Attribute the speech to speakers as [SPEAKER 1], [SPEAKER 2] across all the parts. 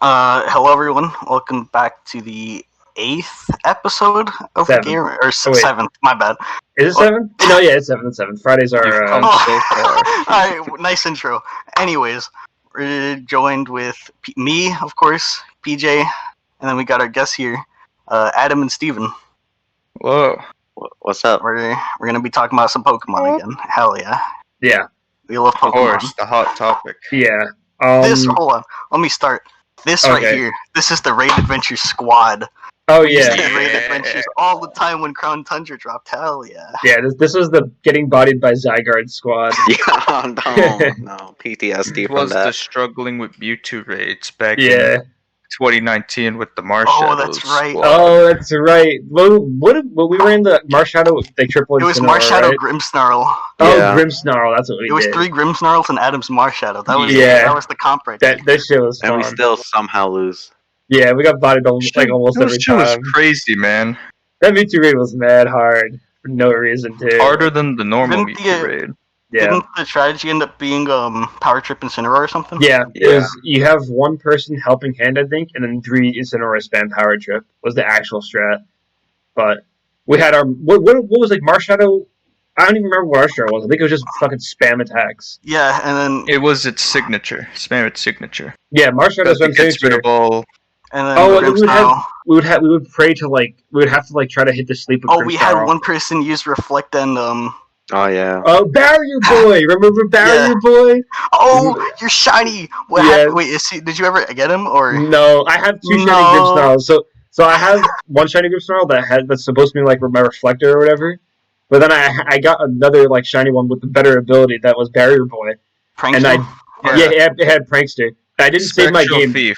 [SPEAKER 1] Hello everyone. Welcome back to the 8th episode of the
[SPEAKER 2] Seventh.
[SPEAKER 1] game, or
[SPEAKER 2] Oh, wait.
[SPEAKER 1] 7th. My bad.
[SPEAKER 2] Is it 7? No, yeah, it's 7 and 7. Fridays are.
[SPEAKER 3] You've come so far.
[SPEAKER 1] Alright, nice intro. Anyways, we're joined with me, of course, PJ, and then we got our guests here, Adam and Steven.
[SPEAKER 3] Whoa.
[SPEAKER 4] What's up?
[SPEAKER 1] We're gonna be talking about some Pokemon again. Hell yeah.
[SPEAKER 2] Yeah.
[SPEAKER 1] We love
[SPEAKER 3] Of
[SPEAKER 1] Pokemon.
[SPEAKER 3] course, the hot topic.
[SPEAKER 2] Yeah.
[SPEAKER 1] Hold on. Let me start. This right
[SPEAKER 2] Okay.
[SPEAKER 1] here. This is the Raid Adventure Squad.
[SPEAKER 2] Oh,
[SPEAKER 1] We used to
[SPEAKER 2] yeah.
[SPEAKER 1] do Raid
[SPEAKER 3] Yeah.
[SPEAKER 1] Adventures all the time when Crown Tundra dropped. Hell yeah.
[SPEAKER 2] Yeah, this was the getting bodied by Zygarde squad.
[SPEAKER 4] Yeah, no, PTSD
[SPEAKER 3] It
[SPEAKER 4] from
[SPEAKER 3] was the
[SPEAKER 4] that.
[SPEAKER 3] struggling with Mewtwo raids back
[SPEAKER 2] Yeah.
[SPEAKER 3] in 2019 with the Marshadows.
[SPEAKER 1] Oh, that's right.
[SPEAKER 3] squad.
[SPEAKER 2] Oh, that's right. Well, we were in the Marshadow, like triple
[SPEAKER 1] It was
[SPEAKER 2] Incineroar,
[SPEAKER 1] Marshadow
[SPEAKER 2] right?
[SPEAKER 1] Grimmsnarl.
[SPEAKER 2] Oh,
[SPEAKER 4] Yeah.
[SPEAKER 2] Grimmsnarl, that's what we
[SPEAKER 1] It was
[SPEAKER 2] did.
[SPEAKER 1] 3 Grimmsnarls and Adam's Marshadow. That was
[SPEAKER 2] Yeah.
[SPEAKER 1] that was the comp right there.
[SPEAKER 2] That shit was fun.
[SPEAKER 4] And we still somehow lose.
[SPEAKER 2] Yeah, we got bodied almost
[SPEAKER 3] That
[SPEAKER 2] every
[SPEAKER 3] shit was
[SPEAKER 2] time.
[SPEAKER 3] crazy, man.
[SPEAKER 2] That Mewtwo raid was mad hard for no reason, too.
[SPEAKER 3] Harder than the normal
[SPEAKER 1] Didn't
[SPEAKER 3] Mewtwo
[SPEAKER 1] the-
[SPEAKER 3] raid.
[SPEAKER 2] Yeah.
[SPEAKER 1] Didn't the strategy end up being Power Trip Incineroar or something?
[SPEAKER 2] Yeah, it
[SPEAKER 4] Yeah.
[SPEAKER 2] was, you have one person helping hand, I think, and then 3 Incineroar spam Power Trip was the actual strat. But we had our what was like Marshadow? I don't even remember what our strat was. I think it was just fucking spam attacks.
[SPEAKER 1] Yeah, and then
[SPEAKER 3] It was its signature. Spam its signature.
[SPEAKER 2] Yeah, Marshadow's
[SPEAKER 3] It gets rid of all.
[SPEAKER 1] Grimmsnarl.
[SPEAKER 2] we would pray to we would have to try to hit the sleep with
[SPEAKER 1] We had
[SPEAKER 2] Grimmsnarl.
[SPEAKER 1] one person use Reflect and
[SPEAKER 4] Oh yeah.
[SPEAKER 2] Oh, Barrier Boy! Remember Barrier
[SPEAKER 1] Yeah.
[SPEAKER 2] Boy?
[SPEAKER 1] Oh, you're shiny. What
[SPEAKER 2] Yeah.
[SPEAKER 1] happened? Wait, did you ever get him or?
[SPEAKER 2] No, I have 2 shiny
[SPEAKER 1] No.
[SPEAKER 2] Grimmsnarls. So I have one shiny Grimmsnarl that's supposed to be like my reflector or whatever. But then I got another like shiny one with the better ability that was Barrier Boy.
[SPEAKER 1] Prankster?
[SPEAKER 2] And it had Prankster. I didn't save my
[SPEAKER 3] Spectral
[SPEAKER 2] game.
[SPEAKER 3] Thief.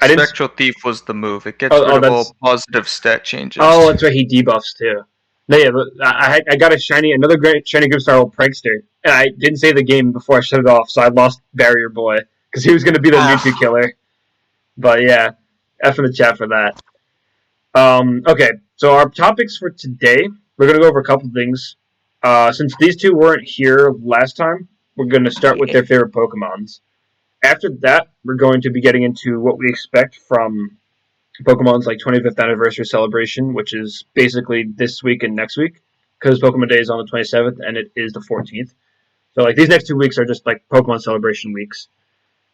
[SPEAKER 2] I didn't.
[SPEAKER 3] Spectral Thief was the move. It gets
[SPEAKER 2] Oh,
[SPEAKER 3] rid of
[SPEAKER 2] that's-
[SPEAKER 3] all positive stat changes.
[SPEAKER 2] Oh, that's right. He debuffs too. No, yeah, but I got another great shiny Grimmsnarl Prankster, and I didn't save the game before I shut it off, so I lost Barrier Boy because he was going to be the
[SPEAKER 1] Ah.
[SPEAKER 2] Mewtwo killer. But yeah, F in the chat for that. Okay, so our topics for today, we're going to go over a couple things. Since these two weren't here last time, we're going to start with their favorite Pokemons. After that, we're going to be getting into what we expect from Pokemon's 25th anniversary celebration, which is basically this week and next week, because Pokemon Day is on the 27th and it is the 14th. So these next 2 weeks are just Pokemon celebration weeks.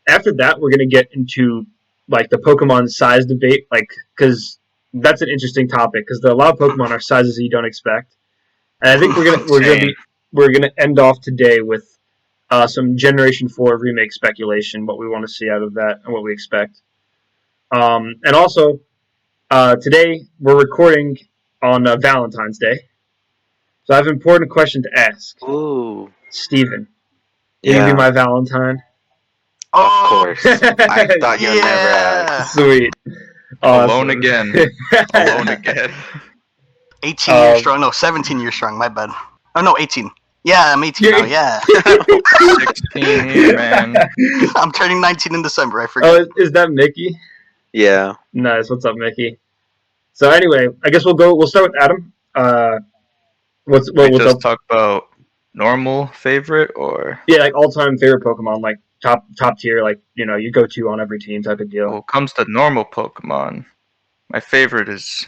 [SPEAKER 2] After that, we're gonna get into the Pokemon size debate, because that's an interesting topic, because a lot of Pokemon are sizes you don't expect. And I think we're gonna end off today with some Generation 4 remake speculation, what we want to see out of that and what we expect. And also, today we're recording on Valentine's Day. So I have an important question to ask.
[SPEAKER 4] Ooh.
[SPEAKER 2] Steven, will you
[SPEAKER 4] Yeah.
[SPEAKER 2] be my Valentine?
[SPEAKER 4] Of
[SPEAKER 1] Oh,
[SPEAKER 4] course. I thought you'd never ask.
[SPEAKER 2] Sweet.
[SPEAKER 3] Alone
[SPEAKER 2] Awesome.
[SPEAKER 3] again. Alone again.
[SPEAKER 1] 18 years strong. No, 17 years strong. My bad. Oh no, 18. Yeah, I'm 18 now. Yeah,
[SPEAKER 3] 16 here, man.
[SPEAKER 1] I'm turning 19 in December. I forgot.
[SPEAKER 2] Oh, is that Mickey?
[SPEAKER 4] Yeah.
[SPEAKER 2] Nice. What's up, Mickey? So anyway, I guess we'll start with Adam. What's up?
[SPEAKER 3] Talk about normal favorite or
[SPEAKER 2] Yeah, all-time favorite Pokemon, top tier, you go to on every team type of deal.
[SPEAKER 3] well, comes to normal Pokemon. My favorite is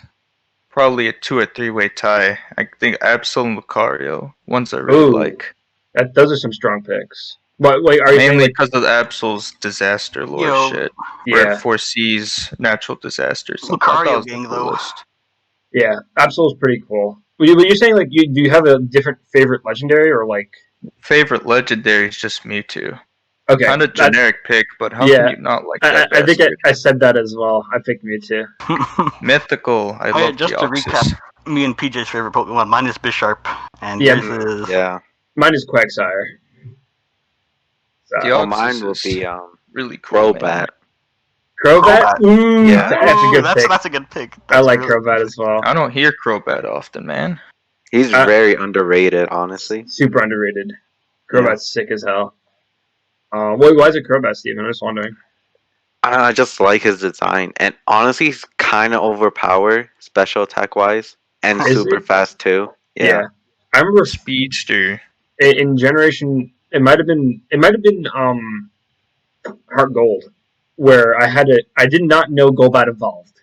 [SPEAKER 3] probably a 2 or 3-way tie. I think Absol and Lucario. Ones I really
[SPEAKER 2] Ooh.
[SPEAKER 3] like.
[SPEAKER 2] Those are some strong picks. Wait, are you
[SPEAKER 3] Mainly
[SPEAKER 2] saying
[SPEAKER 3] because of the Absol's disaster lore
[SPEAKER 1] Yo,
[SPEAKER 3] shit. Where
[SPEAKER 2] yeah,
[SPEAKER 3] it foresees natural disasters. I
[SPEAKER 1] Lucario
[SPEAKER 3] thought that was
[SPEAKER 1] gang,
[SPEAKER 3] the
[SPEAKER 1] though.
[SPEAKER 3] coolest.
[SPEAKER 2] yeah, Absol's pretty cool. Were you saying do you have a different favorite legendary or
[SPEAKER 3] Favorite legendary is just Mewtwo.
[SPEAKER 2] okay?
[SPEAKER 3] Kind of generic pick, but how
[SPEAKER 2] Yeah.
[SPEAKER 3] can you not like
[SPEAKER 2] I
[SPEAKER 3] that?
[SPEAKER 2] think
[SPEAKER 3] bastard?
[SPEAKER 2] I said that as well. I picked Mewtwo.
[SPEAKER 3] Mythical. I
[SPEAKER 1] Oh, yeah,
[SPEAKER 3] love
[SPEAKER 1] just to
[SPEAKER 3] Deoxys.
[SPEAKER 1] recap, me and PJ's favorite Pokemon. Mine is Bisharp, and
[SPEAKER 2] Yeah.
[SPEAKER 1] yours is
[SPEAKER 4] Yeah.
[SPEAKER 2] Mine is Quagsire. So,
[SPEAKER 3] Deoxys
[SPEAKER 4] Oh, mine will
[SPEAKER 3] is
[SPEAKER 4] be
[SPEAKER 3] really cool.
[SPEAKER 4] Crobat.
[SPEAKER 3] man.
[SPEAKER 2] Crobat. Ooh,
[SPEAKER 4] Yeah.
[SPEAKER 2] that's a
[SPEAKER 1] Ooh,
[SPEAKER 2] good
[SPEAKER 1] that's
[SPEAKER 2] pick.
[SPEAKER 1] that's a good pick.
[SPEAKER 2] I
[SPEAKER 1] That's
[SPEAKER 2] like
[SPEAKER 1] really-
[SPEAKER 2] Crobat as well.
[SPEAKER 3] I don't hear Crobat often, man.
[SPEAKER 4] He's
[SPEAKER 2] Uh,
[SPEAKER 4] very underrated, honestly.
[SPEAKER 2] Super underrated. Crobat's sick as hell. Why is it Crobat, Steven? I'm just wondering.
[SPEAKER 4] I just like his design, and honestly, he's kind of overpowered, special attack wise, and
[SPEAKER 2] Is
[SPEAKER 4] super
[SPEAKER 2] he?
[SPEAKER 4] fast too. Yeah.
[SPEAKER 2] I remember
[SPEAKER 3] Speedster.
[SPEAKER 2] in Generation. It might have been Heart Gold. where I did not know Golbat evolved,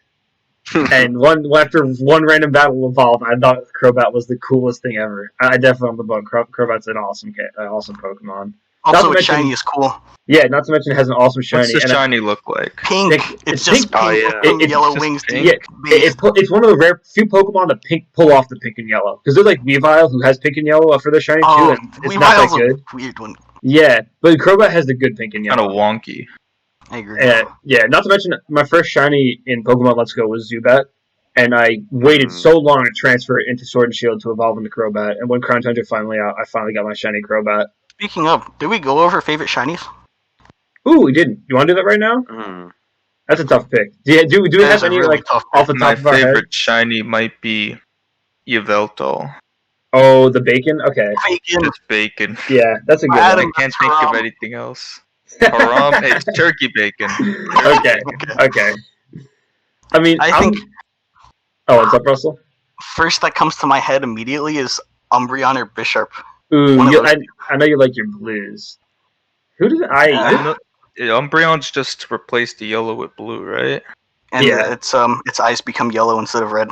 [SPEAKER 2] and after one random battle evolved, I thought Crobat was the coolest thing ever. I definitely on the boat. Crobat's an awesome Pokemon.
[SPEAKER 1] Also, its shiny is cool.
[SPEAKER 2] Yeah, not to mention it has an awesome shiny.
[SPEAKER 3] What's the shiny look like?
[SPEAKER 1] Pink. It's just
[SPEAKER 2] pink.
[SPEAKER 1] pink
[SPEAKER 4] Oh, yeah.
[SPEAKER 1] with yellow wings.
[SPEAKER 3] pink.
[SPEAKER 2] Yeah, it's one of the rare few Pokemon that pull off the pink and yellow. Because there's like Weavile who has pink and yellow for their shiny too, and it's not that good.
[SPEAKER 1] A weird one.
[SPEAKER 2] Yeah, but Crobat has the good pink and
[SPEAKER 3] Kind
[SPEAKER 2] yellow.
[SPEAKER 3] of wonky.
[SPEAKER 1] I agree.
[SPEAKER 2] Yeah, not to mention my first shiny in Pokemon Let's Go was Zubat, and I waited so long to transfer it into Sword and Shield to evolve into Crobat. And when Crown Tundra finally out, I finally got my shiny Crobat.
[SPEAKER 1] Speaking of, did we go over favorite shinies?
[SPEAKER 2] Ooh, we didn't. You want to do that right now? That's a tough pick. Do we have any
[SPEAKER 1] really
[SPEAKER 2] like off the
[SPEAKER 3] My
[SPEAKER 2] top of our head?
[SPEAKER 3] favorite shiny might be Yveltal.
[SPEAKER 2] Oh, the bacon. Okay,
[SPEAKER 1] Bacon.
[SPEAKER 3] It's bacon.
[SPEAKER 2] yeah, that's a good
[SPEAKER 1] Adam-
[SPEAKER 2] one.
[SPEAKER 3] I can't think of anything else. Haram, it's turkey bacon.
[SPEAKER 2] Okay. I mean,
[SPEAKER 1] I think
[SPEAKER 2] Oh, what's up, Russell?
[SPEAKER 1] first that comes to my head immediately is Umbreon or Bisharp.
[SPEAKER 2] Ooh,
[SPEAKER 1] One of those
[SPEAKER 2] I know you like your blues. Who did I?
[SPEAKER 3] Umbreon's just replaced the yellow with blue, right?
[SPEAKER 1] And
[SPEAKER 2] Yeah.
[SPEAKER 1] its eyes become yellow instead of red.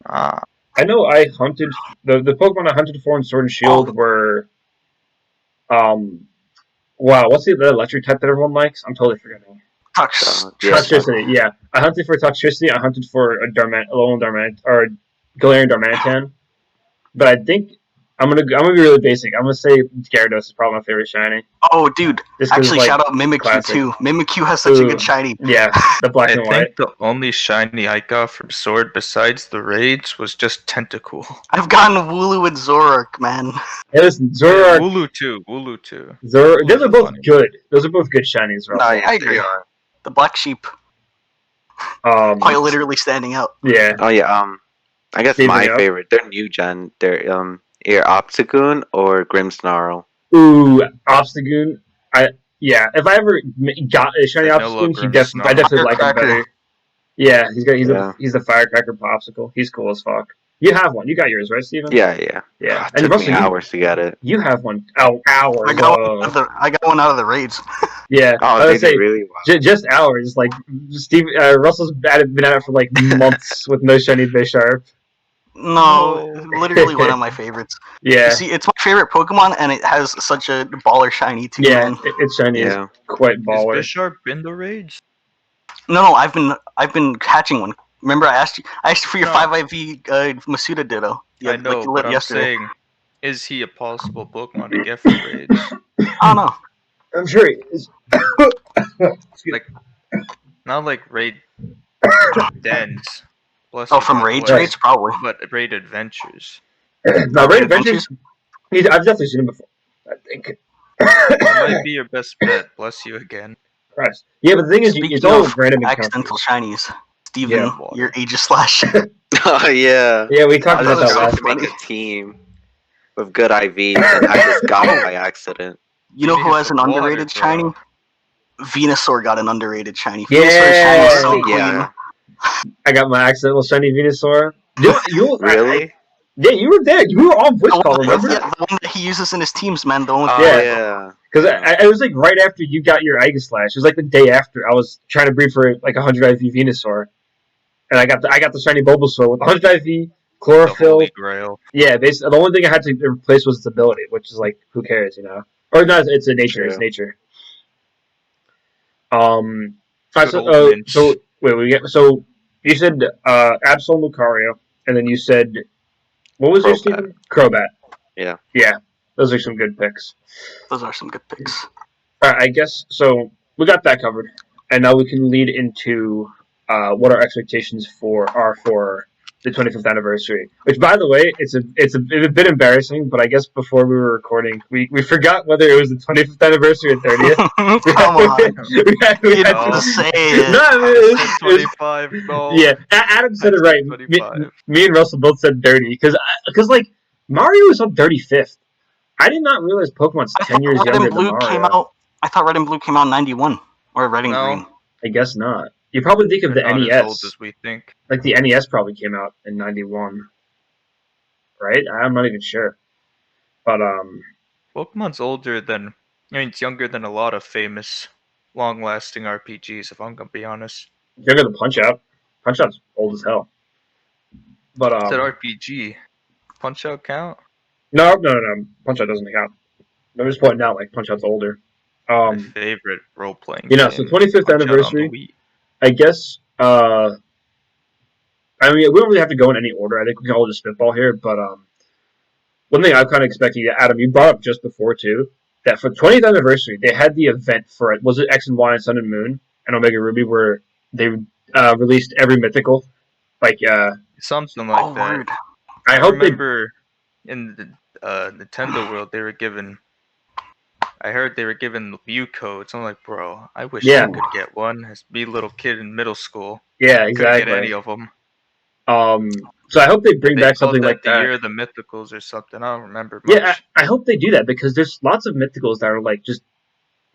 [SPEAKER 3] Ah,
[SPEAKER 2] I know I hunted the Pokemon I hunted for in Sword and Shield were, wow, what's the electric type that everyone likes? I'm totally forgetting. Toxtricity, yeah. I hunted for Toxtricity. I hunted for a Galarian Darmanitan. But I think I'm gonna be really basic. I'm gonna say Gyarados is probably my favorite shiny.
[SPEAKER 1] Oh, dude.
[SPEAKER 2] Just 'cause
[SPEAKER 1] Actually,
[SPEAKER 2] it's, like,
[SPEAKER 1] shout out Mimikyu
[SPEAKER 2] classic.
[SPEAKER 1] too. Mimikyu has such a
[SPEAKER 2] Ooh.
[SPEAKER 1] good shiny.
[SPEAKER 2] Yeah, the black
[SPEAKER 3] I
[SPEAKER 2] and
[SPEAKER 3] think
[SPEAKER 2] white.
[SPEAKER 3] the only shiny I got from Sword besides the raids was just Tentacool.
[SPEAKER 1] I've gotten Wooloo and Zoroark, man.
[SPEAKER 2] Hey, listen,
[SPEAKER 3] Yeah,
[SPEAKER 2] Zoroark,
[SPEAKER 3] Wooloo too.
[SPEAKER 2] those are both
[SPEAKER 3] funny.
[SPEAKER 2] good. Those are both good shinies,
[SPEAKER 1] No,
[SPEAKER 2] Russell.
[SPEAKER 1] I agree. The black sheep, quite literally standing out.
[SPEAKER 2] Yeah.
[SPEAKER 4] Oh yeah. I guess
[SPEAKER 2] Steven,
[SPEAKER 4] my
[SPEAKER 2] yeah.
[SPEAKER 4] favorite. They're new gen. They're either Obstagoon or Grimmsnarl.
[SPEAKER 2] Ooh, Obstagoon. If I ever got a shiny
[SPEAKER 3] Vanilla
[SPEAKER 2] Obstagoon,
[SPEAKER 3] Grimmsnarl.
[SPEAKER 2] I definitely like him
[SPEAKER 1] Firecracker.
[SPEAKER 2] better. Yeah, he's
[SPEAKER 4] Yeah.
[SPEAKER 2] the firecracker popsicle. He's cool as fuck. You have one. You got yours, right, Steven?
[SPEAKER 4] Yeah.
[SPEAKER 2] Yeah.
[SPEAKER 4] It
[SPEAKER 2] And
[SPEAKER 4] took
[SPEAKER 2] Russell,
[SPEAKER 4] me hours to get it.
[SPEAKER 2] you have one. Oh, hours.
[SPEAKER 1] I got one out of the raids.
[SPEAKER 2] Yeah. I
[SPEAKER 4] Oh,
[SPEAKER 2] would
[SPEAKER 4] they
[SPEAKER 2] say
[SPEAKER 4] did really well.
[SPEAKER 2] just hours. Like Russell's been at it for like months with no shiny Bisharp.
[SPEAKER 1] No, literally one of my favorites.
[SPEAKER 2] Yeah.
[SPEAKER 1] You see, it's my favorite Pokemon, and it has such a baller shiny too.
[SPEAKER 2] Yeah.
[SPEAKER 1] Man.
[SPEAKER 2] Its shiny is
[SPEAKER 4] Yeah.
[SPEAKER 2] quite
[SPEAKER 3] Is
[SPEAKER 2] baller.
[SPEAKER 3] Bisharp in the raids?
[SPEAKER 1] No, I've been catching one. Remember, I asked you for your
[SPEAKER 3] No.
[SPEAKER 1] 5IV Masuda Ditto.
[SPEAKER 3] I know,
[SPEAKER 1] like,
[SPEAKER 3] but I'm
[SPEAKER 1] yesterday.
[SPEAKER 3] saying, is he a possible Pokemon to get from raids?
[SPEAKER 1] I don't know.
[SPEAKER 2] I'm sure he is.
[SPEAKER 3] Like, not like raid dens. Bless
[SPEAKER 1] Oh,
[SPEAKER 3] you,
[SPEAKER 1] from
[SPEAKER 3] by the
[SPEAKER 1] raid
[SPEAKER 3] way,
[SPEAKER 1] trades, probably.
[SPEAKER 3] but raid adventures.
[SPEAKER 2] No, Raid Adventures. I've definitely seen him before. I think.
[SPEAKER 3] That might be your best bet. Bless you again.
[SPEAKER 2] Christ. Yeah, but the thing is,
[SPEAKER 1] Speaking
[SPEAKER 2] it's all
[SPEAKER 1] of
[SPEAKER 2] random
[SPEAKER 1] accidental
[SPEAKER 2] encounters.
[SPEAKER 1] shinies, Steven,
[SPEAKER 2] Yeah.
[SPEAKER 1] your Aegislash.
[SPEAKER 4] Oh yeah.
[SPEAKER 2] Yeah, we talked
[SPEAKER 4] I
[SPEAKER 2] about
[SPEAKER 4] was
[SPEAKER 2] that
[SPEAKER 4] going
[SPEAKER 2] last
[SPEAKER 4] to make
[SPEAKER 2] time.
[SPEAKER 4] a team with good IVs, and I just got it by accident.
[SPEAKER 1] You know
[SPEAKER 3] You
[SPEAKER 1] who
[SPEAKER 3] need
[SPEAKER 1] has an
[SPEAKER 3] some water,
[SPEAKER 1] underrated
[SPEAKER 3] bro.
[SPEAKER 1] shiny? Venusaur got an underrated shiny.
[SPEAKER 2] Yeah.
[SPEAKER 1] Venusaur's shiny is so
[SPEAKER 4] Yeah.
[SPEAKER 2] I got my accidental shiny Venusaur. You
[SPEAKER 4] Really?
[SPEAKER 2] yeah, you were there. You were on voice
[SPEAKER 1] clean.
[SPEAKER 2] call, remember?
[SPEAKER 1] Yeah, the one that he uses in his teams, man. The one with
[SPEAKER 4] Oh
[SPEAKER 2] Yeah.
[SPEAKER 4] yeah.
[SPEAKER 2] Because it was like right after you got your Aegislash. It was like the day after. I was trying to breed for like 100 IV Venusaur, and I got the shiny Bulbasaur with 100 IV,
[SPEAKER 3] The
[SPEAKER 2] chlorophyll.
[SPEAKER 3] Holy Grail.
[SPEAKER 2] Yeah, basically, the only thing I had to replace was its ability, which is like, who cares, you know? Or not, it's a nature.
[SPEAKER 4] True.
[SPEAKER 2] It's nature. Alright,
[SPEAKER 3] Good old Minch.
[SPEAKER 2] so you said Absol Lucario, and then you said what was your
[SPEAKER 4] Crobat.
[SPEAKER 2] Steven? Crobat.
[SPEAKER 4] Yeah.
[SPEAKER 2] Yeah, those are some good picks.
[SPEAKER 1] Those are some good picks.
[SPEAKER 2] Alright, I guess so. We got that covered, and now we can lead into what our expectations are for the 25th anniversary. Which, by the way, it's a bit embarrassing, but I guess before we were recording, we forgot whether it was the 25th anniversary or 30th.
[SPEAKER 1] Come on.
[SPEAKER 2] we
[SPEAKER 1] You
[SPEAKER 2] had
[SPEAKER 1] don't
[SPEAKER 3] to-
[SPEAKER 1] say it.
[SPEAKER 2] No, I mean, it was-
[SPEAKER 3] 25, no.
[SPEAKER 2] yeah, Adam said it
[SPEAKER 3] I
[SPEAKER 2] right.
[SPEAKER 3] said
[SPEAKER 2] Me,
[SPEAKER 3] 25.
[SPEAKER 2] me and Russell both said 30 because like Mario was on 35th. I did not realize Pokemon's
[SPEAKER 1] I
[SPEAKER 2] 10
[SPEAKER 1] thought
[SPEAKER 2] years
[SPEAKER 1] Red
[SPEAKER 2] younger
[SPEAKER 1] and
[SPEAKER 2] than
[SPEAKER 1] Blue
[SPEAKER 2] Mario.
[SPEAKER 1] came out. I thought Red and Blue came out in '91 or Red and
[SPEAKER 3] No.
[SPEAKER 1] Green.
[SPEAKER 2] I guess not. You probably think of the
[SPEAKER 3] Not as
[SPEAKER 2] NES.
[SPEAKER 3] old as we think.
[SPEAKER 2] Like the NES probably came out in '91, right? I'm not even sure. But
[SPEAKER 3] Pokemon's older than. I mean, it's younger than a lot of famous long-lasting RPGs. If I'm gonna be honest,
[SPEAKER 2] Younger than Punch Out. Punch Out's old as hell. But
[SPEAKER 3] it's an RPG. Punch Out count?
[SPEAKER 2] no. Punch Out doesn't count. I'm just pointing out like Punch Out's older.
[SPEAKER 3] My favorite role-playing.
[SPEAKER 2] You know, so 25th
[SPEAKER 3] Punch Out on the
[SPEAKER 2] anniversary.
[SPEAKER 3] Wii.
[SPEAKER 2] I guess. I mean, we don't really have to go in any order. I think we can all just spitball here. But one thing I'm kind of expecting, Adam, you brought up just before too, that for the 20th anniversary they had the event for it. Was it X and Y and Sun and Moon and Omega Ruby, where they released every mythical, like
[SPEAKER 3] something like that.
[SPEAKER 1] Word.
[SPEAKER 2] I
[SPEAKER 3] I
[SPEAKER 2] hope
[SPEAKER 3] remember in the Nintendo world they were given. I heard they were given View codes. I'm like, bro, I wish
[SPEAKER 2] Yeah.
[SPEAKER 3] I could get one. As me, little kid in middle school,
[SPEAKER 2] yeah,
[SPEAKER 3] couldn't get
[SPEAKER 2] exactly.
[SPEAKER 3] any of them.
[SPEAKER 2] So I hope they bring
[SPEAKER 3] They
[SPEAKER 2] back
[SPEAKER 3] called
[SPEAKER 2] something
[SPEAKER 3] that
[SPEAKER 2] like
[SPEAKER 3] the
[SPEAKER 2] that.
[SPEAKER 3] Year of the Mythicals or something. I don't remember much.
[SPEAKER 2] Yeah, I hope they do that because there's lots of mythicals that are like just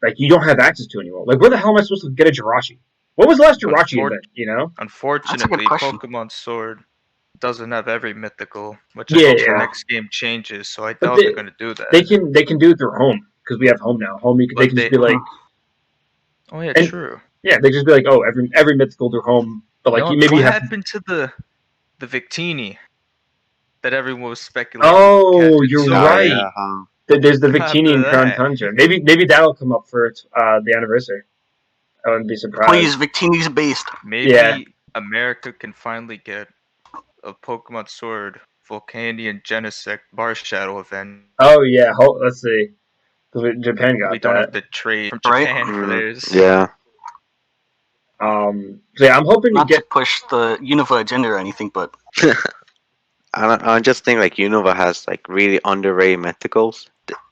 [SPEAKER 2] like you don't have access to anymore. Like where the hell am I supposed to get a Jirachi? What was the last Jirachi event? You know?
[SPEAKER 3] Unfortunately,
[SPEAKER 1] question.
[SPEAKER 3] Pokemon Sword doesn't have every mythical, which
[SPEAKER 2] Yeah,
[SPEAKER 3] I hope
[SPEAKER 2] yeah.
[SPEAKER 3] the next game changes. So I
[SPEAKER 2] But
[SPEAKER 3] doubt
[SPEAKER 2] they-
[SPEAKER 3] they're gonna do that.
[SPEAKER 2] They can do it through home because we have home now. Home, they
[SPEAKER 3] But
[SPEAKER 2] can just
[SPEAKER 3] they-
[SPEAKER 2] be like,
[SPEAKER 3] Oh yeah,
[SPEAKER 2] and-
[SPEAKER 3] true.
[SPEAKER 2] yeah, they just be like, oh, every mythical through home. But like
[SPEAKER 3] You know,
[SPEAKER 2] maybe you
[SPEAKER 3] what
[SPEAKER 2] have.
[SPEAKER 3] happened to the Victini that everyone was speculating?
[SPEAKER 2] Oh,
[SPEAKER 3] catch?
[SPEAKER 2] you're
[SPEAKER 3] So
[SPEAKER 2] right.
[SPEAKER 4] Yeah,
[SPEAKER 2] There's the
[SPEAKER 3] What happened
[SPEAKER 2] Victini and
[SPEAKER 3] to
[SPEAKER 2] Crown
[SPEAKER 3] that?
[SPEAKER 2] Tundra. Maybe that'll come up for the anniversary. I wouldn't be surprised.
[SPEAKER 1] Please, Victini's based.
[SPEAKER 3] Maybe
[SPEAKER 2] Yeah.
[SPEAKER 3] America can finally get a Pokemon Sword Volcanion Genesect Bar Shadow event.
[SPEAKER 2] Oh yeah, let's see. 'Cause Japan got
[SPEAKER 3] We don't
[SPEAKER 2] that.
[SPEAKER 3] have to trade from
[SPEAKER 1] Right?
[SPEAKER 3] Japan for theirs.
[SPEAKER 4] yeah.
[SPEAKER 2] So yeah, I'm hoping to
[SPEAKER 1] Not
[SPEAKER 2] get.
[SPEAKER 1] to push the Unova agenda or anything, but
[SPEAKER 4] I just think like Unova has like really underrated mythicals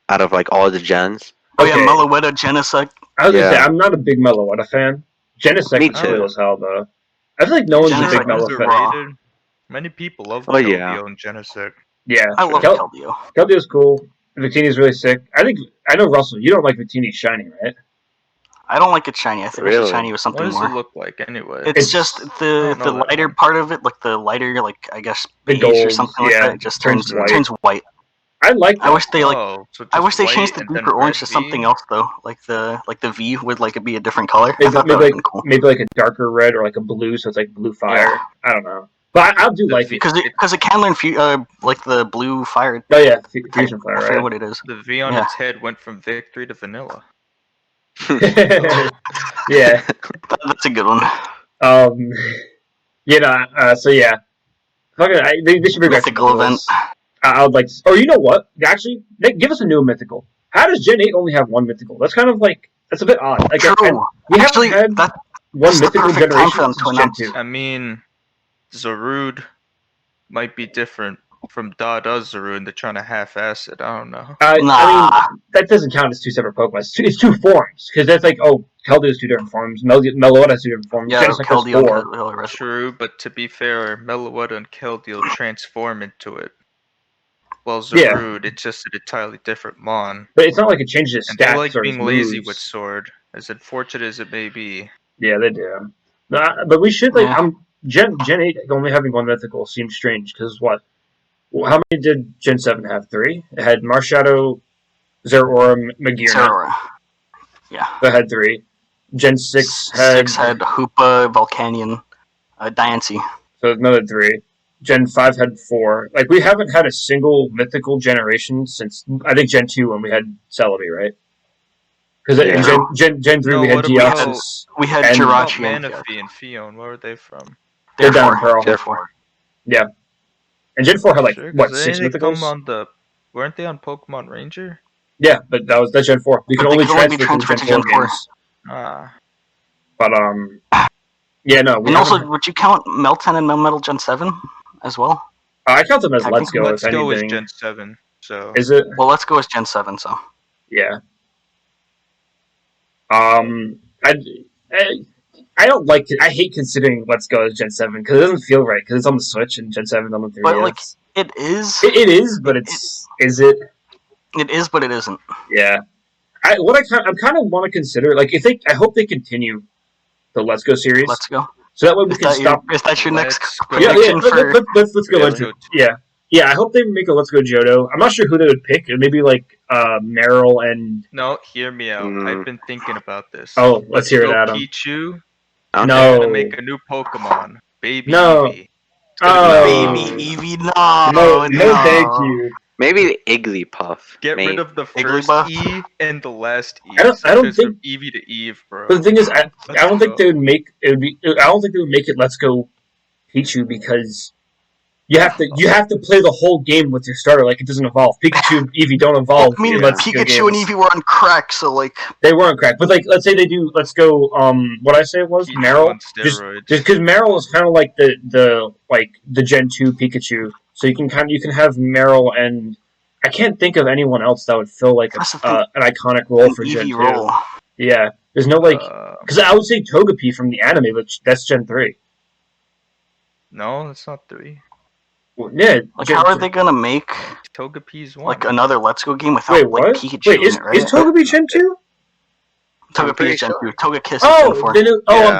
[SPEAKER 4] out of like all the gens.
[SPEAKER 1] oh yeah,
[SPEAKER 2] Okay.
[SPEAKER 1] Meloetta, Genesect.
[SPEAKER 2] I was gonna say
[SPEAKER 4] Yeah.
[SPEAKER 2] I'm not a big Meloetta fan. Genesect
[SPEAKER 4] Me
[SPEAKER 2] is cool
[SPEAKER 4] too.
[SPEAKER 2] as hell though. I feel like no one's a
[SPEAKER 1] Genesect
[SPEAKER 2] big
[SPEAKER 1] is
[SPEAKER 2] Melo
[SPEAKER 1] the
[SPEAKER 2] fan.
[SPEAKER 1] raw.
[SPEAKER 3] Underrated. Many people love
[SPEAKER 4] Oh,
[SPEAKER 3] Keldeo
[SPEAKER 4] yeah.
[SPEAKER 3] and Genesect.
[SPEAKER 2] Yeah,
[SPEAKER 1] I love
[SPEAKER 2] Kel-
[SPEAKER 1] Keldeo.
[SPEAKER 2] Keldeo's cool. Victini's really sick. I know Russell. You don't like Victini shiny, right?
[SPEAKER 1] I don't like it shiny. I think it's
[SPEAKER 4] Really?
[SPEAKER 1] shiny with
[SPEAKER 3] What
[SPEAKER 1] something
[SPEAKER 3] does
[SPEAKER 1] more.
[SPEAKER 3] it look like anyway?
[SPEAKER 1] It's just
[SPEAKER 3] I
[SPEAKER 1] the
[SPEAKER 3] don't know that
[SPEAKER 1] lighter
[SPEAKER 3] one.
[SPEAKER 1] part of it, like the lighter, like I guess
[SPEAKER 2] The
[SPEAKER 1] beige or
[SPEAKER 2] gold,
[SPEAKER 1] something like
[SPEAKER 2] yeah,
[SPEAKER 1] that. It just
[SPEAKER 2] turns
[SPEAKER 1] turns
[SPEAKER 2] white.
[SPEAKER 1] white.
[SPEAKER 2] I like that.
[SPEAKER 1] I wish they like.
[SPEAKER 3] Oh, so
[SPEAKER 1] I
[SPEAKER 3] just
[SPEAKER 1] wish they
[SPEAKER 3] white
[SPEAKER 1] changed the
[SPEAKER 3] and then
[SPEAKER 1] deeper orange
[SPEAKER 3] red
[SPEAKER 1] to something
[SPEAKER 3] V?
[SPEAKER 1] else though, like the V would like it be a different color. I
[SPEAKER 2] Maybe,
[SPEAKER 1] thought that
[SPEAKER 2] maybe
[SPEAKER 1] would have
[SPEAKER 2] like
[SPEAKER 1] been cool.
[SPEAKER 2] maybe like a darker red or like a blue, so it's like blue fire.
[SPEAKER 1] Yeah.
[SPEAKER 2] I don't know, but I do
[SPEAKER 3] The
[SPEAKER 2] like
[SPEAKER 3] V-
[SPEAKER 2] it.
[SPEAKER 1] Because it can learn like the blue fire.
[SPEAKER 2] Oh yeah,
[SPEAKER 1] type.
[SPEAKER 2] fusion flare,
[SPEAKER 1] I forget
[SPEAKER 2] right?
[SPEAKER 1] what it is.
[SPEAKER 3] The V on
[SPEAKER 1] Yeah.
[SPEAKER 3] its head went from victory to vanilla.
[SPEAKER 2] Yeah.
[SPEAKER 1] That's a good one.
[SPEAKER 2] You know. So yeah. Fucking, they should bring back some
[SPEAKER 1] Mythical event.
[SPEAKER 2] mythicals. I would like. Or you know what? Actually, give us a new mythical. How does Gen 8 only have one mythical? That's kind of like that's a bit odd. Like
[SPEAKER 1] True.
[SPEAKER 2] we
[SPEAKER 1] Actually,
[SPEAKER 2] haven't had
[SPEAKER 1] that
[SPEAKER 2] one
[SPEAKER 1] that's the
[SPEAKER 2] mythical
[SPEAKER 1] perfect time for
[SPEAKER 2] generation
[SPEAKER 1] them
[SPEAKER 2] since
[SPEAKER 1] to
[SPEAKER 2] Gen
[SPEAKER 1] announce.
[SPEAKER 2] 2.
[SPEAKER 3] I mean, Zarude might be different from Dada's Zarude. They're trying to half-ass it. I don't know.
[SPEAKER 2] I
[SPEAKER 1] Nah.
[SPEAKER 2] mean, that doesn't count as two separate Pokemon. It's two forms because that's like Keldeo has two different forms. Meloetta has two different forms.
[SPEAKER 1] Yeah,
[SPEAKER 2] Genesect has
[SPEAKER 1] Keldeo.
[SPEAKER 2] four.
[SPEAKER 1] Keldeo.
[SPEAKER 3] True, but to be fair, Meloetta and Keldeo transform into it. Well,
[SPEAKER 2] Yeah.
[SPEAKER 3] Zarude, it's just an entirely different Mon.
[SPEAKER 2] But it's not like it changes his
[SPEAKER 3] And
[SPEAKER 2] stats
[SPEAKER 3] they like
[SPEAKER 2] or his
[SPEAKER 3] being lazy
[SPEAKER 2] moves.
[SPEAKER 3] with Sword, as unfortunate as it may be.
[SPEAKER 2] Yeah, they do. But we should like
[SPEAKER 1] Yeah.
[SPEAKER 2] Gen 8 only having one mythical seems strange because what? Well, how many did Gen 7 have? 3. It had Marshadow, Zeraora, Magearna.
[SPEAKER 1] Zeraora. Yeah.
[SPEAKER 2] That had 3. Gen 6 had
[SPEAKER 1] 6 had Hoopa, Volcanion, Diancie.
[SPEAKER 2] so another 3. Gen 5 had 4. Like we haven't had a single mythical generation since I think Gen 2 when we had Celebi, right? Because in
[SPEAKER 4] Yeah.
[SPEAKER 2] Gen 3
[SPEAKER 3] No,
[SPEAKER 2] we had
[SPEAKER 3] what about-
[SPEAKER 2] Deoxys.
[SPEAKER 1] We had
[SPEAKER 2] And-
[SPEAKER 3] What about
[SPEAKER 1] Jirachi and
[SPEAKER 3] Manaphy and Fion? Where are they from?
[SPEAKER 2] They're down in Pearl.
[SPEAKER 1] Therefore.
[SPEAKER 2] And Gen 4 had like
[SPEAKER 3] Sure, 'cause
[SPEAKER 2] what,
[SPEAKER 3] didn't
[SPEAKER 2] 6
[SPEAKER 3] they come
[SPEAKER 2] mythicals?
[SPEAKER 3] on the? Weren't they on Pokemon Ranger?
[SPEAKER 2] Yeah, but that's Gen 4. You can
[SPEAKER 1] But they
[SPEAKER 2] only
[SPEAKER 1] could only be
[SPEAKER 2] transfer to
[SPEAKER 1] transferred
[SPEAKER 2] Gen
[SPEAKER 1] to
[SPEAKER 2] 4
[SPEAKER 1] Gen 4.
[SPEAKER 2] games.
[SPEAKER 3] Ah,
[SPEAKER 2] But yeah, no. We
[SPEAKER 1] And also,
[SPEAKER 2] haven't-
[SPEAKER 1] would you count Meltan and Melmetal Gen 7 as well?
[SPEAKER 2] I count them as
[SPEAKER 1] I
[SPEAKER 2] Let's
[SPEAKER 1] think
[SPEAKER 2] Go.
[SPEAKER 3] Let's
[SPEAKER 2] if
[SPEAKER 3] Go is
[SPEAKER 2] anything,
[SPEAKER 3] Gen 7. So
[SPEAKER 2] is it?
[SPEAKER 1] Well, Let's Go is Gen 7, so.
[SPEAKER 2] Yeah. I don't like it. I hate considering Let's Go as Gen 7 because it doesn't feel right because it's on the Switch and Gen 7 on the 3DS.
[SPEAKER 1] But, like, it is.
[SPEAKER 2] It is, but is it?
[SPEAKER 1] It is, but it isn't.
[SPEAKER 2] Yeah. I kind of want to consider like if they I hope they continue the Let's Go series
[SPEAKER 1] Let's Go.
[SPEAKER 2] so that way we
[SPEAKER 1] Is
[SPEAKER 2] can
[SPEAKER 1] that,
[SPEAKER 2] stop.
[SPEAKER 1] is that your next
[SPEAKER 3] Let's Go.
[SPEAKER 2] Yeah,
[SPEAKER 1] prediction for...
[SPEAKER 2] let's go
[SPEAKER 3] Let's
[SPEAKER 2] into
[SPEAKER 3] Go.
[SPEAKER 2] yeah. I hope they make a Let's Go Johto. I'm not sure who they would pick. Maybe like Meryl and.
[SPEAKER 3] No, hear me out.
[SPEAKER 4] Mm.
[SPEAKER 3] I've been thinking about this.
[SPEAKER 2] Oh, let's hear it,
[SPEAKER 3] go
[SPEAKER 2] Adam.
[SPEAKER 3] Pichu.
[SPEAKER 4] Okay.
[SPEAKER 2] No.
[SPEAKER 3] They're gonna make a new Pokemon, Baby
[SPEAKER 2] No.
[SPEAKER 3] Eevee. It's gonna be
[SPEAKER 1] Baby
[SPEAKER 3] Eevee.
[SPEAKER 1] Eevee,
[SPEAKER 2] No, thank you.
[SPEAKER 4] Maybe Igglypuff.
[SPEAKER 3] Get
[SPEAKER 4] Maybe.
[SPEAKER 3] rid of the first
[SPEAKER 1] Igglybuff?
[SPEAKER 3] E and the last E.
[SPEAKER 2] I don't
[SPEAKER 3] So it's
[SPEAKER 2] think-
[SPEAKER 3] from Eevee to Eve, bro.
[SPEAKER 2] But the thing is, I don't think
[SPEAKER 3] go.
[SPEAKER 2] they would make it. Would be. I don't think they would make it Let's Go Pichu because you have to play the whole game with your starter. Like, it doesn't evolve. Pikachu and Eevee don't evolve.
[SPEAKER 1] I mean,
[SPEAKER 2] in Let's Go
[SPEAKER 1] Pikachu and
[SPEAKER 2] games.
[SPEAKER 1] Eevee were on crack, so like.
[SPEAKER 2] They weren't cracked, but like, let's say they do. Let's go. What I say it was
[SPEAKER 3] Pichu
[SPEAKER 2] Meryl.
[SPEAKER 3] on steroids.
[SPEAKER 2] Just because Meryl is kind of like the Gen 2 Pikachu, so you can have Meryl, and I can't think of anyone else that would fill like
[SPEAKER 1] That's the thing.
[SPEAKER 2] an iconic role
[SPEAKER 1] An
[SPEAKER 2] for Gen
[SPEAKER 1] Eevee
[SPEAKER 2] 2.
[SPEAKER 1] role.
[SPEAKER 2] Yeah, there's no because I would say Togepi from the anime, but that's Gen 3.
[SPEAKER 3] No, that's not 3.
[SPEAKER 2] Well, yeah,
[SPEAKER 1] Like,
[SPEAKER 2] Gen
[SPEAKER 1] how are
[SPEAKER 2] 3.
[SPEAKER 1] they gonna make
[SPEAKER 3] Togepi's 1.
[SPEAKER 1] like another Let's Go game without
[SPEAKER 2] Wait,
[SPEAKER 1] like
[SPEAKER 2] what?
[SPEAKER 1] Pikachu
[SPEAKER 2] Wait,
[SPEAKER 1] in
[SPEAKER 2] is
[SPEAKER 1] it, right?
[SPEAKER 2] Togepi Gen 2?
[SPEAKER 4] I'm
[SPEAKER 1] Togepi
[SPEAKER 4] pretty
[SPEAKER 1] is Gen
[SPEAKER 4] sure.
[SPEAKER 1] 2. Togekiss is
[SPEAKER 2] Oh,
[SPEAKER 1] Gen 4.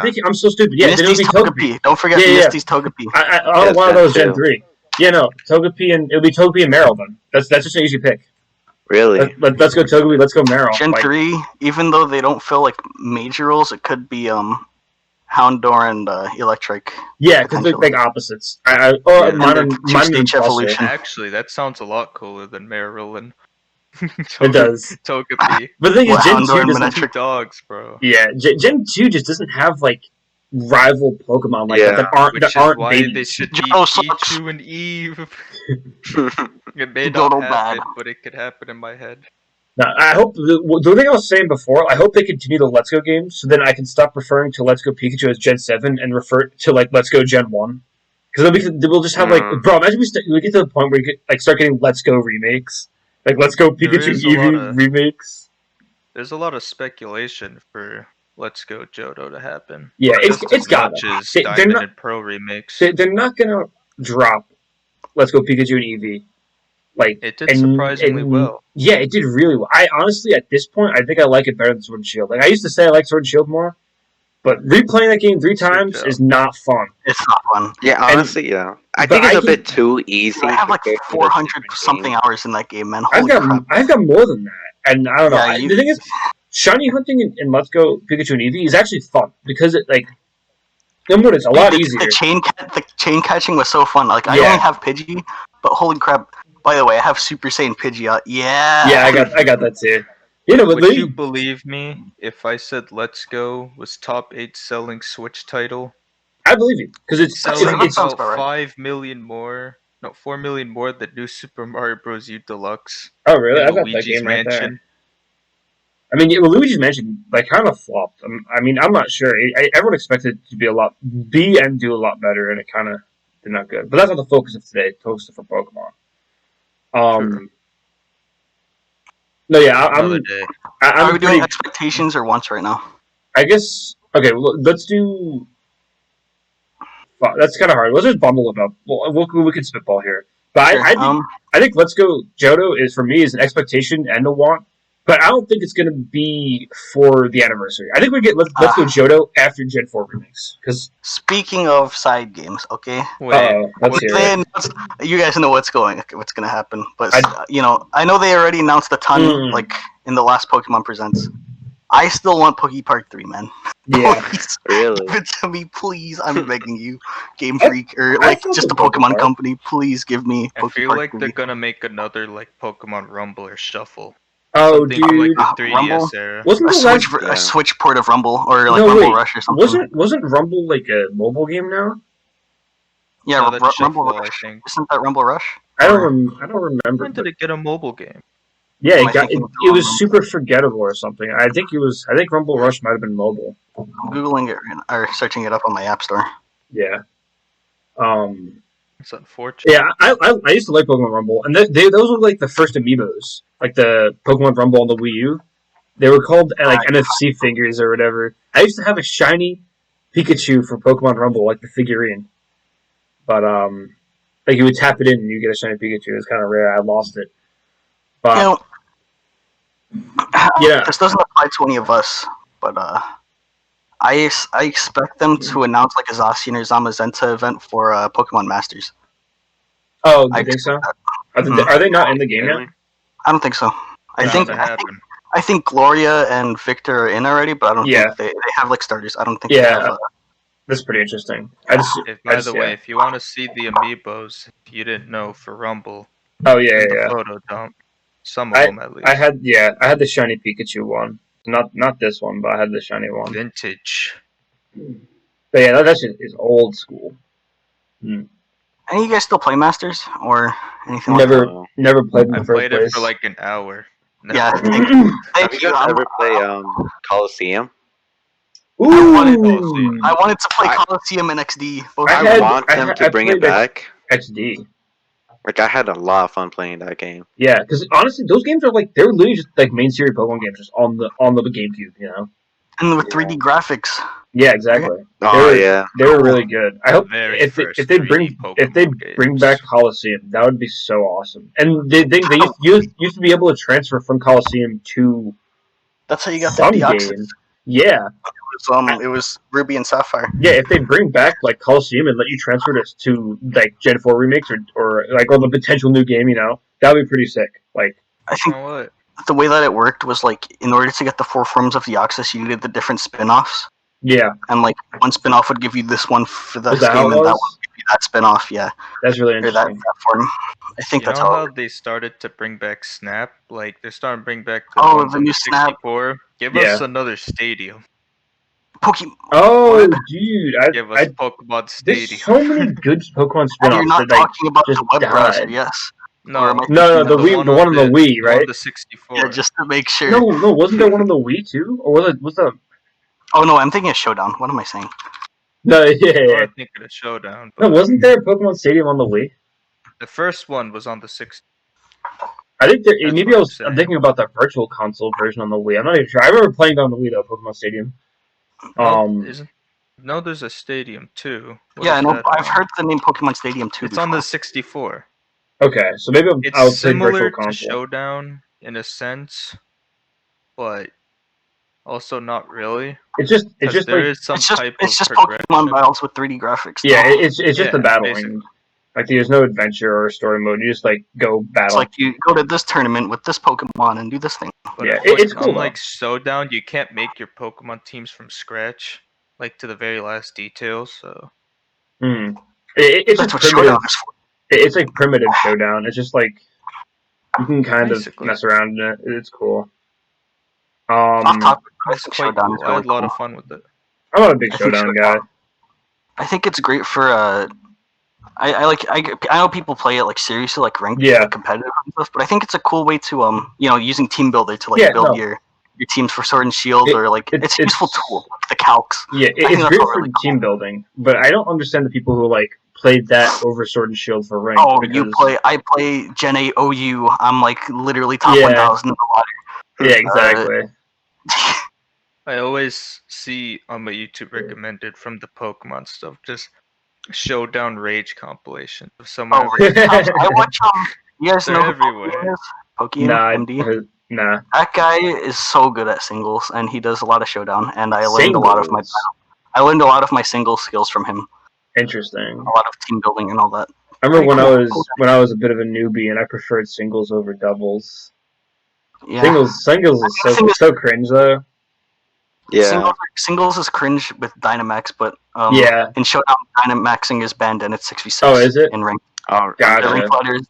[SPEAKER 3] Yeah.
[SPEAKER 2] I'm so stupid. Yeah, then it would
[SPEAKER 1] Misty's
[SPEAKER 2] be Togepi.
[SPEAKER 1] Togepi. Don't forget
[SPEAKER 2] Yeah, yeah.
[SPEAKER 1] Misty's Togepi.
[SPEAKER 2] I don't
[SPEAKER 4] Yes,
[SPEAKER 2] know why that was
[SPEAKER 4] Gen
[SPEAKER 2] Gen 3. Yeah, no, Togepi and it'll be Togepi and Meryl then. That's just an easy pick.
[SPEAKER 4] Really?
[SPEAKER 2] Let's go Togepi. Let's go Meryl.
[SPEAKER 1] Gen
[SPEAKER 2] Like,
[SPEAKER 1] 3, even though they don't fill like major roles, it could be Houndour and Electric.
[SPEAKER 2] yeah, because they're like opposites. Or
[SPEAKER 4] Yeah.
[SPEAKER 2] mine
[SPEAKER 1] And
[SPEAKER 2] and
[SPEAKER 1] the
[SPEAKER 2] mine
[SPEAKER 1] two-stage
[SPEAKER 2] and Foster.
[SPEAKER 1] evolution.
[SPEAKER 3] Actually, that sounds a lot cooler than Meryl and
[SPEAKER 2] It does.
[SPEAKER 3] Togepi.
[SPEAKER 2] But the thing is,
[SPEAKER 1] Well,
[SPEAKER 2] Gen
[SPEAKER 1] Houndour
[SPEAKER 2] 2
[SPEAKER 1] and
[SPEAKER 2] doesn't.
[SPEAKER 1] Manectric.
[SPEAKER 3] Two dogs, bro.
[SPEAKER 2] Yeah, Gen 2 just doesn't have like rival Pokemon like
[SPEAKER 4] Yeah.
[SPEAKER 2] that
[SPEAKER 3] Which
[SPEAKER 2] that
[SPEAKER 3] is
[SPEAKER 2] aren't
[SPEAKER 3] why they
[SPEAKER 2] babies.
[SPEAKER 3] should be
[SPEAKER 1] Joe sucks.
[SPEAKER 3] Pichu and Eve. It may not
[SPEAKER 1] Dodo
[SPEAKER 3] happen,
[SPEAKER 1] bad.
[SPEAKER 3] but it could happen in my head.
[SPEAKER 2] Now, I hope the thing I was saying before. I hope they continue the Let's Go games, so then I can stop referring to Let's Go Pikachu as Gen 7 and refer to like Let's Go Gen 1. Because we'll just have like, bro. Imagine we get to the point where we start getting Let's Go remakes, like Let's Go
[SPEAKER 3] There
[SPEAKER 2] Pikachu
[SPEAKER 3] is a lot
[SPEAKER 2] Eevee
[SPEAKER 3] of-
[SPEAKER 2] remakes.
[SPEAKER 3] There's a lot of speculation for Let's Go Johto to happen.
[SPEAKER 2] Yeah,
[SPEAKER 3] Just
[SPEAKER 2] it's
[SPEAKER 3] as
[SPEAKER 2] got
[SPEAKER 3] much
[SPEAKER 2] to.
[SPEAKER 3] as
[SPEAKER 2] They're
[SPEAKER 3] Diamond
[SPEAKER 2] not-
[SPEAKER 3] and Pro remakes.
[SPEAKER 2] They're not gonna drop Let's Go Pikachu and Eevee. Like
[SPEAKER 3] It did surprisingly well.
[SPEAKER 2] Yeah, it did really well. I honestly, at this point, I think I like it better than Sword and Shield. Like I used to say, I like Sword and Shield more, but replaying that game 3 times
[SPEAKER 3] job.
[SPEAKER 2] is not fun.
[SPEAKER 1] It's not fun.
[SPEAKER 4] Yeah, honestly, yeah. I
[SPEAKER 2] but
[SPEAKER 4] think it's
[SPEAKER 2] I
[SPEAKER 4] a bit
[SPEAKER 2] can-
[SPEAKER 4] too easy.
[SPEAKER 1] I have like
[SPEAKER 4] compared to the
[SPEAKER 1] 400
[SPEAKER 4] different
[SPEAKER 1] something
[SPEAKER 4] games.
[SPEAKER 1] hours in that game, man. Holy
[SPEAKER 2] I've
[SPEAKER 1] crap.
[SPEAKER 2] got more than that, and I don't know.
[SPEAKER 1] Yeah,
[SPEAKER 2] The thing is, shiny hunting in Let's Go Pikachu and Eevee is actually fun because it like, number one, it's a lot easier.
[SPEAKER 1] The chain catching was so fun. Like, I
[SPEAKER 2] Yeah.
[SPEAKER 1] only have Pidgey, but holy crap. By the way, I have Super Saiyan Pidgeot. Yeah.
[SPEAKER 2] Yeah, I got that too. You know, but
[SPEAKER 3] Would you believe me if I said Let's Go was top 8 selling Switch title?
[SPEAKER 2] I believe you because it's
[SPEAKER 3] Selling
[SPEAKER 1] that sounds
[SPEAKER 3] about
[SPEAKER 1] about right.
[SPEAKER 3] 5 million more. No, 4 million more than New Super Mario Bros. U Deluxe.
[SPEAKER 2] oh really?
[SPEAKER 3] and
[SPEAKER 2] I got that
[SPEAKER 3] Luigi's
[SPEAKER 2] game right there.
[SPEAKER 3] Mansion.
[SPEAKER 2] I mean, Luigi's Mansion like kind of flopped. I mean, I'm not sure. Everyone expected it to be and do a lot better, and it kind of did not good. But that's not the focus of today. The focus for Pokemon.
[SPEAKER 3] Sure.
[SPEAKER 2] No, yeah, I'm.
[SPEAKER 3] Another day.
[SPEAKER 1] Are we doing
[SPEAKER 2] pretty-
[SPEAKER 1] expectations or wants right now?
[SPEAKER 2] I guess. Okay, well, let's do. Well, that's kind of hard. Let's just bundle it up. We can spitball here. But
[SPEAKER 1] Sure,
[SPEAKER 2] I think Let's Go Johto is for me is an expectation and a want. But I don't think it's going to be for the anniversary. I think we get Let's Go Johto after Gen 4 remix. Because
[SPEAKER 1] Speaking of side games, okay?
[SPEAKER 3] Wait,
[SPEAKER 2] let's hear it.
[SPEAKER 1] You guys know what's going to happen. But,
[SPEAKER 2] I-
[SPEAKER 1] I know they already announced a ton,
[SPEAKER 2] Mm.
[SPEAKER 1] like, in the last Pokemon Presents. I still want Poke Park 3, man.
[SPEAKER 2] Yeah.
[SPEAKER 1] Please,
[SPEAKER 4] Really?
[SPEAKER 1] give it to me, please. I'm begging you. Game Freak, or,
[SPEAKER 2] I
[SPEAKER 1] like,
[SPEAKER 2] thought
[SPEAKER 1] just
[SPEAKER 2] the
[SPEAKER 1] a Pokemon
[SPEAKER 2] Poke
[SPEAKER 1] company, please give me
[SPEAKER 3] I
[SPEAKER 1] Poke
[SPEAKER 3] feel
[SPEAKER 1] Park
[SPEAKER 3] like
[SPEAKER 1] 3.
[SPEAKER 3] they're gonna make another like Pokemon Rumble or Shuffle.
[SPEAKER 2] Oh,
[SPEAKER 3] Something from,
[SPEAKER 2] dude.
[SPEAKER 3] like the 3DS
[SPEAKER 1] Rumble?
[SPEAKER 3] era.
[SPEAKER 2] Wasn't
[SPEAKER 1] A
[SPEAKER 2] the
[SPEAKER 1] Switch,
[SPEAKER 2] last...
[SPEAKER 4] Yeah.
[SPEAKER 1] a Switch port of Rumble, or, like,
[SPEAKER 2] No,
[SPEAKER 1] Rumble
[SPEAKER 2] wait.
[SPEAKER 1] Rush or something.
[SPEAKER 2] Wasn't Rumble like a mobile game now?
[SPEAKER 1] Yeah,
[SPEAKER 3] No, that's
[SPEAKER 1] Rumble
[SPEAKER 3] Shuffle, I
[SPEAKER 1] Rush.
[SPEAKER 3] think.
[SPEAKER 1] Isn't that Rumble Rush?
[SPEAKER 2] I don't remember.
[SPEAKER 3] When did
[SPEAKER 2] but-
[SPEAKER 3] it get a mobile game?
[SPEAKER 2] Yeah,
[SPEAKER 1] Am I
[SPEAKER 2] it
[SPEAKER 1] thinking of the
[SPEAKER 2] was
[SPEAKER 1] wrong
[SPEAKER 2] super forgettable or something. I think Rumble Rush might have been mobile.
[SPEAKER 1] I'm Googling it, or searching it up on my App Store.
[SPEAKER 2] Yeah.
[SPEAKER 3] It's unfortunate.
[SPEAKER 2] Yeah, I used to like Pokemon Rumble, and those were like the first amiibos, like the Pokemon Rumble on the Wii U. They were called like NFC figures or whatever. I used to have a shiny Pikachu for Pokemon Rumble, like the figurine. But like you would tap it in and you get a shiny Pikachu. It's kind of rare. I lost it. But yeah.
[SPEAKER 1] This doesn't apply to any of us, but I expect them to announce like a Zacian or Zamazenta event for Pokemon Masters.
[SPEAKER 2] Oh, do
[SPEAKER 1] I
[SPEAKER 2] you think so?
[SPEAKER 1] expect that.
[SPEAKER 2] Are they not in the game yet?
[SPEAKER 1] I don't think so.
[SPEAKER 3] Bound to happen.
[SPEAKER 1] I think Gloria and Victor are in already, but I don't
[SPEAKER 2] Yeah.
[SPEAKER 1] think they have like starters. I don't think
[SPEAKER 2] Yeah.
[SPEAKER 1] they have.
[SPEAKER 2] That's pretty interesting. By
[SPEAKER 3] the way, if you want to see the amiibos, if you didn't know for Rumble,
[SPEAKER 2] Oh yeah,
[SPEAKER 3] in the
[SPEAKER 2] yeah.
[SPEAKER 3] photo dump, some of them at least.
[SPEAKER 2] I had the shiny Pikachu one. Not this one, but I had the shiny one.
[SPEAKER 3] Vintage.
[SPEAKER 2] But yeah, that shit is old school.
[SPEAKER 1] Any of you guys still play Masters or anything like
[SPEAKER 2] Never
[SPEAKER 1] that?
[SPEAKER 2] never played in
[SPEAKER 3] I
[SPEAKER 2] the first
[SPEAKER 3] played
[SPEAKER 2] place.
[SPEAKER 3] it for like an hour.
[SPEAKER 1] Yeah.
[SPEAKER 3] Never.
[SPEAKER 4] Have you guys ever played Coliseum?
[SPEAKER 2] Ooh.
[SPEAKER 1] I wanted to play Coliseum and XD. Both
[SPEAKER 4] I want them to bring it back.
[SPEAKER 2] XD.
[SPEAKER 4] Like, I had a lot of fun playing that game.
[SPEAKER 2] Yeah, because honestly, those games are like they're literally just like main series Pokemon games, just on the GameCube, you know.
[SPEAKER 1] And with 3D graphics.
[SPEAKER 2] Yeah, exactly.
[SPEAKER 4] Oh yeah,
[SPEAKER 2] they were really good. I hope
[SPEAKER 3] Very
[SPEAKER 2] if
[SPEAKER 3] first
[SPEAKER 2] they
[SPEAKER 3] 3D
[SPEAKER 2] bring
[SPEAKER 3] Pokemon
[SPEAKER 2] back Coliseum, that would be so awesome. And they used to be able to transfer from Coliseum to
[SPEAKER 1] That's how you got
[SPEAKER 2] some
[SPEAKER 1] the
[SPEAKER 2] game.
[SPEAKER 1] Deoxys.
[SPEAKER 2] Yeah,
[SPEAKER 1] It was Ruby and Sapphire.
[SPEAKER 2] yeah. If they bring back like Coliseum and let you transfer this to like Gen 4 remakes or the potential new game, you know, that would be pretty sick. Like,
[SPEAKER 1] I
[SPEAKER 3] You
[SPEAKER 1] think
[SPEAKER 3] know what?
[SPEAKER 1] the way that it worked was like in order to get the 4 forms of Deoxys, you needed the different spin-offs.
[SPEAKER 2] yeah,
[SPEAKER 1] And like one spin-off would give you this one for this
[SPEAKER 2] Is that how
[SPEAKER 1] game,
[SPEAKER 2] it
[SPEAKER 1] and that
[SPEAKER 2] was?
[SPEAKER 1] one would give you that spin-off. Yeah,
[SPEAKER 2] That's really
[SPEAKER 1] or
[SPEAKER 2] interesting.
[SPEAKER 1] that form. I think
[SPEAKER 3] You
[SPEAKER 1] that's
[SPEAKER 3] know
[SPEAKER 1] how.
[SPEAKER 3] how they started to bring back Snap? Like they're starting to bring back the
[SPEAKER 1] Oh,
[SPEAKER 3] ones
[SPEAKER 1] the
[SPEAKER 3] on
[SPEAKER 1] new
[SPEAKER 3] the
[SPEAKER 1] Snap.
[SPEAKER 3] 64. Give
[SPEAKER 2] Yeah.
[SPEAKER 3] us another stadium.
[SPEAKER 1] Pokemon.
[SPEAKER 2] Oh, dude,
[SPEAKER 3] Give us Pokemon
[SPEAKER 2] there's
[SPEAKER 3] Stadium.
[SPEAKER 2] so many good Pokemon
[SPEAKER 1] And you're
[SPEAKER 2] spin-offs
[SPEAKER 1] not
[SPEAKER 2] that like
[SPEAKER 1] talking about
[SPEAKER 2] just
[SPEAKER 1] the web
[SPEAKER 2] died.
[SPEAKER 1] browser, yes. Or
[SPEAKER 3] No,
[SPEAKER 1] am I
[SPEAKER 2] No,
[SPEAKER 1] thinking
[SPEAKER 2] the
[SPEAKER 1] of
[SPEAKER 2] Wii, the one on the Wii,
[SPEAKER 3] the one
[SPEAKER 2] right?
[SPEAKER 3] on the 64.
[SPEAKER 1] Yeah, just to make sure.
[SPEAKER 2] No, wasn't there one on the Wii too, or was that?
[SPEAKER 1] Oh no, I'm thinking of Showdown. What am I saying?
[SPEAKER 2] No,
[SPEAKER 3] You
[SPEAKER 2] yeah.
[SPEAKER 3] are thinking of Showdown.
[SPEAKER 2] No,
[SPEAKER 3] But
[SPEAKER 2] wasn't there a Pokemon Stadium on the Wii?
[SPEAKER 3] the first one was on the 60.
[SPEAKER 2] I think
[SPEAKER 3] That's
[SPEAKER 2] maybe
[SPEAKER 3] what
[SPEAKER 2] I'm thinking about the Virtual Console version on the Wii. I'm not even sure. I remember playing on the Wii though, Pokemon Stadium.
[SPEAKER 3] No, there's a stadium too. What
[SPEAKER 1] Yeah,
[SPEAKER 3] is
[SPEAKER 1] no,
[SPEAKER 3] that
[SPEAKER 1] I've
[SPEAKER 3] on?
[SPEAKER 1] heard the name Pokemon Stadium too.
[SPEAKER 3] It's on the 64.
[SPEAKER 2] Okay, so maybe
[SPEAKER 3] It's
[SPEAKER 2] I'll play Virtual
[SPEAKER 3] similar to
[SPEAKER 2] Console.
[SPEAKER 3] Showdown in a sense, but also not really.
[SPEAKER 2] It's just
[SPEAKER 3] There
[SPEAKER 2] like
[SPEAKER 3] is some
[SPEAKER 1] It's just
[SPEAKER 3] type
[SPEAKER 1] it's
[SPEAKER 3] of
[SPEAKER 1] just
[SPEAKER 3] progression.
[SPEAKER 1] Pokemon battles with 3D graphics.
[SPEAKER 2] yeah,
[SPEAKER 1] though.
[SPEAKER 2] it's just
[SPEAKER 3] Yeah,
[SPEAKER 2] the battling.
[SPEAKER 3] basically.
[SPEAKER 2] Like there's no adventure or story mode. You just like go battle.
[SPEAKER 1] It's like you go to this tournament with this Pokemon and do this thing.
[SPEAKER 3] But
[SPEAKER 2] Yeah,
[SPEAKER 3] of course,
[SPEAKER 2] it's cool,
[SPEAKER 3] unlike Showdown, you can't make your Pokemon teams from scratch, like to the very last details. So
[SPEAKER 2] It's
[SPEAKER 1] That's
[SPEAKER 2] just
[SPEAKER 1] what
[SPEAKER 2] primitive.
[SPEAKER 1] Showdown is for.
[SPEAKER 2] It's like primitive Showdown. It's just like you can kind
[SPEAKER 3] Basically.
[SPEAKER 2] of mess around in it. It's cool.
[SPEAKER 1] Off topic, I
[SPEAKER 3] it's
[SPEAKER 1] think
[SPEAKER 3] quite
[SPEAKER 1] Showdown
[SPEAKER 3] cool.
[SPEAKER 1] is
[SPEAKER 3] I had
[SPEAKER 1] really
[SPEAKER 3] a lot
[SPEAKER 1] cool.
[SPEAKER 3] of fun with it.
[SPEAKER 2] I'm not a big
[SPEAKER 1] I think
[SPEAKER 2] Showdown guy.
[SPEAKER 1] I think it's great for I know people play it like seriously, like ranked,
[SPEAKER 2] Yeah.
[SPEAKER 1] like, competitive and stuff, but I think it's a cool way to using Team Builder to like
[SPEAKER 2] Yeah,
[SPEAKER 1] build
[SPEAKER 2] no.
[SPEAKER 1] your teams for Sword and Shield, or like it's a useful tool, like the calcs.
[SPEAKER 2] Yeah,
[SPEAKER 1] think
[SPEAKER 2] it's
[SPEAKER 1] that's
[SPEAKER 2] great
[SPEAKER 1] all
[SPEAKER 2] for
[SPEAKER 1] really
[SPEAKER 2] team building, but I don't understand the people who like played that over Sword and Shield for rank.
[SPEAKER 1] Oh,
[SPEAKER 2] because,
[SPEAKER 1] I play Gen 8 OU. I'm like literally top
[SPEAKER 2] Yeah.
[SPEAKER 1] 1,000 in the water.
[SPEAKER 2] Yeah, exactly.
[SPEAKER 3] I always see on my YouTube recommended from the Pokemon stuff just Showdown Rage compilation of someone.
[SPEAKER 1] Oh, I watch you guys
[SPEAKER 3] They're
[SPEAKER 1] know who
[SPEAKER 3] everywhere.
[SPEAKER 1] Pokemon is? Pokemon
[SPEAKER 2] Nah,
[SPEAKER 1] MD.
[SPEAKER 2] nah.
[SPEAKER 1] That guy is so good at singles, and he does a lot of Showdown. And I learned a lot of my single skills from him.
[SPEAKER 2] Interesting.
[SPEAKER 1] A lot of team building and all that.
[SPEAKER 2] I remember
[SPEAKER 1] Pretty
[SPEAKER 2] when I was a bit of a newbie and I preferred singles over doubles.
[SPEAKER 1] Yeah.
[SPEAKER 2] Singles is
[SPEAKER 1] I think
[SPEAKER 2] so cringe though.
[SPEAKER 4] Yeah.
[SPEAKER 1] Singles is cringe with Dynamax, but
[SPEAKER 2] Yeah.
[SPEAKER 1] in Showdown, Dynamaxing is banned and it's 6v6.
[SPEAKER 2] Oh, is it?
[SPEAKER 1] In rank.
[SPEAKER 4] Oh,
[SPEAKER 2] Gotcha.
[SPEAKER 1] The rank ladder is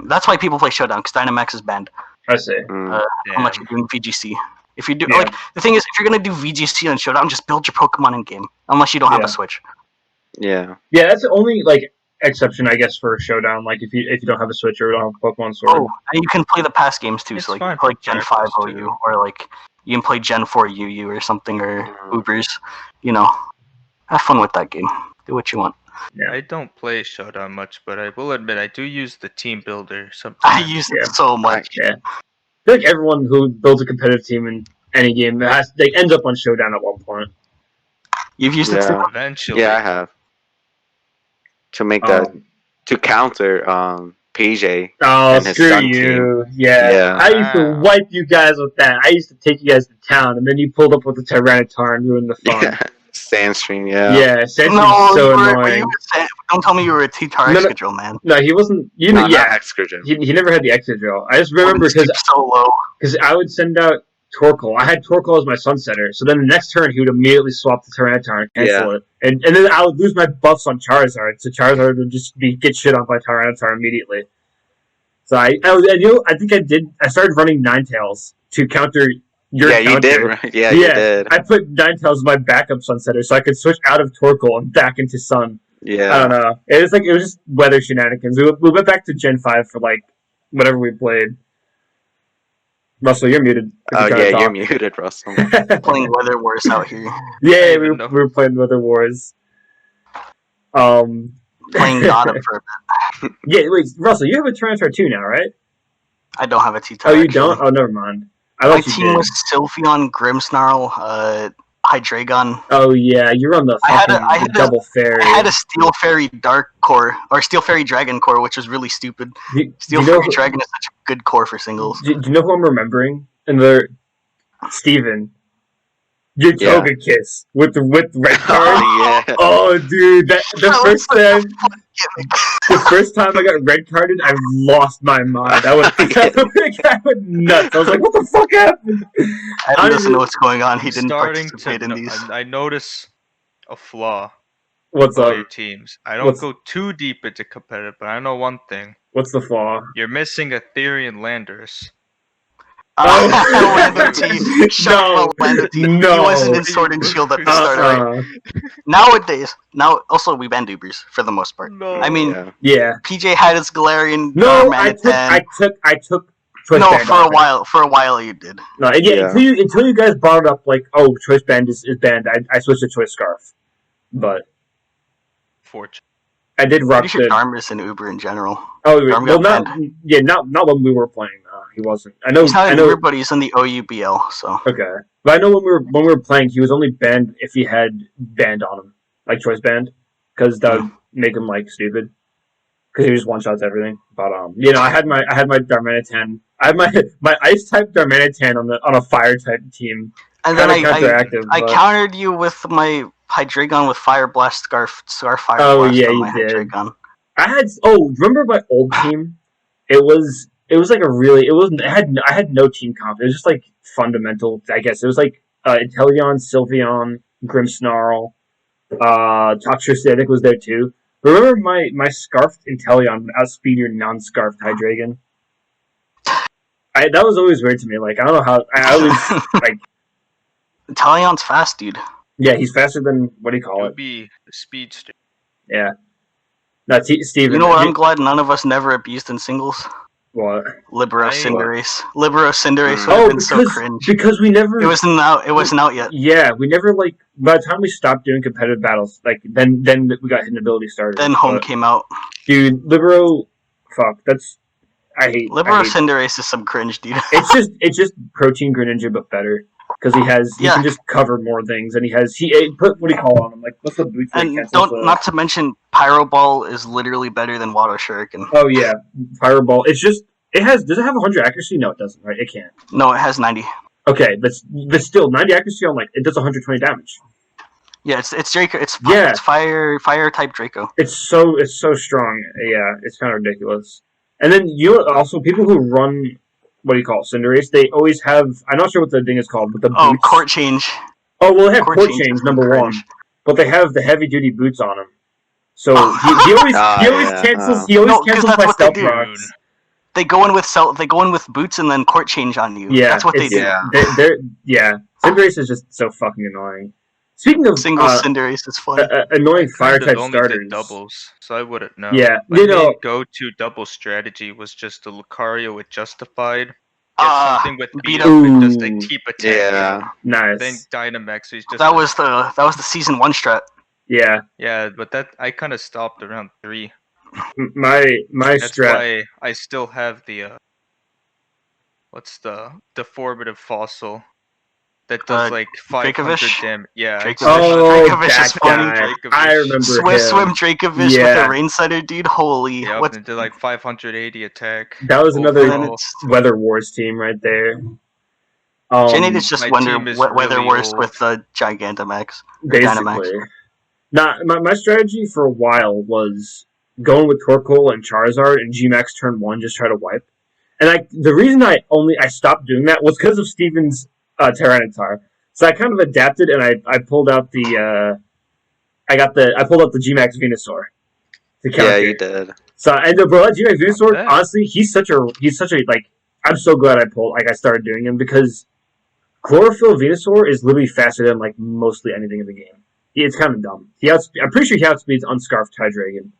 [SPEAKER 1] That's why people play Showdown, because Dynamax is banned.
[SPEAKER 2] I see.
[SPEAKER 1] Unless you're doing VGC. If you do,
[SPEAKER 2] Yeah.
[SPEAKER 1] like, the thing is, if you're gonna do VGC on Showdown, just build your Pokemon in game. Unless you don't have
[SPEAKER 2] Yeah.
[SPEAKER 1] a Switch.
[SPEAKER 4] Yeah.
[SPEAKER 2] Yeah, that's the only like exception I guess for Showdown. Like if you don't have a Switch or don't have a Pokemon Sword.
[SPEAKER 1] Oh, and you can play the past games too.
[SPEAKER 3] It's
[SPEAKER 1] So like,
[SPEAKER 3] fine
[SPEAKER 1] you can play
[SPEAKER 3] for
[SPEAKER 1] Gen 5
[SPEAKER 3] practice,
[SPEAKER 1] OU,
[SPEAKER 3] too.
[SPEAKER 1] or like you can play Gen 4 UU or something, or Ubers. You know, have fun with that game. Do what you want.
[SPEAKER 2] Yeah.
[SPEAKER 3] I don't play Showdown much, but I will admit I do use the team builder
[SPEAKER 1] I
[SPEAKER 3] sometimes.
[SPEAKER 1] use
[SPEAKER 2] Yeah.
[SPEAKER 1] it so much.
[SPEAKER 2] Yeah. I feel like everyone who builds a competitive team in any game ends up on Showdown at one point.
[SPEAKER 1] You've used it.
[SPEAKER 4] Yeah.
[SPEAKER 3] Eventually.
[SPEAKER 4] Yeah, I have. To make that to counter PJ.
[SPEAKER 2] Oh,
[SPEAKER 4] And his
[SPEAKER 2] screw
[SPEAKER 4] son
[SPEAKER 2] you. Yeah.
[SPEAKER 4] Yeah.
[SPEAKER 2] I used to
[SPEAKER 3] Wow.
[SPEAKER 2] wipe you guys with that. I used to take you guys to town, and then you pulled up with the Tyranitar and ruined the fun.
[SPEAKER 4] Sandstream, yeah.
[SPEAKER 2] Yeah, Sandstream's
[SPEAKER 1] No,
[SPEAKER 2] so
[SPEAKER 1] were
[SPEAKER 2] annoying.
[SPEAKER 1] you Don't tell me you were a T-Tar
[SPEAKER 2] No, no.
[SPEAKER 1] Excadrill, man.
[SPEAKER 2] No, he wasn't. You know,
[SPEAKER 4] Not
[SPEAKER 2] yeah,
[SPEAKER 4] Excursion.
[SPEAKER 2] he never had the Excadrill. I just remember
[SPEAKER 1] Wouldn't stoop so low.
[SPEAKER 2] because I would send out Torkoal. I had Torkoal as my Sunsetter, so then the next turn he would immediately swap the Tyranitar and cancel it, and then I would lose my buffs on Charizard, so Charizard would just get shit on by Tyranitar immediately. So I think I started running Ninetales to counter your counter.
[SPEAKER 4] You did. Right? Yeah, you did.
[SPEAKER 2] I put Ninetales as my backup Sunsetter, so I could switch out of Torkoal and back into Sun.
[SPEAKER 4] Yeah.
[SPEAKER 2] I don't know. It was just weather shenanigans. We went back to Gen 5 for like whatever we played. Russell, you're muted.
[SPEAKER 4] You're muted, Russell.
[SPEAKER 1] Playing Weather Wars out here.
[SPEAKER 2] Yeah, we were playing Weather Wars.
[SPEAKER 1] Playing Gotham for a bit.
[SPEAKER 2] Yeah, wait, Russell, you have a Tyranitar too now, right?
[SPEAKER 1] I don't have a T-Tar.
[SPEAKER 2] Oh, you don't? Oh, never mind.
[SPEAKER 1] My team was Sylveon, Grimmsnarl, Hydreigon.
[SPEAKER 2] Oh yeah, you're on the fucking double fairy.
[SPEAKER 1] I had a Steel Fairy Dark Core, or Steel Fairy Dragon Core, which was really stupid. Steel Fairy Dragon is such a good core for singles.
[SPEAKER 2] Do you know who I'm remembering? Steven. Your Togekiss with red card.
[SPEAKER 4] Oh, yeah.
[SPEAKER 2] Oh, dude, the first time I got red carded, I lost my mind. I went nuts. I was like, "What the fuck happened?"
[SPEAKER 1] Adam doesn't know what's going on. He didn't
[SPEAKER 3] Starting
[SPEAKER 1] participate in these.
[SPEAKER 3] I notice a flaw.
[SPEAKER 2] What's
[SPEAKER 3] in all
[SPEAKER 2] up?
[SPEAKER 3] your teams. I don't go too deep into competitive, but I know one thing.
[SPEAKER 2] What's the flaw?
[SPEAKER 3] You're missing a Therian Landorus.
[SPEAKER 1] No. He wasn't in Sword and Shield at the start. Right? Nowadays, also we ban Dubers for the most part.
[SPEAKER 3] No.
[SPEAKER 1] I mean, PJ had his Galarian.
[SPEAKER 2] No, I took.
[SPEAKER 1] No, for a while you did.
[SPEAKER 2] No, until you guys brought it up, like, oh, Choice Band is banned. I switched to Choice Scarf, but
[SPEAKER 3] fortune.
[SPEAKER 2] I did rock.
[SPEAKER 1] Pretty sure Darmus and Uber in general.
[SPEAKER 2] Oh, well, not when we were playing. He wasn't. I know.
[SPEAKER 1] He's not in Uber, but he's in the OUBL. So
[SPEAKER 2] okay, but I know when we were playing, he was only banned if he had banned on him, like Choice Band, because that would make him like stupid. Because he just one shots everything. But I had my Darmanitan. I had my Ice type Darmanitan on a Fire type team.
[SPEAKER 1] And then I countered you with my Hydreigon with Fire Blast, Scarf Fire.
[SPEAKER 2] Oh
[SPEAKER 1] Blast
[SPEAKER 2] yeah,
[SPEAKER 1] on
[SPEAKER 2] you
[SPEAKER 1] my
[SPEAKER 2] did.
[SPEAKER 1] Hydreigon.
[SPEAKER 2] Remember my old team? It was like I had no team comp. It was just like fundamental, I guess. It was like Inteleon, Sylveon, Grimmsnarl, Toxtricity, I think was there too. Remember my Scarfed Inteleon would outspeed your non-Scarfed Hydreigon? That was always weird to me. Like, I don't know how... I always, like...
[SPEAKER 1] Inteleon's fast, dude.
[SPEAKER 2] Yeah, he's faster than... What do you call it?
[SPEAKER 3] Be the speedster.
[SPEAKER 2] Yeah. No, Steven...
[SPEAKER 1] You know what I'm glad none of us never abused in singles?
[SPEAKER 2] What?
[SPEAKER 1] Libero Cinderace. Libero Cinderace would have been so cringe.
[SPEAKER 2] Because we never...
[SPEAKER 1] It wasn't out yet.
[SPEAKER 2] Yeah, we never, like... By the time we stopped doing competitive battles, like, then we got hidden ability started.
[SPEAKER 1] Then Home came out.
[SPEAKER 2] Dude, Libero... Fuck, that's...
[SPEAKER 1] Libero Cinderace is some cringe, dude.
[SPEAKER 2] it's just Protein Greninja, but better. Because he can just cover more things, and he put, what do you call on him? Like, what's the boots?
[SPEAKER 1] And not to mention, Pyro Ball is literally better than Water Shuriken.
[SPEAKER 2] Oh yeah, Pyro Ball. Does it have 100 accuracy? No, it doesn't, right? It can't.
[SPEAKER 1] No, it has 90.
[SPEAKER 2] Okay, but still 90 accuracy on, like, it does 120 damage.
[SPEAKER 1] Yeah, it's Draco. It's fire type Draco.
[SPEAKER 2] It's so strong. Yeah, it's kind of ridiculous. And then also people who run, what do you call it, Cinderace, they always have, I'm not sure what the thing is called, but the boots.
[SPEAKER 1] Oh, Court Change.
[SPEAKER 2] Oh, well, they have Court Change, number one. But they have the heavy-duty boots on him. So he always cancels my Stealth Rocks.
[SPEAKER 1] They go in with boots and then Court Change on you.
[SPEAKER 2] Yeah,
[SPEAKER 1] that's what they do.
[SPEAKER 2] Cinderace is just so fucking annoying. Speaking of
[SPEAKER 1] Cinderace is fun.
[SPEAKER 2] Annoying fire type starters.
[SPEAKER 3] Did doubles, so I wouldn't know.
[SPEAKER 2] Yeah,
[SPEAKER 3] my main go-to double strategy was just the Lucario with Justified. Get something with beat up and just like keep attacking.
[SPEAKER 4] Yeah,
[SPEAKER 2] nice.
[SPEAKER 3] Then Dynamax. So just
[SPEAKER 1] that was the season 1 strat.
[SPEAKER 2] Yeah.
[SPEAKER 3] Yeah, but that I kind of stopped around 3.
[SPEAKER 2] My
[SPEAKER 3] That's
[SPEAKER 2] strat.
[SPEAKER 3] why I still have the what's the deformative fossil that does like 500 damage. Yeah.
[SPEAKER 1] Dracovish is funny.
[SPEAKER 2] I remember
[SPEAKER 1] Swim Dracovish with a Rain Setter, dude. Holy.
[SPEAKER 3] Yeah, what? Did like 580 attack.
[SPEAKER 2] That was another Weather Wars team right there.
[SPEAKER 1] Jenny is just Weather Wars with the Gigantamax.
[SPEAKER 2] Basically. My strategy for a while was going with Torkoal and Charizard and G-Max turn 1, just try to wipe. And the reason I stopped doing that was because of Steven's Tyranitar. So I kind of adapted and I pulled out the I pulled out the G-Max Venusaur to counter.
[SPEAKER 4] Yeah, you did.
[SPEAKER 2] So and bro, that G-Max Venusaur, honestly, he's such a like. I'm so glad I started doing him because Chlorophyll Venusaur is literally faster than like mostly anything in the game. It's kind of dumb. I'm pretty sure he outspeeds Unscarfed Tydragon.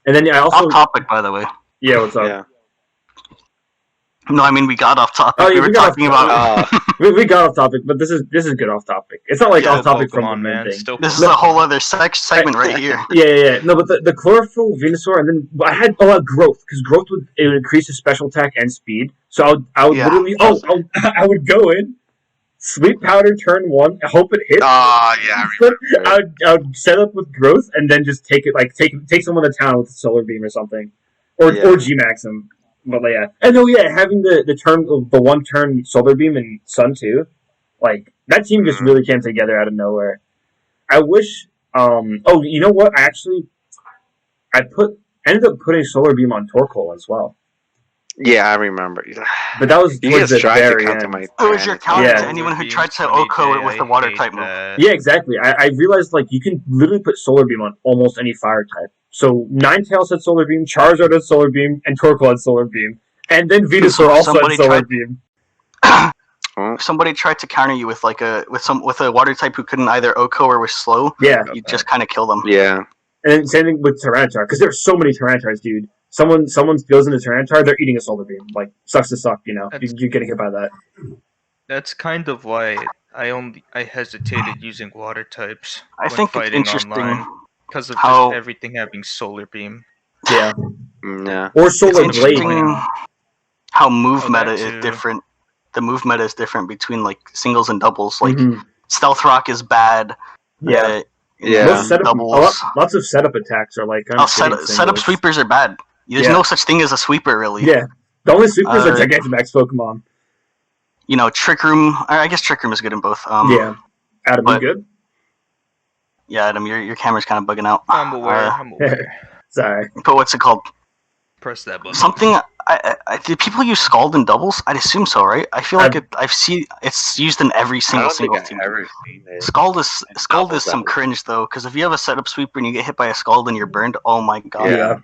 [SPEAKER 2] And then I also
[SPEAKER 1] off topic, by the way.
[SPEAKER 2] Yeah, what's up?
[SPEAKER 4] Yeah.
[SPEAKER 1] No, I mean we got off topic.
[SPEAKER 2] Oh, yeah,
[SPEAKER 1] we were talking about.
[SPEAKER 2] We got off topic, but this is good off topic. It's not like off topic from the
[SPEAKER 3] man.
[SPEAKER 2] thing.
[SPEAKER 1] This is a whole other segment right here.
[SPEAKER 2] Yeah. No, but the Chlorophyll Venusaur, and then I had growth because growth would increase his special attack and speed. So I would literally I would go in, Sleep Powder turn 1, hope it hits.
[SPEAKER 4] Yeah.
[SPEAKER 2] I would set up with growth and then just take someone to town with a Solar Beam or something, or G-Max him. But yeah, and having the 1 turn Solar Beam and Sun too, like that team just really came together out of nowhere. I wish. You know what? I ended up putting Solar Beam on Torkoal as well.
[SPEAKER 4] Yeah, I remember.
[SPEAKER 2] But that was towards the very end.
[SPEAKER 1] It was your counter to anyone who tried to OHKO it with the water type move.
[SPEAKER 2] Yeah, exactly. I realized like you can literally put Solar Beam on almost any fire type. So Ninetales had Solar Beam, Charizard had Solar Beam, and Torkoal had Solar Beam, and then Venusaur also had Solar Beam.
[SPEAKER 1] Somebody tried to counter you with with a water type who couldn't either OHKO or was slow.
[SPEAKER 2] Yeah,
[SPEAKER 1] you just kind of kill them.
[SPEAKER 4] Yeah,
[SPEAKER 2] and same thing with Tyranitar because there's so many Tyranitars, dude. Someone goes into Tyranitar, they're eating a Solar Beam. Like sucks to suck, you know. You're getting hit by that.
[SPEAKER 3] That's kind of why I hesitated using water types.
[SPEAKER 1] I think it's interesting.
[SPEAKER 3] Because of just everything having Solar Beam.
[SPEAKER 2] Yeah.
[SPEAKER 4] Yeah.
[SPEAKER 2] Or Solar Blade.
[SPEAKER 1] How move meta is different. The move meta is different between like singles and doubles. Like Stealth Rock is bad.
[SPEAKER 2] Yeah. Lots of setup attacks are like
[SPEAKER 1] setup sweepers are bad. There's no such thing as a sweeper really.
[SPEAKER 2] Yeah. The only sweepers are Gigantamax Pokemon.
[SPEAKER 1] You know, Trick Room. I guess Trick Room is good in both.
[SPEAKER 2] Yeah. Adam, you good?
[SPEAKER 1] Yeah, Adam, your camera's kind of bugging out.
[SPEAKER 3] I'm aware.
[SPEAKER 2] Sorry.
[SPEAKER 1] But what's it called?
[SPEAKER 3] Press that button.
[SPEAKER 1] Something. Do people use Scald in doubles? I'd assume so, right? I feel like it's used in every single team. Scald is some cringe though, because if you have a setup sweeper and you get hit by a Scald and you're burned, oh my god.
[SPEAKER 2] Yeah.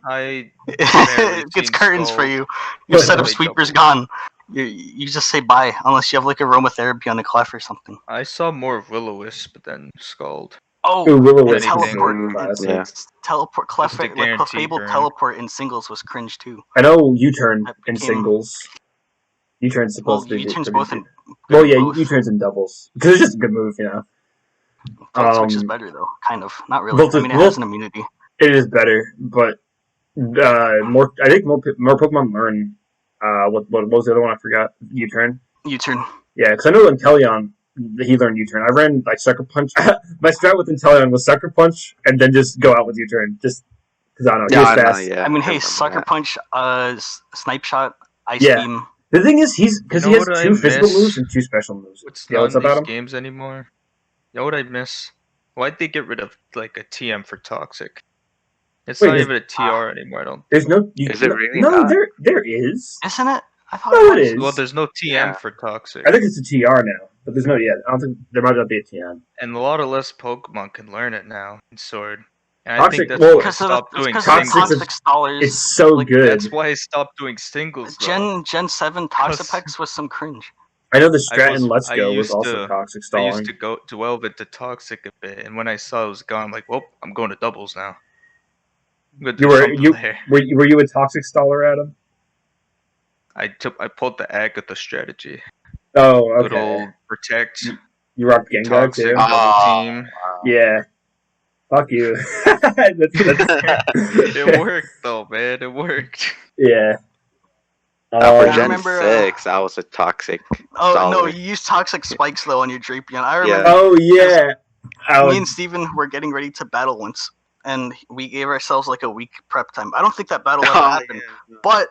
[SPEAKER 1] It's curtains for you. Your setup sweeper's gone. You just say bye unless you have like aromatherapy on the clef or something.
[SPEAKER 3] I saw more Will-O-Wisp than Scald.
[SPEAKER 1] Oh,
[SPEAKER 2] Will-O-Wisp
[SPEAKER 1] teleport. Clefable teleport in singles was cringe too.
[SPEAKER 2] I know U-turn in singles. U-turn's supposed to be
[SPEAKER 1] U-turn's both in.
[SPEAKER 2] Well, yeah, U-turn's in doubles because it's just a good move, you know.
[SPEAKER 1] Switch is better though, kind of. Not really. I mean, it has an immunity.
[SPEAKER 2] It is better, but more. I think more Pokemon learn. What was the other one I forgot? U-turn.
[SPEAKER 1] U-turn.
[SPEAKER 2] Yeah, because I know Inteleon. He learned U-turn. I ran like Sucker Punch. My strat with Inteleon was Sucker Punch and then just go out with U-turn. Just because I don't know. He was fast.
[SPEAKER 1] I mean, hey, Sucker Punch, Snipe Shot, Ice Beam.
[SPEAKER 2] The thing is, he has 2 physical moves and 2 special moves.
[SPEAKER 3] What's not in these games anymore? You know what I miss? Why'd they get rid of like a TM for Toxic? It's not even a TR anymore. I don't.
[SPEAKER 2] There's no.
[SPEAKER 4] Is it really?
[SPEAKER 2] No, there is.
[SPEAKER 1] Isn't it? I thought
[SPEAKER 2] it is.
[SPEAKER 3] Well, there's no TM for Toxic.
[SPEAKER 2] I think it's a TR now, but there's no yet. I don't think there might not be a TM.
[SPEAKER 3] And a lot of less Pokemon can learn it now in Sword. And
[SPEAKER 2] Toxic,
[SPEAKER 3] I think that's why I stopped doing
[SPEAKER 2] singles. It's so good.
[SPEAKER 3] That's why I stopped doing singles.
[SPEAKER 1] Gen 7 Toxapex was some cringe.
[SPEAKER 2] I know the strat in Let's Go was also Toxic stalling.
[SPEAKER 3] I used to delve into Toxic a bit, and when I saw it was gone, I'm like, well, I'm going to doubles now.
[SPEAKER 2] Were you a Toxic staller, Adam?
[SPEAKER 3] I pulled the Agatha strategy.
[SPEAKER 2] Oh, okay.
[SPEAKER 3] Good old protect.
[SPEAKER 2] You rocked Gengar too.
[SPEAKER 3] Team.
[SPEAKER 2] Yeah. Fuck you.
[SPEAKER 3] It worked though, man. It worked.
[SPEAKER 2] Yeah.
[SPEAKER 4] For Gen 6, I was a Toxic.
[SPEAKER 1] Oh
[SPEAKER 4] solid.
[SPEAKER 1] No, you used Toxic Spikes though on your Drapion. I remember.
[SPEAKER 2] Oh yeah.
[SPEAKER 1] Me and Steven were getting ready to battle once, and we gave ourselves like a week prep time. I don't think that battle ever happened, but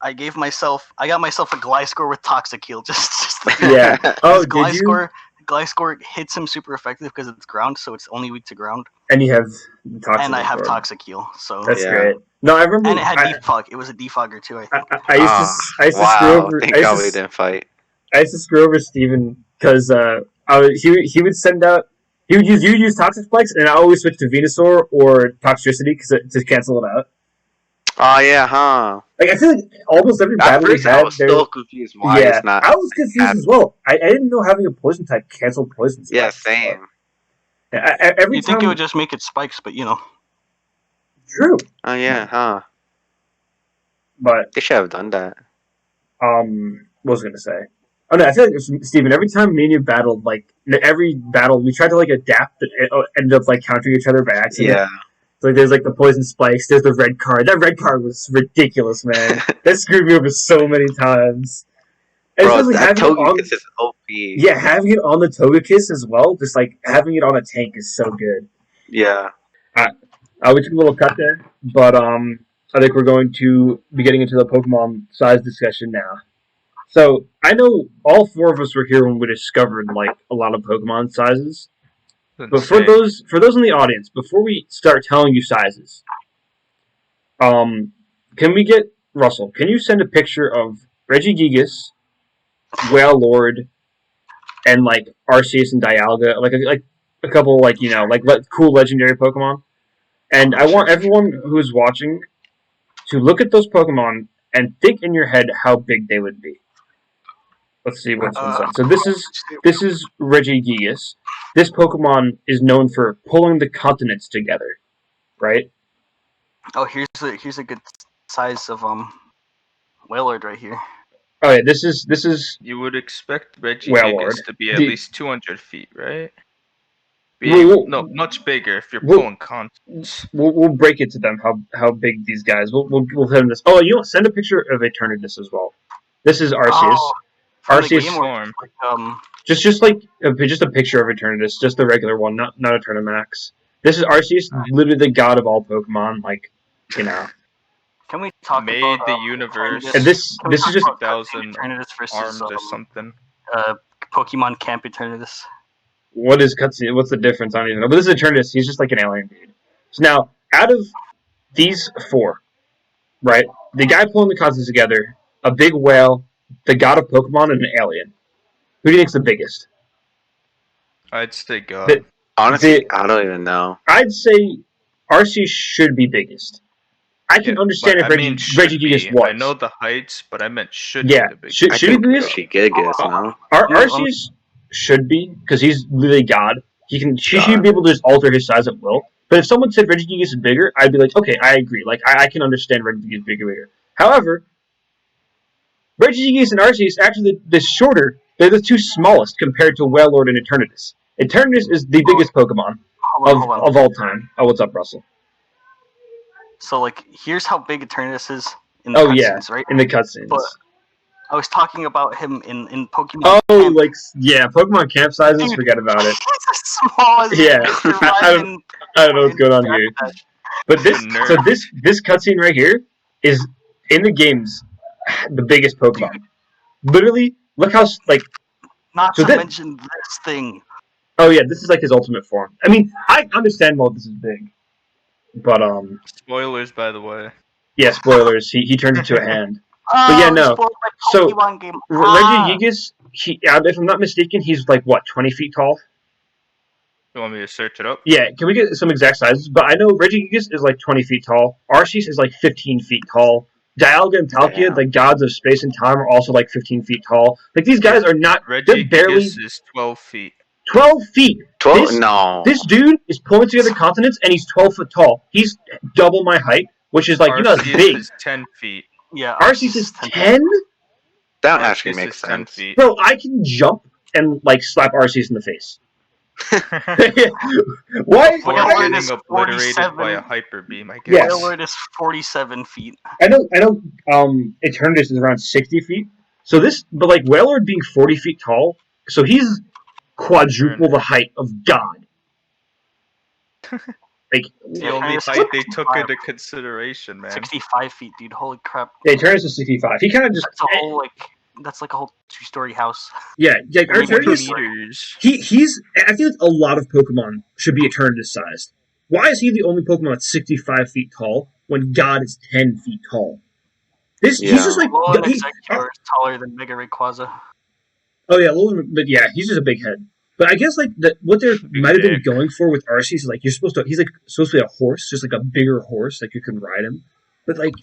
[SPEAKER 1] I got myself a Gliscor with Toxic Heal. Just
[SPEAKER 2] yeah. Oh, did
[SPEAKER 1] Gliscor, Gliscor hits him super effective because it's ground, so it's only weak to ground.
[SPEAKER 2] And you have Toxic.
[SPEAKER 1] And I have Toxic Heal, so
[SPEAKER 2] that's great. No, I remember.
[SPEAKER 1] And it had Defog. It was a Defogger too, I think.
[SPEAKER 2] I used to screw over.
[SPEAKER 4] Thank God we didn't fight.
[SPEAKER 2] I used to screw over Steven because he would send out. You would use Toxic Spikes, and I always switch to Venusaur or Toxtricity to cancel it out.
[SPEAKER 4] Oh yeah, huh?
[SPEAKER 2] Like I feel like almost every battle we had,
[SPEAKER 4] I was still confused why it's not.
[SPEAKER 2] I was confused as well. I didn't know having a poison type canceled poison spikes.
[SPEAKER 4] Yeah, same.
[SPEAKER 2] Every
[SPEAKER 1] you think it would just make it spikes, but
[SPEAKER 2] True.
[SPEAKER 4] Oh yeah, huh?
[SPEAKER 2] But
[SPEAKER 4] they should have done that.
[SPEAKER 2] What was I gonna say? Oh no, I feel like Steven, every time me and you battled, like every battle, we tried to like adapt, and ended up like countering each other by accident.
[SPEAKER 4] Yeah.
[SPEAKER 2] So, like there's like the poison spikes, there's the red card. That red card was ridiculous, man. That screwed me over so many times. And
[SPEAKER 4] bro, that Togekiss is OP.
[SPEAKER 2] Yeah, having it on the Togekiss as well, just like having it on a tank is so good.
[SPEAKER 4] Yeah.
[SPEAKER 2] We took a little cut there, but I think we're going to be getting into the Pokemon size discussion now. So I know all four of us were here when we discovered like a lot of Pokemon sizes. But for those in the audience, before we start telling you sizes, can we get Russell? Can you send a picture of Regigigas, Wailord, and like Arceus and Dialga, like a couple like cool legendary Pokemon? And I want everyone who's watching to look at those Pokemon and think in your head how big they would be. Let's see what's inside. So this is Regigigas. This Pokemon is known for pulling the continents together, right?
[SPEAKER 1] Oh, here's a good size of Wailord right here.
[SPEAKER 2] Oh yeah, this is.
[SPEAKER 3] You would expect Regigigas to be at least 200 feet, right? No, much bigger if you're pulling continents.
[SPEAKER 2] We'll break it to them how big these guys. We'll hit them this. Oh, send a picture of Eternatus as well. This is Arceus. Arceus
[SPEAKER 3] form.
[SPEAKER 2] Just a picture of Eternatus, just the regular one, not Eternamax. This is Arceus, literally the god of all Pokemon.
[SPEAKER 1] Can we talk
[SPEAKER 3] made
[SPEAKER 1] about
[SPEAKER 3] the universe?
[SPEAKER 2] And this is just
[SPEAKER 3] 1,000 arms or something.
[SPEAKER 1] Pokemon Camp Eternatus.
[SPEAKER 2] What is cutscene? What's the difference? I don't even know. But this is Eternatus. He's just like an alien dude. So now, out of these four, right? The guy pulling the continents together, a big whale, the god of Pokemon, and an alien. Who do you think's the biggest?
[SPEAKER 3] I'd say God.
[SPEAKER 4] Honestly, I don't even know.
[SPEAKER 2] I'd say Arceus should be biggest. I can understand if Regigigas was.
[SPEAKER 3] I know the heights, but I meant should
[SPEAKER 2] be
[SPEAKER 3] the biggest.
[SPEAKER 2] Should he be biggest?
[SPEAKER 4] Regigigas, no?
[SPEAKER 2] Arceus should be, because he's literally God. He should be able to just alter his size at will. But if someone said Regigigas is bigger, I'd be like, okay, I agree. Like, I can understand Regigigas bigger. However, Regigigas and Arceus, actually, the shorter, they're the two smallest compared to Wailord and Eternatus. Eternatus is the biggest Pokemon of all time. Oh, what's up, Russell?
[SPEAKER 1] So, here's how big Eternatus is in the cutscenes, right?
[SPEAKER 2] In the cutscenes. But
[SPEAKER 1] I was talking about him in Pokemon Camp.
[SPEAKER 2] Pokemon Camp sizes, dude, forget about it.
[SPEAKER 1] He's as small as
[SPEAKER 2] I don't know what's going on here. But this cutscene right here is, in the games, the biggest Pokemon. Dude. Literally, look how,
[SPEAKER 1] mention this thing.
[SPEAKER 2] Oh yeah, this is his ultimate form. I mean, I understand why this is big. But,
[SPEAKER 3] spoilers, by the way.
[SPEAKER 2] Yeah, spoilers. He turns into a hand. But yeah, no. So, Regigigas, if I'm not mistaken, he's 20 feet tall?
[SPEAKER 3] You want me to search it up?
[SPEAKER 2] Yeah, can we get some exact sizes? But I know Regigigas is 20 feet tall. Arceus is 15 feet tall. Dialga and Palkia, the gods of space and time, are also 15 feet tall. These guys are not.
[SPEAKER 3] Regigigas barely is 12 feet.
[SPEAKER 2] 12 feet.
[SPEAKER 4] 12? No.
[SPEAKER 2] This dude is pulling together continents, and he's 12 foot tall. He's double my height, which is
[SPEAKER 3] Arceus
[SPEAKER 2] big.
[SPEAKER 3] Is 10 feet.
[SPEAKER 1] Yeah.
[SPEAKER 2] Arceus is 10?
[SPEAKER 4] That actually makes sense.
[SPEAKER 2] Bro, I can jump and slap Arceus in the face. Why?
[SPEAKER 3] Wailord is obliterated by a hyper beam, I guess.
[SPEAKER 1] Wailord is 47 feet.
[SPEAKER 2] I know. Eternatus is around 60 feet. So but Wailord being 40 feet tall, so he's quadruple the height of God.
[SPEAKER 3] The only height they took into consideration, man.
[SPEAKER 1] 65 feet, dude. Holy crap.
[SPEAKER 2] Yeah, Eternatus is 65. He kind of just.
[SPEAKER 1] That's a whole that's like a whole 2-story house.
[SPEAKER 2] Yeah, like Arceus,
[SPEAKER 3] meters.
[SPEAKER 2] he's. I feel like a lot of Pokemon should be Eternatus sized. Why is he the only Pokemon that's 65 feet tall when God is 10 feet tall? He's just like
[SPEAKER 1] Executor is taller than Mega Rayquaza.
[SPEAKER 2] Oh yeah, but yeah, he's just a big head. But I guess like what they might have been going for with Arceus is like he's supposed to be a horse, just like a bigger horse, like you can ride him. But like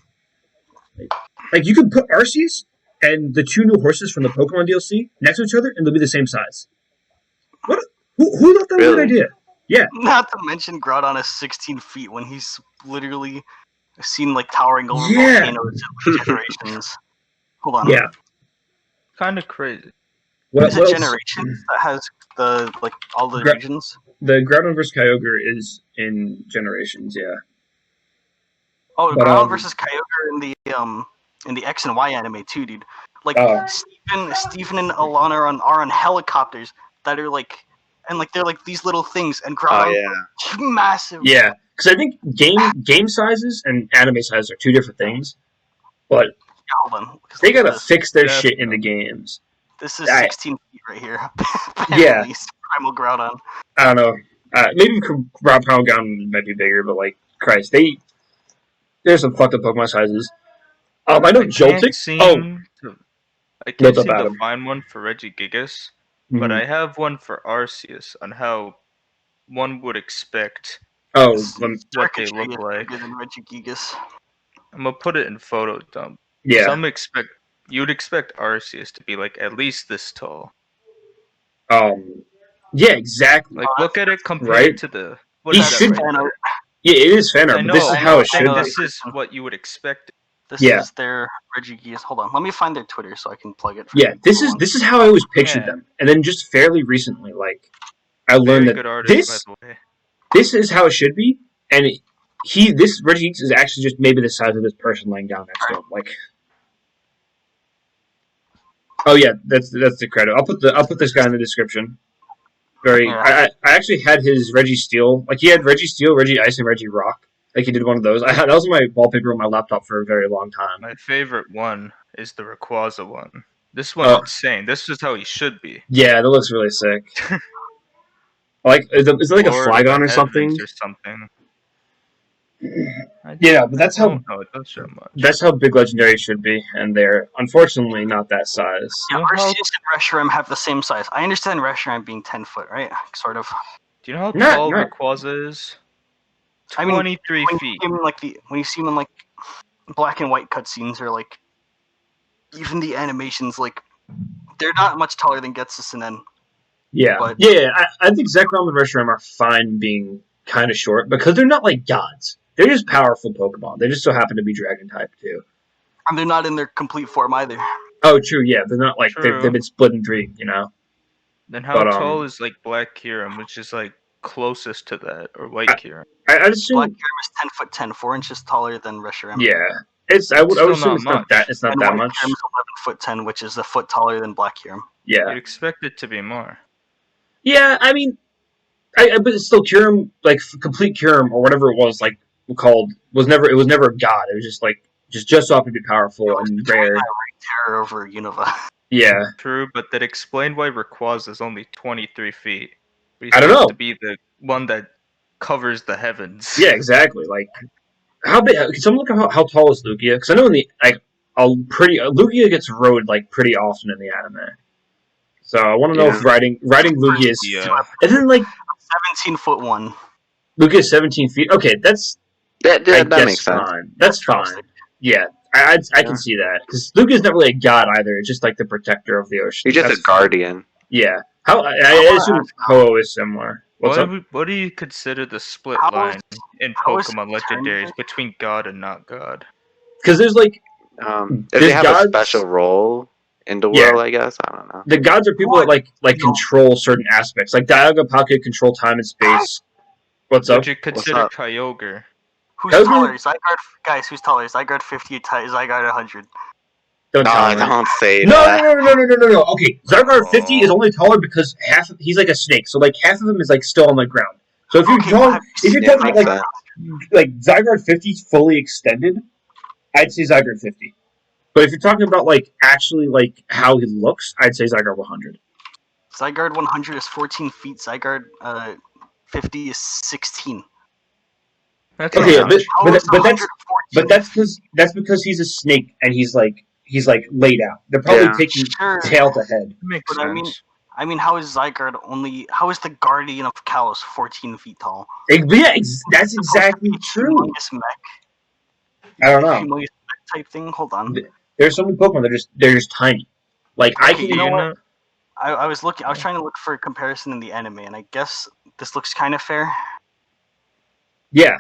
[SPEAKER 2] you could put Arceus and the 2 new horses from the Pokemon DLC next to each other, and they'll be the same size. What? Who thought that was a good idea? Yeah.
[SPEAKER 1] Not to mention Groudon is 16 feet when he's literally seen like towering over volcanoes in Generations. Hold on.
[SPEAKER 2] Yeah.
[SPEAKER 3] Kind of crazy.
[SPEAKER 1] Is it Generations that has all the regions?
[SPEAKER 2] The Groudon vs. Kyogre is in Generations, yeah.
[SPEAKER 1] Oh, Groudon vs. Kyogre in the X and Y anime too, dude. Like Steven and Alana are on helicopters that are like, and like they're like these little things, and Groudon massive.
[SPEAKER 2] Yeah, because I think game sizes and anime sizes are 2 different things, but
[SPEAKER 1] hold on,
[SPEAKER 2] they gotta fix their shit in the games.
[SPEAKER 1] This is 16 feet right here.
[SPEAKER 2] Yeah.
[SPEAKER 1] Primal Groudon.
[SPEAKER 2] I don't know. Maybe Primal Groudon might be bigger, but like, Christ, there's some fucked up Pokemon sizes. I know Joltik.
[SPEAKER 3] I can't seem to find one for Regigigas, but I have one for Arceus on how one would expect what they look like. I'm gonna put it in photo dump.
[SPEAKER 2] Yeah.
[SPEAKER 3] You'd expect Arceus to be like at least this tall.
[SPEAKER 2] Yeah, exactly.
[SPEAKER 3] Like look at it compared to the.
[SPEAKER 2] He should. Yeah, it is fan art, but this is how it should be.
[SPEAKER 3] This is what you would expect.
[SPEAKER 1] This is their Regigigas. Hold on, let me find their Twitter so I can plug it.
[SPEAKER 2] Yeah, this is how I always pictured them, and then just fairly recently, like I learned that this is how it should be, and this Regigigas is actually just maybe the size of this person laying down next to him, like. Oh yeah, that's the credit. I'll put this guy in the description. I actually had his Registeel. Like he had Registeel, Regice, and Regirock. Like he did one of those. That was my wallpaper on my laptop for a very long time.
[SPEAKER 3] My favorite one is the Rayquaza one. This one's insane. This is how he should be.
[SPEAKER 2] Yeah, that looks really sick. Like is it like a Flygon or something?
[SPEAKER 3] Or something.
[SPEAKER 2] Yeah, but that's how.
[SPEAKER 3] It does so much.
[SPEAKER 2] That's how big Legendary should be, and they're unfortunately not that size.
[SPEAKER 1] Yeah, Arceus and Reshiram have the same size. I understand Reshiram being 10 foot, right? Sort of.
[SPEAKER 3] Do you know how tall Rayquaza is? 23 feet.
[SPEAKER 1] When you see him in like black and white cutscenes, or like even the animations, like they're not much taller than Getsus and N.
[SPEAKER 2] Yeah,
[SPEAKER 1] but,
[SPEAKER 2] I think Zekrom and Reshiram are fine being kind of short because they're not like gods. They're just powerful Pokemon. They just so happen to be Dragon type too.
[SPEAKER 1] And they're not in their complete form either.
[SPEAKER 2] Oh, true. Yeah, they're not like they've been split in 3. You know.
[SPEAKER 3] Then how tall is like Black Kyurem, which is like closest to that, or White Kyurem?
[SPEAKER 2] I assume
[SPEAKER 1] Black Kyurem is 10 foot 10, 4 inches taller than Reshiram.
[SPEAKER 2] Yeah, I would assume it's not that. It's not that much.
[SPEAKER 1] Kyurem is 11 foot 10, which is a foot taller than Black Kyurem.
[SPEAKER 2] Yeah,
[SPEAKER 3] you'd expect it to be more.
[SPEAKER 2] Yeah, I mean, but it's still Kyurem, like complete Kyurem or whatever it was, like was never a god. It was just like just so happened to be powerful and rare.
[SPEAKER 1] Terror over Unova.
[SPEAKER 2] Yeah,
[SPEAKER 3] true, but that explained why Rayquaza is only 23 feet.
[SPEAKER 2] I don't know.
[SPEAKER 3] To be the one that covers the heavens.
[SPEAKER 2] Yeah, exactly. Like how big? Can someone look at how tall is Lugia? Because I know in the Lugia gets rode like pretty often in the anime. So I want to know if riding Lugia is, and then like
[SPEAKER 1] 17 foot 1.
[SPEAKER 2] Lugia is 17 feet. Okay, that makes sense. That's fine. Yeah, I can see that because Lugia is not really a god either. It's just like the protector of the ocean.
[SPEAKER 4] He's just a guardian.
[SPEAKER 2] Yeah. I assume Ho-Oh is similar.
[SPEAKER 3] What do you consider the split line in Pokemon Legendaries between God and not God?
[SPEAKER 2] Because there's like
[SPEAKER 4] if they have a special role in the world, I guess. I don't know.
[SPEAKER 2] The gods are people that like control certain aspects. Like Dialga Pocket control time and space. What's up?
[SPEAKER 3] Would you consider Kyogre?
[SPEAKER 1] Who's taller? Zygarde, guys, who's taller? Zygarde 50, Zygarde 100.
[SPEAKER 4] Don't say
[SPEAKER 2] no, that. No. Okay, Zygarde 50 is only taller because he's like a snake, so like half of him is like still on the ground. So if you're talking like Zygarde 50 fully extended, I'd say Zygarde 50. But if you're talking about actually how he looks, I'd say Zygarde 100.
[SPEAKER 1] Zygarde 100 is 14 feet. Zygarde 50 is 16.
[SPEAKER 3] That's
[SPEAKER 2] okay,
[SPEAKER 3] but
[SPEAKER 2] that's because he's a snake and he's laid out. They're probably taking tail to head.
[SPEAKER 3] Makes sense.
[SPEAKER 1] I mean, how is Zygarde how is the Guardian of Kalos 14 feet tall?
[SPEAKER 2] That's exactly true. I don't know.
[SPEAKER 1] Humongous mech type thing. Hold on.
[SPEAKER 2] There's so many Pokemon. They're just tiny.
[SPEAKER 1] I was trying to look for a comparison in the anime, and I guess this looks kind of fair.
[SPEAKER 2] Yeah,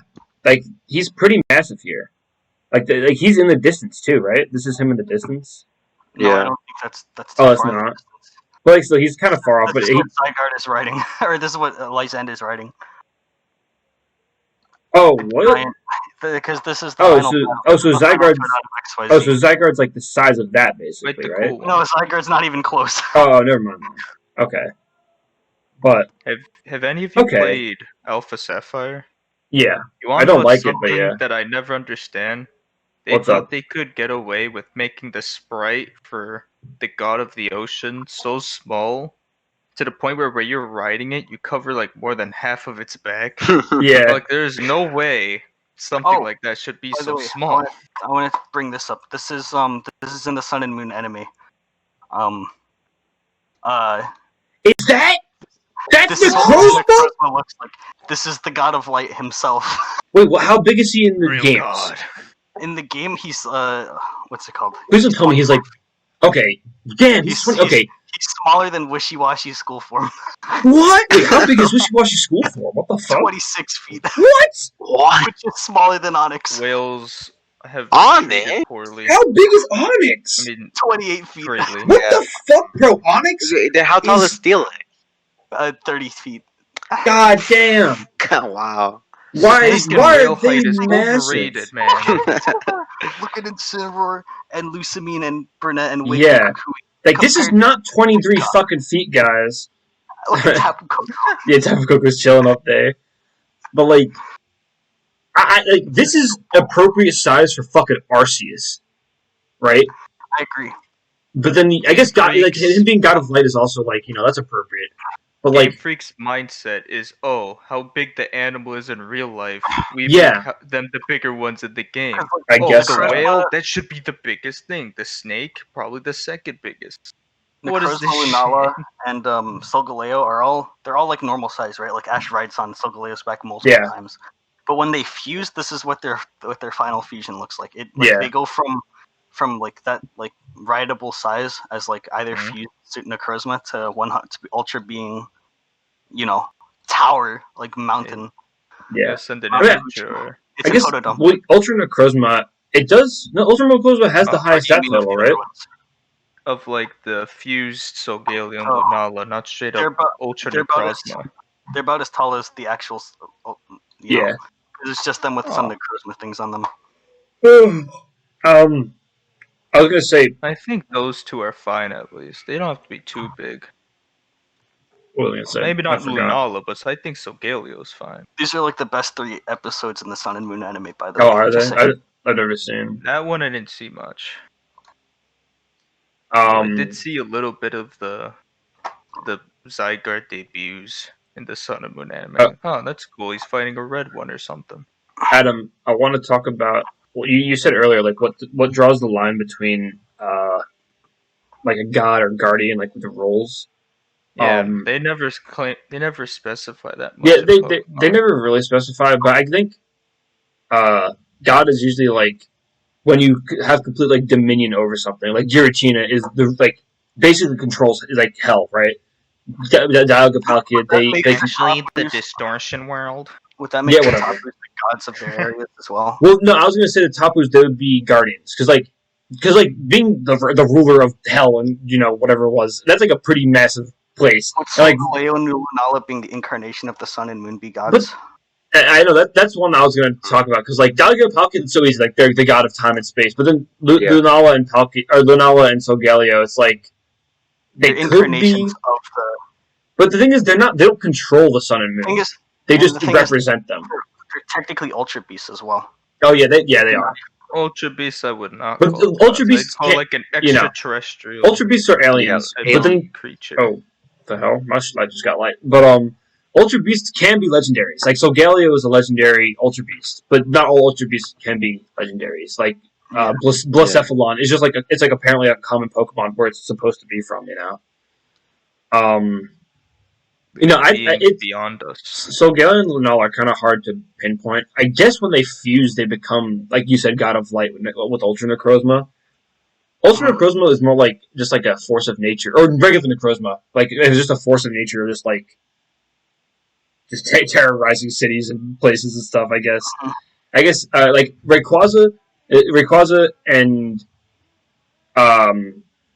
[SPEAKER 2] he's pretty massive here. He's in the distance too, right? This is him in the distance.
[SPEAKER 1] No, I don't think that's
[SPEAKER 2] too far. That's not. Well, so he's kind of far off.
[SPEAKER 1] This is what Zygarde is riding, or this is what Lysand is riding.
[SPEAKER 2] Oh, what?
[SPEAKER 1] Because this is the
[SPEAKER 2] so Zygarde's so Zygarde's the size of that basically, right?
[SPEAKER 1] No, Zygarde's not even close.
[SPEAKER 2] Oh, never mind. Okay, but
[SPEAKER 3] have any of you played Alpha Sapphire?
[SPEAKER 2] Yeah,
[SPEAKER 3] I don't like it, but yeah. That I never understand. They thought they could get away with making the sprite for the god of the ocean so small to the point where you're riding it, you cover more than half of its back.
[SPEAKER 2] Yeah.
[SPEAKER 3] There's no way something like that should be so small.
[SPEAKER 1] I want to bring this up. This is in the Sun and Moon anime.
[SPEAKER 2] Is that? That's the Necrozma?
[SPEAKER 1] Looks like. This is the god of light himself.
[SPEAKER 2] Wait, how big is he in the games? God.
[SPEAKER 1] In the game, he's what's it called?
[SPEAKER 2] Please don't tell me he's okay. Damn, he's
[SPEAKER 1] he's smaller than Wishy-Washy school form.
[SPEAKER 2] What? Wait, how big is Wishy-Washy school form? What the fuck?
[SPEAKER 1] 26 feet.
[SPEAKER 2] What?
[SPEAKER 1] Which is smaller than Onyx.
[SPEAKER 3] Whales have
[SPEAKER 4] Onyx?
[SPEAKER 3] Poorly.
[SPEAKER 2] How big is Onyx?
[SPEAKER 3] I mean,
[SPEAKER 1] 28 feet.
[SPEAKER 2] What the fuck, bro? Onyx?
[SPEAKER 4] How tall is Steelix?
[SPEAKER 1] 30 feet.
[SPEAKER 2] God damn.
[SPEAKER 4] Wow.
[SPEAKER 2] Why are they massive?
[SPEAKER 3] Man.
[SPEAKER 1] Look at Incineroar and Lucamine and Burnett and Wiggly.
[SPEAKER 2] Yeah. This is not 23 fucking feet, guys.
[SPEAKER 1] Tapu Koko.
[SPEAKER 2] Yeah, Tapu Koko's chilling up there. But, this is appropriate size for fucking Arceus. Right?
[SPEAKER 1] I agree.
[SPEAKER 2] But then, I guess, him being God of Light is also, that's appropriate. But
[SPEAKER 3] Game Freak's mindset is, how big the animal is in real life. We make them the bigger ones in the game.
[SPEAKER 2] I guess
[SPEAKER 3] the whale, that should be the biggest thing. The snake, probably the second biggest.
[SPEAKER 1] What is this? Lunala and Solgaleo they're all normal size, right? Ash rides on Solgaleo's back multiple times. But when they fuse, this is what their final fusion looks like. They go from that rideable size as either fused Necrozma to 100 to Ultra being, tower mountain.
[SPEAKER 3] Yeah,
[SPEAKER 1] It's
[SPEAKER 2] I guess Ultra Necrozma. Ultra Necrozma has the highest stat total, right?
[SPEAKER 3] Of the fused Solgaleo and Lunala, not straight up Ultra Necrozma.
[SPEAKER 1] They're about as tall as the actual. You know, it's just them with some Necrozma things on them.
[SPEAKER 2] I was gonna say.
[SPEAKER 3] I think those two are fine at least. They don't have to be too big.
[SPEAKER 2] What was I gonna say?
[SPEAKER 3] Maybe not Lunala, but I think Solgaleo's fine.
[SPEAKER 1] These are the best 3 episodes in the Sun and Moon anime, by the way.
[SPEAKER 2] Oh, are they? I've never seen
[SPEAKER 3] that one. I didn't see much. I did see a little bit of the Zygarde debuts in the Sun and Moon anime. That's cool. He's fighting a red one or something.
[SPEAKER 2] Adam, I want to talk about what you said earlier. What draws the line between a god or guardian, with the roles.
[SPEAKER 3] Yeah, they never specify that much.
[SPEAKER 2] Yeah, they never really specify, but I think god is usually when you have complete dominion over something. Giratina is basically controls hell, right? Dialga Palkia, they
[SPEAKER 3] actually the distortion world.
[SPEAKER 1] Would that make the gods of their areas as well?
[SPEAKER 2] Well, no, I was going to say the Tapus, they would be guardians. Because being the ruler of hell and, whatever it was, that's a pretty massive place.
[SPEAKER 1] Leo and Lunala being the incarnation of the sun and moon be gods.
[SPEAKER 2] But, I know, that's one I was going to talk about. Because, Dialga Palkia is so easy. They're the god of time and space. But then Lunala and Lunala and Solgaleo, it's they could be... of the... But the thing is, they don't control the sun and moon. They just represent them.
[SPEAKER 1] They're technically Ultra Beasts as well.
[SPEAKER 2] Oh, yeah, they are.
[SPEAKER 3] Ultra Beasts I would not
[SPEAKER 2] but
[SPEAKER 3] call
[SPEAKER 2] Ultra Beasts
[SPEAKER 3] call like an extraterrestrial.
[SPEAKER 2] Ultra Beasts are aliens, but then
[SPEAKER 3] creature.
[SPEAKER 2] Oh, the hell! My light just got light. But Ultra Beasts can be legendaries. Like Solgaleo is a legendary Ultra Beast, but not all Ultra Beasts can be legendaries. Like Blacephalon is just like it's like apparently a common Pokemon where it's supposed to be from. It's
[SPEAKER 3] beyond us.
[SPEAKER 2] Solgaleo and Lunala are kind of hard to pinpoint. I guess when they fuse, they become, like you said, God of Light with Ultra Necrozma. Ultra Necrozma is more like just like a force of nature, or regular Necrozma. Like it's just a force of nature, just terrorizing cities and places and stuff. I guess like Rayquaza and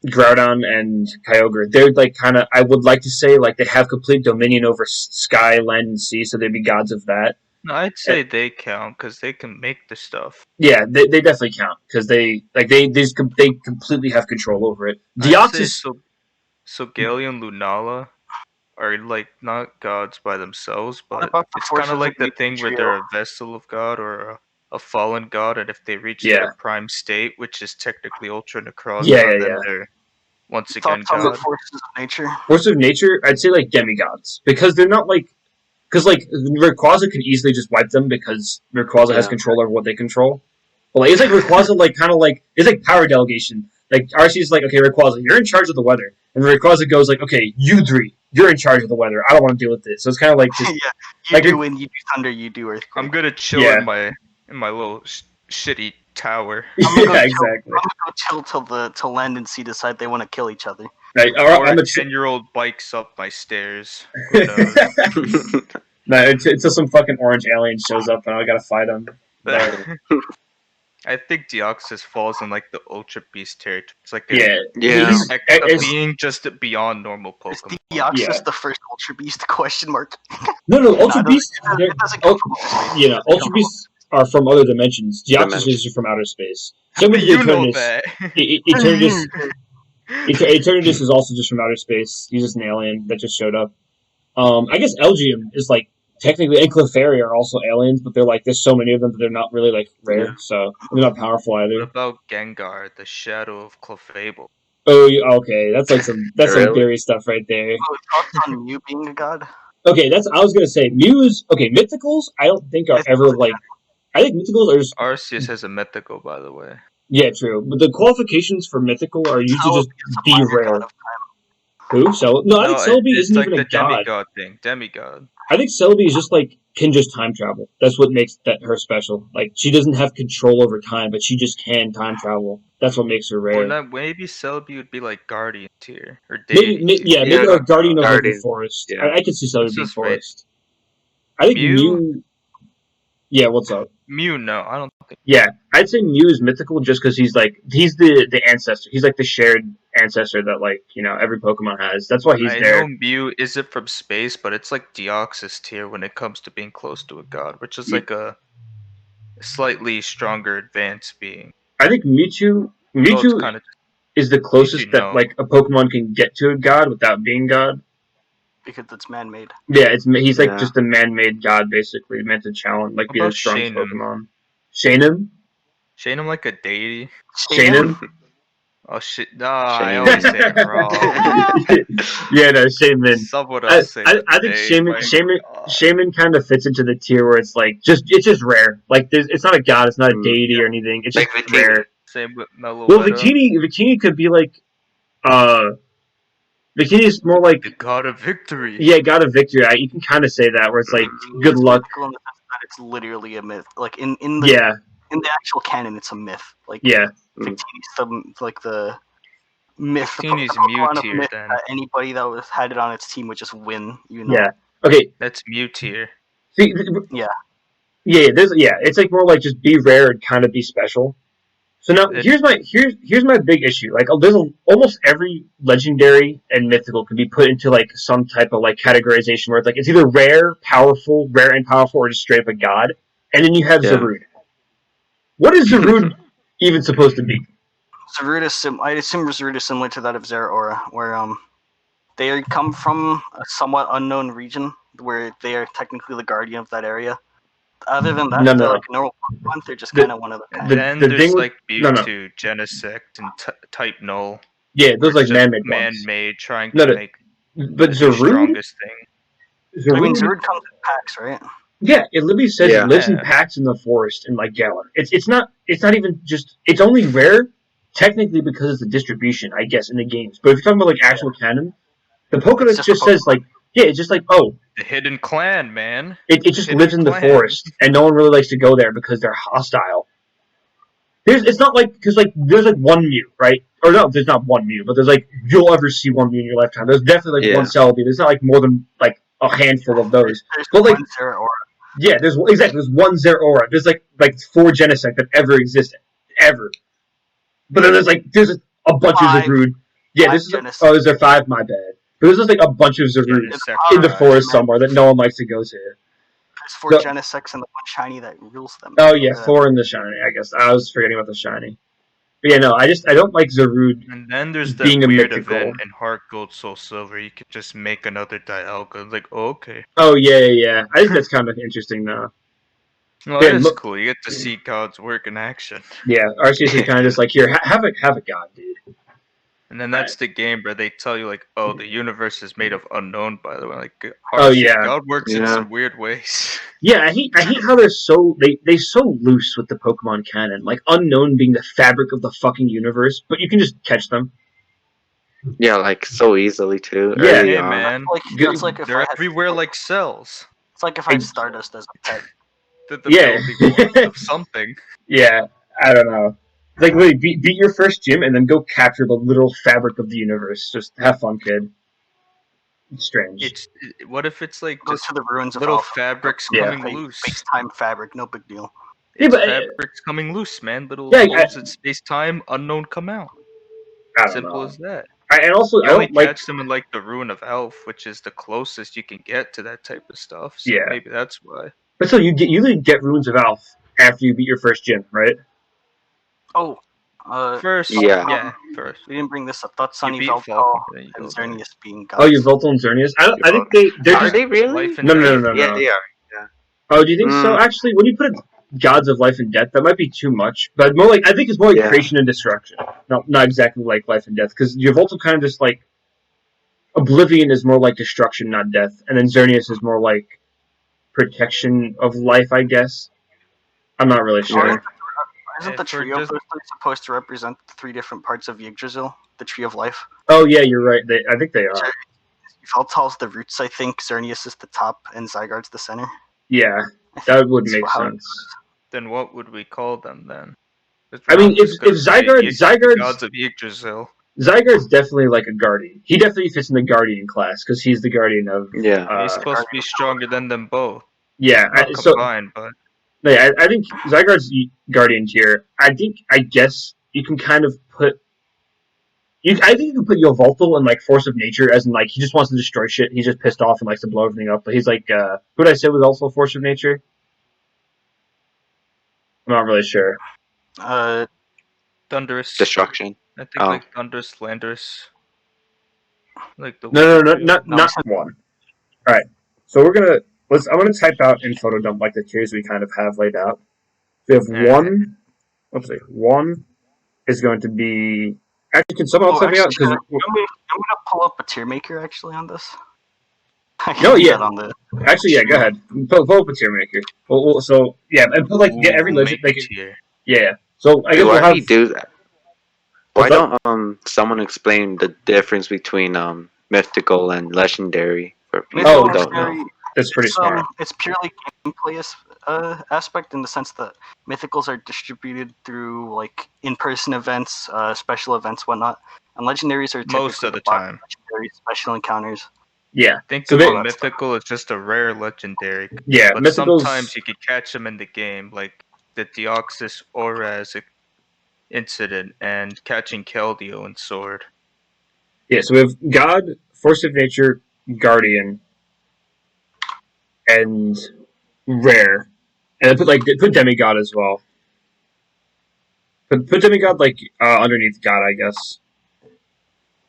[SPEAKER 2] Groudon and Kyogre, they're like kind of, I would like to say, like they have complete dominion over sky, land, and sea, so they'd be gods of that.
[SPEAKER 3] No, I'd say they count because they can make the stuff.
[SPEAKER 2] Yeah, they definitely count because they completely have control over it. Deoxys,
[SPEAKER 3] so Galea and Lunala are like not gods by themselves, but it's kind of like the thing where they're a vessel of God or a fallen god, and if they reach their prime state, which is technically Ultra Necrozma, then they're once again god.
[SPEAKER 1] Forces of nature.
[SPEAKER 2] Forces of nature, I'd say like demigods because they're not like. Because, like, Rayquaza can easily just wipe them because Rayquaza has control over what they control. But, like, it's like Rayquaza, like, kind of like, it's like power delegation. Like, Arceus is like, okay, Rayquaza, you're in charge of the weather. And Rayquaza goes like, okay, you three, you're in charge of the weather. I don't want to deal with this. So it's kind of like just...
[SPEAKER 1] you do wind, you do thunder, you do earthquake.
[SPEAKER 3] I'm gonna chill in my little shitty tower.
[SPEAKER 2] Exactly.
[SPEAKER 1] I'm gonna go chill till land and sea decide they want to kill each other.
[SPEAKER 2] Right,
[SPEAKER 3] or a 10-year-old bikes up my stairs. Who knows?
[SPEAKER 2] No, until some fucking orange alien shows up and I gotta fight him.
[SPEAKER 3] I think Deoxys falls in like the Ultra Beast territory. It's like
[SPEAKER 2] a
[SPEAKER 3] being just beyond normal Pokemon.
[SPEAKER 1] Is Deoxys the first Ultra Beast? Question mark.
[SPEAKER 2] No, Ultra Beast. Ultra Beasts are from other dimensions. Deoxys is from outer space.
[SPEAKER 3] You know that.
[SPEAKER 2] Eternatus is also just from outer space. He's just an alien that just showed up. I guess Elgium is like technically, and Clefairy are also aliens, but they're like there's so many of them that they're not really like rare, so they're not powerful either.
[SPEAKER 3] What about Gengar, the shadow of Clefable?
[SPEAKER 2] Oh, okay, that's like some theory stuff right there.
[SPEAKER 1] Thoughts on Mew being a god?
[SPEAKER 2] Okay, I was gonna say Mew's Mythicals. I don't think are ever like. I think Mythicals are.
[SPEAKER 3] Arceus has a mythical, by the way.
[SPEAKER 2] Yeah, true. But the qualifications for mythical are usually just be rare. Who? No, I think Celebi isn't
[SPEAKER 3] like
[SPEAKER 2] even a god.
[SPEAKER 3] Demigod.
[SPEAKER 2] I think Celebi is just like can just time travel. That's what makes her special. Like she doesn't have control over time, but she just can time travel. That's what makes her rare.
[SPEAKER 3] Well, maybe Celebi would be like Guardian tier or Deity.
[SPEAKER 2] Maybe like Guardian of the Forest. Yeah. I could see Celebi being Forest. I think Mew. Yeah, what's up?
[SPEAKER 3] Mew, no, I don't think.
[SPEAKER 2] Yeah, I'd say Mew is mythical just because he's the ancestor. He's like the shared ancestor that every Pokemon has. That's why he's there.
[SPEAKER 3] I know Mew isn't from space, but it's like Deoxys tier when it comes to being close to a god, which is like a slightly stronger advanced being.
[SPEAKER 2] I think Mewtwo is the closest that like a Pokemon can get to a god without being god.
[SPEAKER 1] Because it's man-made.
[SPEAKER 2] Yeah, he's like just a man-made god, basically, meant to challenge, like be the strongest Pokemon. Shanem?
[SPEAKER 3] Shanem like a deity.
[SPEAKER 2] Shanem?
[SPEAKER 3] Oh shit! Nah, I always say it wrong.
[SPEAKER 2] Yeah, no, Shaman.
[SPEAKER 3] Someone else say
[SPEAKER 2] I think Shaman kind of fits into the tier where it's like it's just rare. Like it's not a god, it's not a deity or anything. It's just like rare.
[SPEAKER 3] Same with Mellow.
[SPEAKER 2] Well, Victini could be like Victini is more like
[SPEAKER 3] the god of victory.
[SPEAKER 2] Yeah, god of victory. You can kind of say that, where it's like good luck.
[SPEAKER 1] It's literally a myth. Like in the actual canon, it's a myth. Like Victini's the myth.
[SPEAKER 3] Victini's Mew tier. Then
[SPEAKER 1] anybody that had it on its team would just win.
[SPEAKER 2] Yeah. Okay.
[SPEAKER 3] That's Mew tier.
[SPEAKER 2] See,
[SPEAKER 1] yeah.
[SPEAKER 2] It's like more like just be rare and kind of be special. So now here's my big issue. Like there's almost every legendary and mythical can be put into like some type of like categorization where it's like it's either rare and powerful, or just straight up a god. And then you have Zarude. What is Zarude even supposed to be?
[SPEAKER 1] Zarude is I'd assume Zarude is similar to that of Zeraora, where they come from a somewhat unknown region where they are technically the guardian of that area. Other than that, they're like normal Pokemon. They're just kind of one of the kind.
[SPEAKER 3] Then there's like Mewtwo, Genesect, and Type Null.
[SPEAKER 2] Yeah, those like man-made ones.
[SPEAKER 3] Man-made, trying to make
[SPEAKER 2] but
[SPEAKER 3] the strongest thing.
[SPEAKER 1] I mean, Zarude comes in packs, right?
[SPEAKER 2] Yeah, it literally says it lives in packs in the forest in like Galar. It's not even just, it's only rare technically because it's the distribution, I guess, in the games. But if you're talking about like actual canon, the Pokédex just says like, it's just like, oh,
[SPEAKER 3] the hidden clan, man.
[SPEAKER 2] It just lives in the forest, and no one really likes to go there because they're hostile. It's not like, because like there's like one Mew, right? Or no, there's not one Mew, but there's like, you'll ever see one Mew in your lifetime. There's definitely like one Celebi. There's not like more than like a handful of those.
[SPEAKER 1] There's like one Zeraora.
[SPEAKER 2] Yeah, there's one Zeraora. There's like 4 Genesect that ever existed, ever. But then there's a bunch of Zarude. Yeah, there's 5. My bad. But there's just like a bunch of Zarude in the forest somewhere that no one likes to go to.
[SPEAKER 1] There's 4 Genesects and the one shiny that rules them.
[SPEAKER 2] Oh yeah, 4 in the shiny. I guess I was forgetting about the shiny. But yeah, no, I don't like Zarude.
[SPEAKER 3] And then there's that weird event in Heart Gold, Soul Silver. You could just make another Dialga. It's like, oh, okay.
[SPEAKER 2] Oh yeah. I think that's kind of interesting though.
[SPEAKER 3] Well, that is cool. You get to see God's work in action.
[SPEAKER 2] Yeah, Arceus is kind of just like, here, have a God, dude.
[SPEAKER 3] And then that's the game where they tell you like, oh, the universe is made of unknown. By the way, like, God works in some weird ways.
[SPEAKER 2] Yeah, I hate how they're so so loose with the Pokemon canon, like unknown being the fabric of the fucking universe, but you can just catch them.
[SPEAKER 4] Yeah, like so easily too.
[SPEAKER 3] Yeah, man.
[SPEAKER 1] It's like if
[SPEAKER 3] they're everywhere like cells.
[SPEAKER 1] It's like if I had Stardust as a pet.
[SPEAKER 3] The building blocks of something.
[SPEAKER 2] Yeah, I don't know. Like, really, beat your first gym and then go capture the literal fabric of the universe. Just have fun, kid. It's strange.
[SPEAKER 3] What if it's like
[SPEAKER 1] just
[SPEAKER 3] to the ruins of little fabrics coming loose?
[SPEAKER 1] Space-time fabric, no big deal.
[SPEAKER 3] Yeah, but fabrics coming loose, man. Little holes in space-time, unknown come out. Simple as that.
[SPEAKER 2] And also,
[SPEAKER 3] you only catch them in like the Ruin of Elf, which is the closest you can get to that type of stuff. So maybe that's why.
[SPEAKER 2] But so you get Ruins of Elf after you beat your first gym, right?
[SPEAKER 1] Oh,
[SPEAKER 3] first.
[SPEAKER 1] First. We didn't bring this up. Thought Sunny Yveltal and Xerneas being gods.
[SPEAKER 2] Oh, Yveltal and Xerneas? I think they're
[SPEAKER 4] Are they really?
[SPEAKER 2] No.
[SPEAKER 4] Yeah, they are. Yeah.
[SPEAKER 2] Oh, do you think so? Actually, when you put gods of life and death, that might be too much. But more like, I think it's more like creation and destruction. Not exactly like life and death, because Yveltal kind of just like Oblivion is more like destruction, not death, and then Xerneas is more like protection of life, I guess. I'm not really sure.
[SPEAKER 1] Isn't the tree of those supposed to represent the 3 different parts of Yggdrasil? The tree of life?
[SPEAKER 2] Oh yeah, you're right. I think they are.
[SPEAKER 1] Yveltal's the roots, I think. Xerneas is the top, and Zygarde's the center.
[SPEAKER 2] Yeah, that would make sense.
[SPEAKER 3] Then what would we call them then?
[SPEAKER 2] I mean, if Zygarde's
[SPEAKER 3] gods of Yggdrasil.
[SPEAKER 2] Zygarde's definitely like a guardian. He definitely fits in the guardian class because he's the guardian of.
[SPEAKER 4] Yeah,
[SPEAKER 3] he's supposed to be stronger than them both.
[SPEAKER 2] Yeah,
[SPEAKER 3] combined, but.
[SPEAKER 2] Yeah, I think Zygarde's guardian tier. I guess you can kind of put. I think you can put Yveltal in like force of nature, as in like he just wants to destroy shit. He's just pissed off and likes to blow everything up. But he's like, who would I say was also force of nature? I'm not really sure.
[SPEAKER 3] Thunderous
[SPEAKER 4] destruction.
[SPEAKER 3] I think like Thunderous, Landorus. Like the
[SPEAKER 2] no, not one. All right, so we're gonna. I'm going to type out in Photodump like the tiers we kind of have laid out. We have one. Let's see. One is going to be. Actually, can someone else help me out?
[SPEAKER 1] I'm going to pull up a tier maker actually on this.
[SPEAKER 2] Actually, yeah. Go ahead. Pull up a tier maker. So yeah, and put get every legend. Yeah. So I guess we'll have.
[SPEAKER 4] Do that? Why don't someone explain the difference between mythical and legendary for people who don't know?
[SPEAKER 2] That's pretty smart.
[SPEAKER 1] It's purely gameplay aspect in the sense that mythicals are distributed through like in-person events, special events, whatnot, and legendaries are
[SPEAKER 3] most of the time
[SPEAKER 1] legendary special encounters.
[SPEAKER 2] Yeah,
[SPEAKER 3] I think so mythical is just a rare legendary.
[SPEAKER 2] Yeah,
[SPEAKER 3] but sometimes you could catch them in the game, like the Deoxys Oraz incident and catching Keldeo and Sword.
[SPEAKER 2] Yeah, so we have God, Force of Nature, Guardian. And rare, and put demigod as well. Put demigod underneath God, I guess.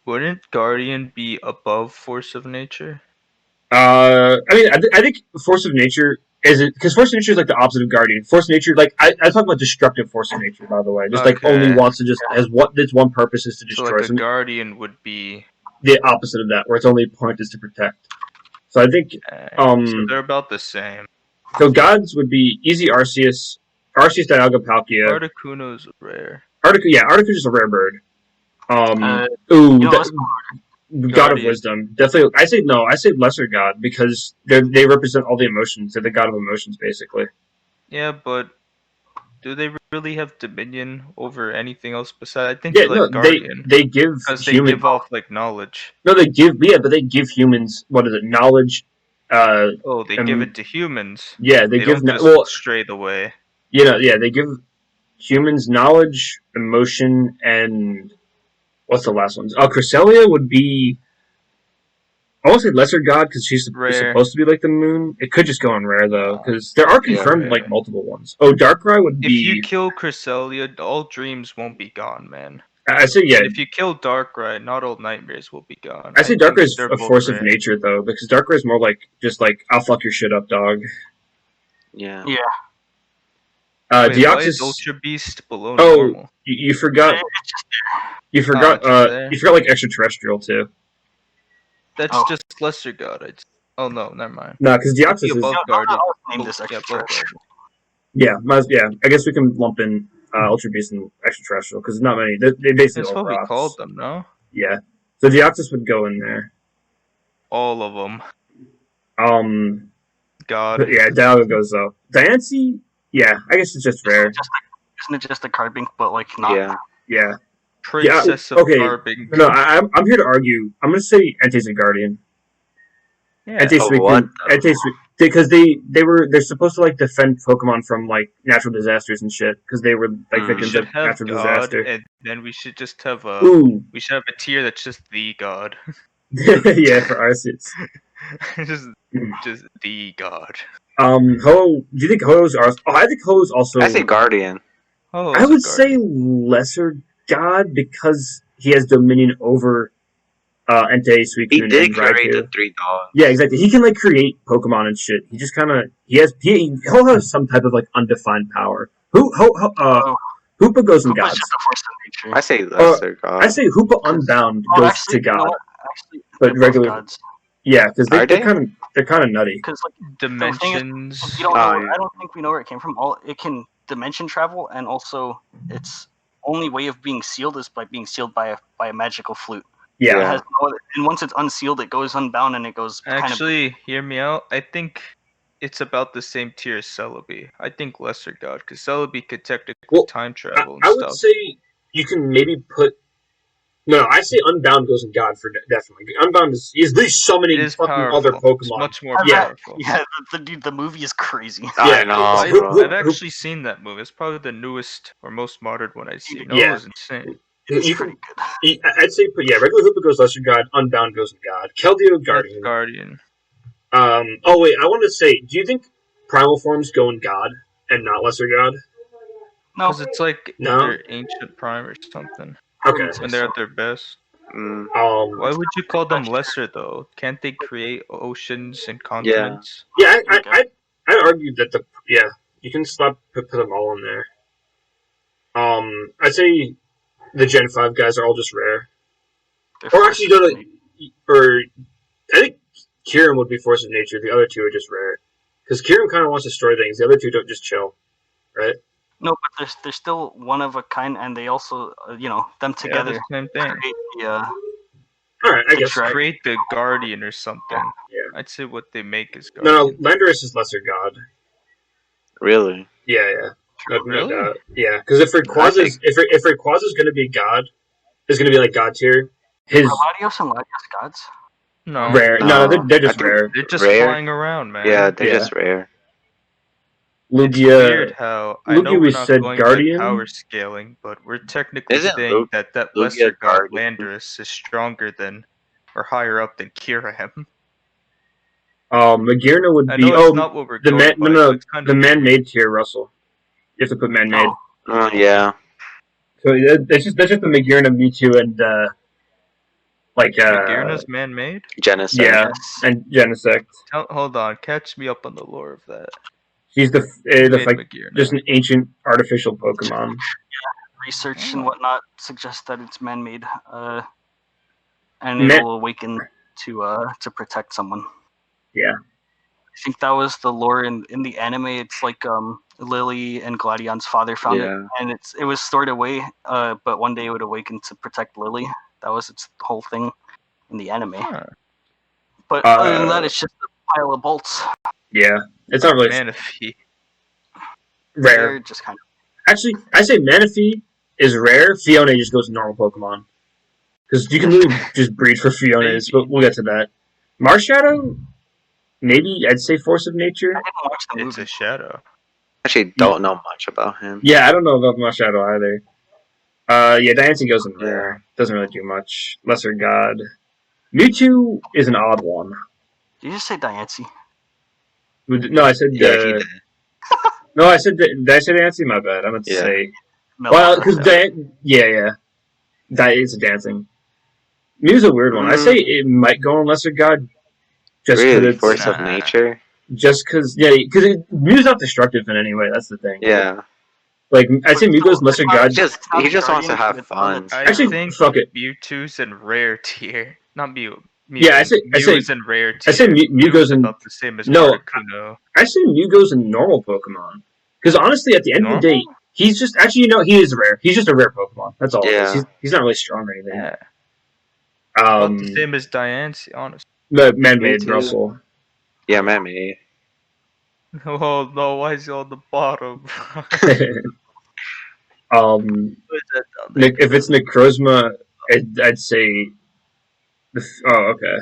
[SPEAKER 3] Wouldn't Guardian be above Force of Nature?
[SPEAKER 2] I mean, I think Force of Nature Is it because force of nature is like the opposite of guardian? Force of nature, like I talk about destructive force of nature, by the way. Just like only wants to just has what its one purpose is to destroy.
[SPEAKER 3] So like a guardian would be
[SPEAKER 2] the opposite of that, where its only point is to protect. So I think
[SPEAKER 3] so they're about the same.
[SPEAKER 2] So gods would be easy Arceus Dialga Palkia.
[SPEAKER 3] Articuno's rare.
[SPEAKER 2] Articuno's just a rare bird. God of Wisdom. Definitely I say lesser god because they represent all the emotions. They're the god of emotions basically.
[SPEAKER 3] Yeah, but do they really have dominion over anything else besides? I think Guardian.
[SPEAKER 2] They give because
[SPEAKER 3] they give off like knowledge.
[SPEAKER 2] No, they give but they give humans knowledge.
[SPEAKER 3] They give it to humans.
[SPEAKER 2] Yeah, they give
[SPEAKER 3] stray the way.
[SPEAKER 2] They give humans knowledge, emotion, and what's the last one? Cresselia would be. I won't say lesser god because she's supposed to be like the moon. It could just go on rare though because there are confirmed like multiple ones. Darkrai would be.
[SPEAKER 3] If you kill Cresselia, all dreams won't be gone, man.
[SPEAKER 2] I say yeah.
[SPEAKER 3] If you kill Darkrai, not all nightmares will be gone.
[SPEAKER 2] I say Darkrai is a force of nature though because Darkrai is more like just like I'll fuck your shit up, dog.
[SPEAKER 4] Yeah.
[SPEAKER 1] Yeah.
[SPEAKER 3] Deoxys. Why is Ultra Beast below normal?
[SPEAKER 2] You forgot. You forgot. You forgot like extraterrestrial too.
[SPEAKER 3] That's just lesser god. Oh no, never mind.
[SPEAKER 2] No, because Deoxys is
[SPEAKER 1] above guardian. Name this extraterrestrial.
[SPEAKER 2] Yeah, I guess we can lump in Ultra Beast and extraterrestrial because not many. They basically
[SPEAKER 3] that's
[SPEAKER 2] all
[SPEAKER 3] what we called them, no?
[SPEAKER 2] Yeah, so Deoxys would go in there.
[SPEAKER 3] All of them.
[SPEAKER 2] God. Yeah, Dialga goes up. Diancie, yeah, I guess it's just rare.
[SPEAKER 1] Isn't it just a card bank, but like not?
[SPEAKER 2] Yeah.
[SPEAKER 3] Princess of Carbink.
[SPEAKER 2] No, I'm here to argue. I'm gonna say Entei's a guardian.
[SPEAKER 3] Yeah.
[SPEAKER 2] Because they're supposed to like defend Pokemon from like natural disasters and shit because they were like victims of natural disaster.
[SPEAKER 3] And then we should just have a tier that's just the god.
[SPEAKER 2] Yeah, for Arceus.
[SPEAKER 3] just the god.
[SPEAKER 2] Ho, do you think Ho's are? Oh, I think Ho's also.
[SPEAKER 4] I say guardian.
[SPEAKER 2] I would say lesser god because he has dominion over Entei, Suicune,
[SPEAKER 4] he did create the 3 dogs.
[SPEAKER 2] Yeah, exactly. He can like create Pokemon and shit. He just kind of Ho has some type of like undefined power. Hoopa goes in gods.
[SPEAKER 4] I say lesser god.
[SPEAKER 2] I say Hoopa Unbound goes to god, but regular gods. Yeah, because they're kind of nutty.
[SPEAKER 1] Because like
[SPEAKER 3] dimensions.
[SPEAKER 1] I don't think we know where it came from. It can dimension travel, and also its only way of being sealed is by being sealed by a magical flute.
[SPEAKER 2] Yeah.
[SPEAKER 1] And once it's unsealed, it goes unbound, and it goes.
[SPEAKER 3] Actually, hear me out. I think it's about the same tier as Celebi. I think lesser god because Celebi could technically time travel and
[SPEAKER 2] stuff.
[SPEAKER 3] I
[SPEAKER 2] would say you can maybe put. No, I say Unbound goes in God for definitely. Unbound is summoning fucking powerful. Other Pokemon.
[SPEAKER 3] It's much more powerful.
[SPEAKER 1] Yeah, the movie is crazy.
[SPEAKER 4] I know.
[SPEAKER 3] I've actually seen that movie. It's probably the newest or most modern one I've seen. It was insane.
[SPEAKER 1] It's pretty good.
[SPEAKER 2] I'd say, regular Hoopa goes lesser God. Unbound goes in God. Keldeo Guardian.
[SPEAKER 3] Guardian.
[SPEAKER 2] Oh wait, I wanted to say, do you think primal forms go in God and not lesser God?
[SPEAKER 1] No,
[SPEAKER 3] because it's like they're ancient prime or something.
[SPEAKER 2] Okay.
[SPEAKER 3] When they're at their best.
[SPEAKER 2] Why
[SPEAKER 3] would you call them lesser though? Can't they create oceans and continents?
[SPEAKER 2] Yeah, I'd argue that you can put them all in there. I'd say the Gen 5 guys are all just rare. Or actually, I think Kyurem would be Force of Nature. The other two are just rare. Because Kyurem kind of wants to destroy things. The other two don't just chill, right?
[SPEAKER 1] No, but they're still one of a kind, and they also, them together.
[SPEAKER 3] Yeah, same thing.
[SPEAKER 2] All right, I guess.
[SPEAKER 3] Create the Guardian or something.
[SPEAKER 2] Yeah.
[SPEAKER 3] I'd say what they make is Guardian.
[SPEAKER 2] No, Landorus is lesser god.
[SPEAKER 4] Really?
[SPEAKER 2] Yeah.
[SPEAKER 3] Really?
[SPEAKER 2] No doubt. Yeah, because if Rayquaza's going to be god, is going to be like god tier.
[SPEAKER 1] Are Latios and Latios gods?
[SPEAKER 3] No.
[SPEAKER 2] Rare. No, they're just rare.
[SPEAKER 3] They're just flying around, man.
[SPEAKER 4] Yeah, they're just rare.
[SPEAKER 2] Lugia,
[SPEAKER 3] it's weird how I know we're not going
[SPEAKER 2] Guardian.
[SPEAKER 3] By power scaling, but we're technically saying that lesser god Landorus is stronger than or higher up than Kyurem.
[SPEAKER 2] Magearna would be
[SPEAKER 3] not what we're
[SPEAKER 2] the man-made tier, Russell. You have to put man-made.
[SPEAKER 4] Oh yeah.
[SPEAKER 2] So that's just the Magearna, Mewtwo, and Like
[SPEAKER 3] Magearna's man-made?
[SPEAKER 4] Genesect.
[SPEAKER 2] Yeah, and Genesect.
[SPEAKER 3] Hold on, catch me up on the lore of that.
[SPEAKER 2] She's just an ancient artificial Pokemon.
[SPEAKER 1] Research and whatnot suggests that it's man-made, and it'll awaken to protect someone.
[SPEAKER 2] Yeah,
[SPEAKER 1] I think that was the lore in the anime. It's like Lily and Gladion's father found it, and it was stored away. But one day it would awaken to protect Lily. That was its whole thing in the anime. Huh. But other than that, it's just a pile of bolts.
[SPEAKER 2] Yeah, it's not really
[SPEAKER 3] Manaphy.
[SPEAKER 2] Rare.
[SPEAKER 1] They're just kind of.
[SPEAKER 2] Actually, I say Manaphy is rare. Fiona just goes to normal Pokemon because you can literally just breed for Fionas, but we'll get to that. Marshadow, maybe I'd say Force of Nature.
[SPEAKER 1] I didn't watch the movie.
[SPEAKER 3] It's a shadow.
[SPEAKER 4] Actually, don't know much about him.
[SPEAKER 2] Yeah, I don't know about Marshadow either. Yeah, Diancie goes in rare. Doesn't really do much. Lesser God. Mewtwo is an odd one.
[SPEAKER 1] Did you just say Diancie?
[SPEAKER 2] No, I said. No, I said. Did I say Diancie? My bad. I meant to say.
[SPEAKER 1] No,
[SPEAKER 2] well, because it's a dancing. Mew's a weird one. I say it might go on Lesser God.
[SPEAKER 4] Just really, Force of Nature.
[SPEAKER 2] Just because, Mew's not destructive in any way. That's the thing.
[SPEAKER 4] Yeah.
[SPEAKER 2] Like, I'd say Mew goes Lesser God.
[SPEAKER 4] He just wants to have fun.
[SPEAKER 2] Actually,
[SPEAKER 3] think
[SPEAKER 2] fuck it.
[SPEAKER 3] Mewtwo's in rare tier. Not Mew.
[SPEAKER 2] Yeah, I say
[SPEAKER 3] in rare tier.
[SPEAKER 2] I say Mew goes in.
[SPEAKER 3] About the same as Articuno.
[SPEAKER 2] I say Mew goes in normal Pokemon. Because honestly, at the end of the day, he's just he is rare. He's just a rare Pokemon. That's all. Yeah. He's not really strong or anything.
[SPEAKER 3] Yeah. About the same as Diancie, honestly.
[SPEAKER 2] Man-made Russell.
[SPEAKER 4] Yeah, man-made.
[SPEAKER 3] Oh no, why is he on the bottom?
[SPEAKER 2] If it's Necrozma, I'd say. Okay.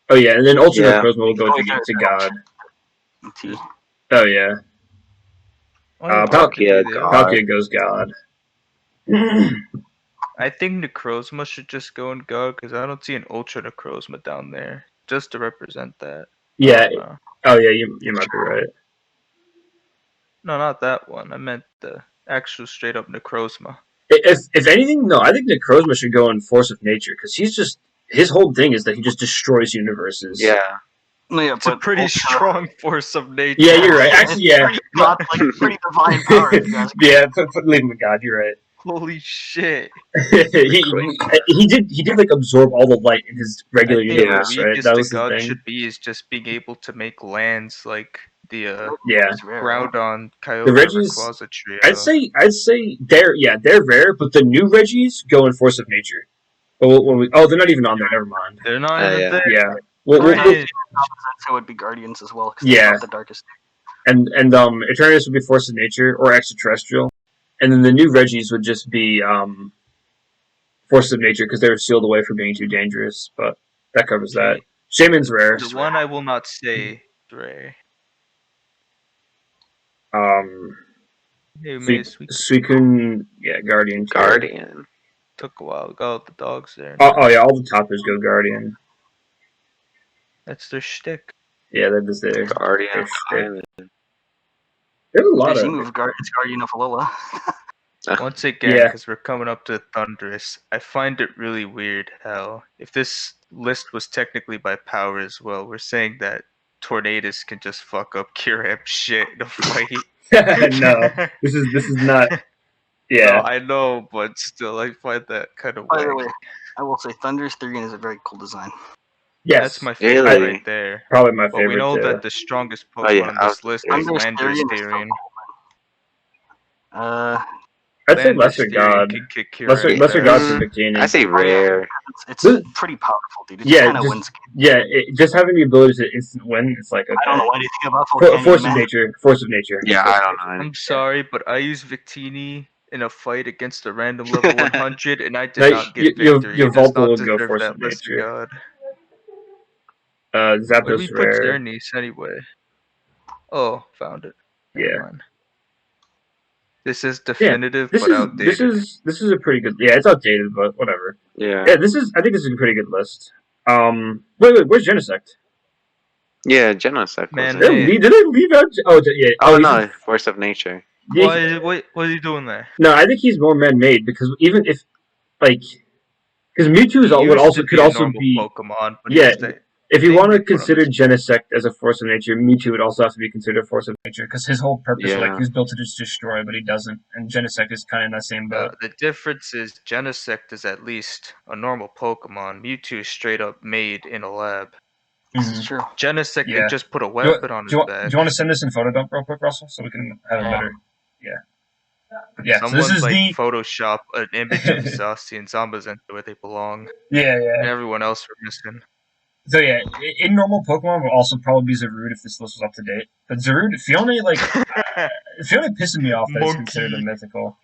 [SPEAKER 2] Oh yeah, and then Ultra Necrozma will go to God. Oh yeah. Palkia goes God.
[SPEAKER 3] I think Necrozma should just go in God because I don't see an Ultra Necrozma down there just to represent that.
[SPEAKER 2] Yeah. Oh yeah, you might be right.
[SPEAKER 3] No, not that one. I meant the actual straight up Necrozma.
[SPEAKER 2] If anything, no, I think Necrozma should go in Force of Nature because his whole thing is that he just destroys universes.
[SPEAKER 4] Yeah.
[SPEAKER 1] Yeah,
[SPEAKER 3] it's a pretty strong Force of Nature.
[SPEAKER 2] Yeah, you're right. Actually, yeah.
[SPEAKER 1] Pretty divine power.
[SPEAKER 2] Yeah, leave him with God. You're right.
[SPEAKER 3] Holy shit!
[SPEAKER 2] he did like absorb all the light in his regular universe, right?
[SPEAKER 3] That was the thing. Should be is just being able to make lands like the Groudon, Kyogre,
[SPEAKER 2] the Regis.
[SPEAKER 3] Trio.
[SPEAKER 2] I'd say they're rare, but the new Regis go in Force of Nature. But they're not even on there. Never mind.
[SPEAKER 3] They're not even there.
[SPEAKER 2] Yeah.
[SPEAKER 1] So would be Guardians as well.
[SPEAKER 2] Yeah.
[SPEAKER 1] The darkest.
[SPEAKER 2] And Eternatus would be Force of Nature or Extraterrestrial. And then the new Regis would just be Force of Nature because they were sealed away for being too dangerous. But that covers that. Shaman's rare.
[SPEAKER 3] The one I will not say rare.
[SPEAKER 2] Suicune, Guardian.
[SPEAKER 4] Guardian.
[SPEAKER 3] Took a while. Got all the dogs there.
[SPEAKER 2] Oh yeah, all the toppers go Guardian.
[SPEAKER 3] That's their shtick.
[SPEAKER 2] Yeah, that is their
[SPEAKER 4] Guardian.
[SPEAKER 2] There's a lot
[SPEAKER 1] of it's Guardian of Alola.
[SPEAKER 3] Once again, because we're coming up to Thundurus, I find it really weird how if this list was technically by power as well, we're saying that Tornadus can just fuck up Kyurem shit in a fight.
[SPEAKER 2] No, this is not. Yeah,
[SPEAKER 3] no, I know, but still, I find that kind of weird.
[SPEAKER 1] By the way, I will say Thundurus Therian is a very cool design.
[SPEAKER 2] Yes,
[SPEAKER 3] that's my favorite right there.
[SPEAKER 2] Probably my favorite.
[SPEAKER 3] But we know that the strongest Pokemon on this list is Landorus Therian.
[SPEAKER 2] I'd say Lesser God. Lesser God for Victini.
[SPEAKER 4] I say rare.
[SPEAKER 1] It's pretty powerful, dude. It kind of wins
[SPEAKER 2] games. Yeah, just having the ability to instant win, it's like, okay.
[SPEAKER 1] I don't know anything about
[SPEAKER 2] Force of Nature. Force of Nature.
[SPEAKER 4] Yeah, I don't know.
[SPEAKER 3] I'm sorry, but I used Victini in a fight against a random level 100, and I did not get victory.
[SPEAKER 2] Your Volta would go Force of Nature.
[SPEAKER 3] God.
[SPEAKER 2] Zapdos
[SPEAKER 3] Where we put Xerneas anyway? Oh, found it.
[SPEAKER 2] Yeah.
[SPEAKER 3] This is definitive, but outdated.
[SPEAKER 2] This is a pretty good. Yeah, it's outdated, but whatever.
[SPEAKER 4] Yeah.
[SPEAKER 2] Yeah, I think this is a pretty good list. Wait, where's Genesect?
[SPEAKER 4] Yeah, Genesect.
[SPEAKER 2] Did they leave out? Oh, yeah.
[SPEAKER 4] Oh no, Force of Nature.
[SPEAKER 3] What are you doing there?
[SPEAKER 2] No, I think he's more man-made because even if, because Because Mewtwo could also be
[SPEAKER 3] Pokemon. But
[SPEAKER 2] if you want to consider Genesect as a force of nature, Mewtwo would also have to be considered a force of nature because his whole purpose, he was built to just destroy, but he doesn't. And Genesect is kind of in that same boat.
[SPEAKER 3] The difference is Genesect is at least a normal Pokemon. Mewtwo is straight up made in a lab.
[SPEAKER 1] This is true.
[SPEAKER 3] Genesect can just put a weapon on his back.
[SPEAKER 2] Do you want to send this in photo dump real quick, Russell, so we can have a better? Yeah.
[SPEAKER 3] Someone so Photoshop an image of Zacian and Zamazenta where they belong.
[SPEAKER 2] Yeah.
[SPEAKER 3] And everyone else we're missing.
[SPEAKER 2] So in normal Pokemon would also probably be Zarude if this list was up to date. But Zarude, Fiona pissing me off that it's considered a mythical.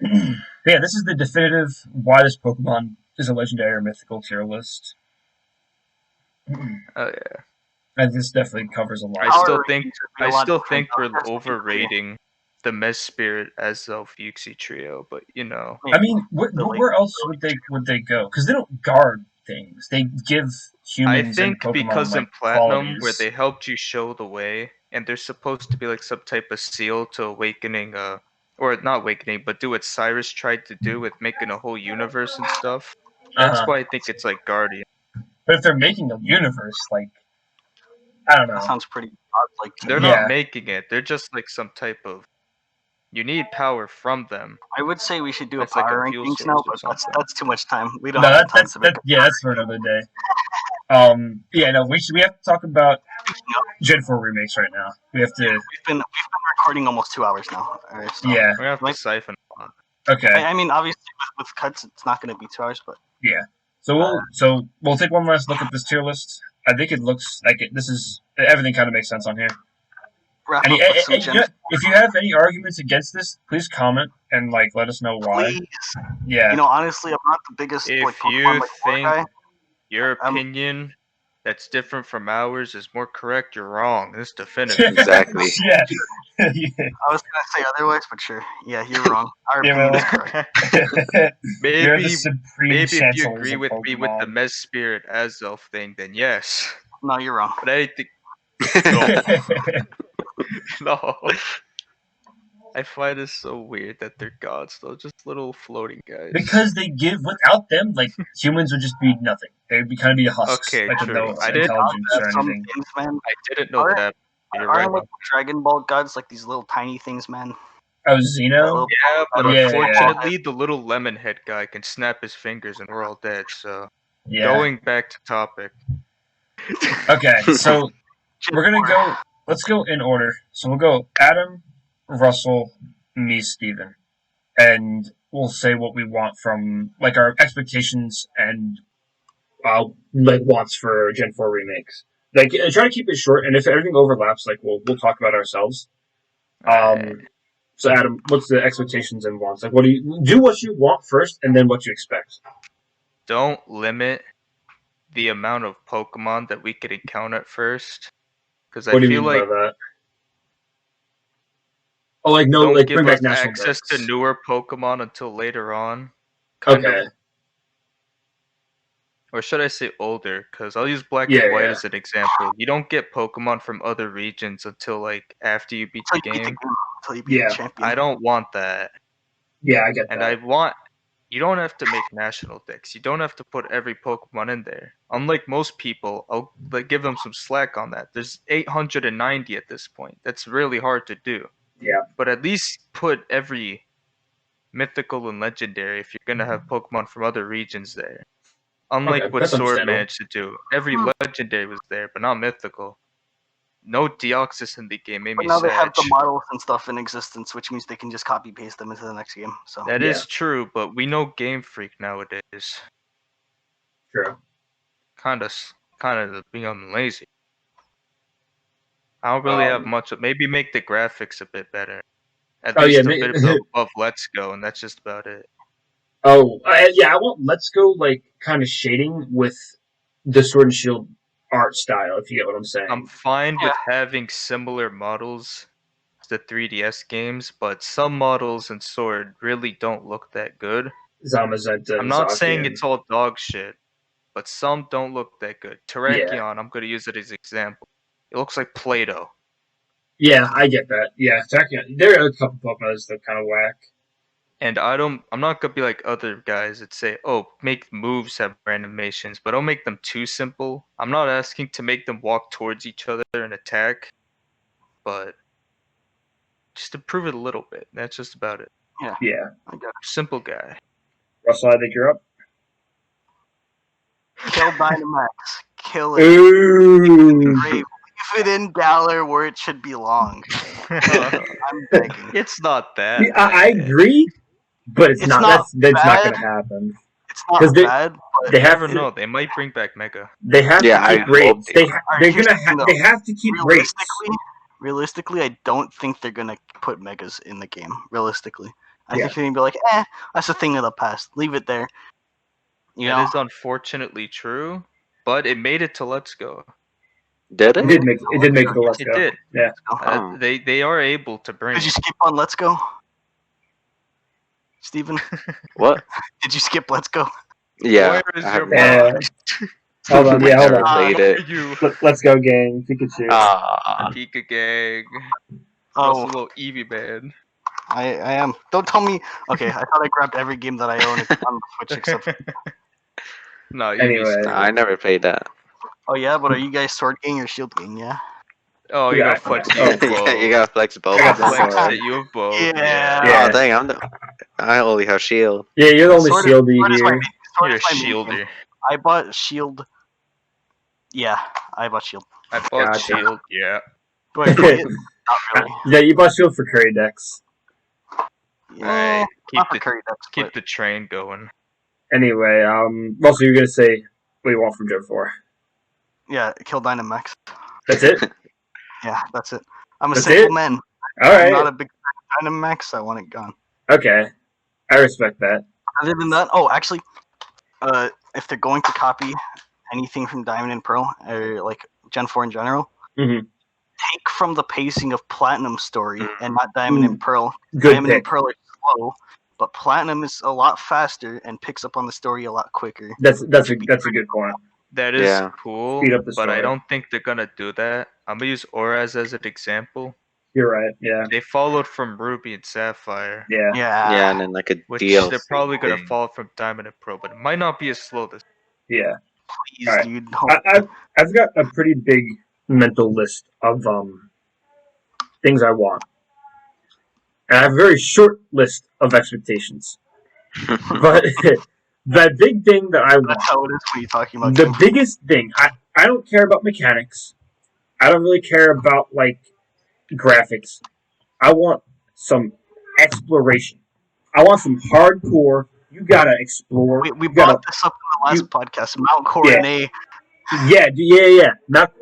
[SPEAKER 2] This is the definitive why this Pokemon is a legendary or mythical tier list.
[SPEAKER 3] Oh yeah.
[SPEAKER 2] And this definitely covers a lot.
[SPEAKER 3] I still think we're overrating the Mesprit as of Uxie Trio, but
[SPEAKER 2] I mean, where else would they go? Because they don't guard things. They give humans.
[SPEAKER 3] I think
[SPEAKER 2] and Pokemon,
[SPEAKER 3] because in Platinum,
[SPEAKER 2] qualities.
[SPEAKER 3] where they helped you show the way, and there's supposed to be like some type of seal to awakening, or not awakening, but do what Cyrus tried to do with making a whole universe and stuff. That's why I think it's like Guardian.
[SPEAKER 2] But if they're making a universe, I don't know.
[SPEAKER 1] That sounds pretty odd.
[SPEAKER 3] They're not making it. They're just like some type of. You need power from them.
[SPEAKER 1] I would say we should do a power rankings now, but that's too much time. We don't
[SPEAKER 2] have
[SPEAKER 1] time
[SPEAKER 2] to that's for another day. We have to talk about Gen 4 remakes right now. We have to.
[SPEAKER 1] We've been recording almost 2 hours now. Right, so
[SPEAKER 2] yeah.
[SPEAKER 3] We have to siphon.
[SPEAKER 2] Okay.
[SPEAKER 1] I mean, obviously with cuts, it's not going to be 2 hours, but
[SPEAKER 2] yeah. So we'll take one last look at this tier list. I think it looks like this is everything kind of makes sense on here. And if you have any arguments against this, please comment and let us know why.
[SPEAKER 1] Please.
[SPEAKER 2] Yeah.
[SPEAKER 1] Honestly, I'm not the biggest.
[SPEAKER 3] If
[SPEAKER 1] Pokemon,
[SPEAKER 3] you think your opinion that's different from ours is more correct, you're wrong. This is definitive.
[SPEAKER 4] Exactly.
[SPEAKER 2] Yeah.
[SPEAKER 1] I was gonna say otherwise, but sure. Yeah, you're wrong. Our opinion is correct.
[SPEAKER 3] maybe if you agree with me with the Mesprit Azelf thing, then yes.
[SPEAKER 1] No, you're wrong.
[SPEAKER 3] But I think. No. I find it so weird that they're gods, though. Just little floating guys.
[SPEAKER 2] Because they give, without them, humans would just be nothing. They would kind of be a husk.
[SPEAKER 3] Okay, true.
[SPEAKER 2] No intelligence or anything.
[SPEAKER 1] Things, man.
[SPEAKER 3] I didn't know that.
[SPEAKER 1] Are Dragon Ball gods these little tiny things, man?
[SPEAKER 2] Oh, Xeno?
[SPEAKER 3] Yeah, but unfortunately, the little lemon head guy can snap his fingers and we're all dead, so...
[SPEAKER 2] Yeah.
[SPEAKER 3] Going back to topic.
[SPEAKER 2] Okay, so we're gonna go... Let's go in order. So we'll go Adam, Russell, me, Steven. And we'll say what we want from, our expectations and, wants for Gen 4 remakes. Try to keep it short, and if everything overlaps, we'll talk about ourselves. So Adam, what's the expectations and wants? What do what you want first, and then what you expect.
[SPEAKER 3] Don't limit the amount of Pokemon that we could encounter at first. Because I feel like
[SPEAKER 2] that? Oh,
[SPEAKER 3] don't give
[SPEAKER 2] bring
[SPEAKER 3] us
[SPEAKER 2] back
[SPEAKER 3] access to newer Pokemon until later on.
[SPEAKER 2] Okay.
[SPEAKER 3] Or should I say older? Because I'll use Black and White as an example. You don't get Pokemon from other regions until after you beat the game.
[SPEAKER 1] Until you beat the champion.
[SPEAKER 3] I don't want that.
[SPEAKER 2] Yeah, I get that.
[SPEAKER 3] And you don't have to make national decks. You don't have to put every Pokemon in there. Unlike most people, I'll give them some slack on that. There's 890 at this point. That's really hard to do.
[SPEAKER 2] Yeah.
[SPEAKER 3] But at least put every mythical and legendary if you're going to have Pokemon from other regions there. Unlike what Sword managed to do. Every legendary was there, but not mythical. No Deoxys in the game made me sad.
[SPEAKER 1] Now they have the models and stuff in existence, which means they can just copy paste them into the next game. So
[SPEAKER 3] that is true, but we know Game Freak nowadays.
[SPEAKER 2] True.
[SPEAKER 3] Kind of being lazy. I don't really have much. Maybe make the graphics a bit better. At least a bit above Let's Go, and that's just about it.
[SPEAKER 2] I want Let's Go kind of shading with the Sword and Shield art style, if you get what I'm saying.
[SPEAKER 3] I'm fine with having similar models to the 3DS games, but some models in Sword really don't look that good.
[SPEAKER 2] Zamazenta.
[SPEAKER 3] I'm not saying it's all dog shit, but some don't look that good. Terrakion, I'm going to use it as an example. It looks like Play-Doh.
[SPEAKER 2] Yeah, I get that. Yeah, Terrakion. There are a couple Pokemon that kind of whack.
[SPEAKER 3] And I'm not gonna be like other guys that say, oh, make moves have animations, but don't make them too simple. I'm not asking to make them walk towards each other and attack, but just improve it a little bit. That's just about it.
[SPEAKER 2] Yeah.
[SPEAKER 1] I got it.
[SPEAKER 3] Simple guy.
[SPEAKER 2] Russell, I think you're up.
[SPEAKER 1] Kill Dynamax. Kill it.
[SPEAKER 2] Ooh.
[SPEAKER 1] Leave it in Galar where it should belong. I'm begging.
[SPEAKER 3] It's not that.
[SPEAKER 2] I agree, but it's not. That's not going to happen.
[SPEAKER 1] It's not bad. But
[SPEAKER 2] they have
[SPEAKER 3] never know. They might bring back Mega.
[SPEAKER 2] They have to keep raids. They have to keep raids.
[SPEAKER 1] Realistically, I don't think they're gonna put Megas in the game. Realistically, I think they're gonna be like, that's a thing of the past. Leave it there.
[SPEAKER 3] It is unfortunately true, but it made it to Let's Go.
[SPEAKER 4] Did it?
[SPEAKER 2] It did make it to Let's Go.
[SPEAKER 3] It did.
[SPEAKER 2] Yeah.
[SPEAKER 3] They are able to bring.
[SPEAKER 1] Did you skip on Let's Go, Steven?
[SPEAKER 4] What?
[SPEAKER 1] Did you skip Let's Go?
[SPEAKER 4] Yeah.
[SPEAKER 3] Where is your
[SPEAKER 2] Hold on. Yeah, hold on.
[SPEAKER 4] Played it.
[SPEAKER 2] Let's go, gang. Pikachu.
[SPEAKER 3] Pika gang.
[SPEAKER 1] Oh,
[SPEAKER 3] a little Eevee man.
[SPEAKER 1] I am. Don't tell me. Okay, I thought I grabbed every game that I own on the Switch except.
[SPEAKER 3] No,
[SPEAKER 2] anyway,
[SPEAKER 4] I never played that.
[SPEAKER 1] Oh yeah, but are you guys Sword Gang or Shield Gang? Yeah.
[SPEAKER 3] Oh, you got flex.
[SPEAKER 4] You got flex both.
[SPEAKER 3] You have both.
[SPEAKER 1] Yeah.
[SPEAKER 4] Oh dang, I only have shield.
[SPEAKER 2] Yeah, you're the only shieldy here.
[SPEAKER 3] You're a shielder.
[SPEAKER 1] I bought Shield. Yeah, I bought Shield.
[SPEAKER 3] I bought Shield. Yeah.
[SPEAKER 1] Do I play it? Not really.
[SPEAKER 2] Yeah, you bought Shield for Curry decks.
[SPEAKER 1] Yeah,
[SPEAKER 3] keep the train going.
[SPEAKER 2] Anyway, also you're gonna say what you want from Gen 4.
[SPEAKER 1] Yeah, kill Dynamax.
[SPEAKER 2] That's it?
[SPEAKER 1] Yeah, that's it. I'm a simple man.
[SPEAKER 2] Alright.
[SPEAKER 1] I'm not a big fan of Dynamax, I want it gone.
[SPEAKER 2] Okay. I respect that.
[SPEAKER 1] Other than that, actually, if they're going to copy anything from Diamond and Pearl, or like Gen 4 in general, take from the pacing of Platinum Story and not Diamond and Pearl. Diamond and Pearl are slow, but Platinum is a lot faster and picks up on the story a lot quicker.
[SPEAKER 2] That's a good point.
[SPEAKER 3] That is cool,
[SPEAKER 2] Speed up the
[SPEAKER 3] but
[SPEAKER 2] story.
[SPEAKER 3] I don't think they're gonna do that. I'm gonna use Auras as an example.
[SPEAKER 2] You're right, yeah.
[SPEAKER 3] They followed from Ruby and Sapphire.
[SPEAKER 2] Yeah,
[SPEAKER 4] and then like a
[SPEAKER 3] which
[SPEAKER 4] DLC
[SPEAKER 3] they're probably gonna follow from Diamond and Pearl, but it might not be as slow this.
[SPEAKER 2] Yeah.
[SPEAKER 1] Please,
[SPEAKER 2] right.
[SPEAKER 1] dude.
[SPEAKER 2] I've got a pretty big mental list of things I want. And I have a very short list of expectations. But the big thing that I want.
[SPEAKER 1] That's how it is when you're talking about
[SPEAKER 2] the biggest thing. I don't care about mechanics. I don't really care about like graphics. I want some exploration. I want some hardcore. You gotta explore.
[SPEAKER 1] We brought this up in the last podcast. Mount Coronet.
[SPEAKER 2] Yeah. Mount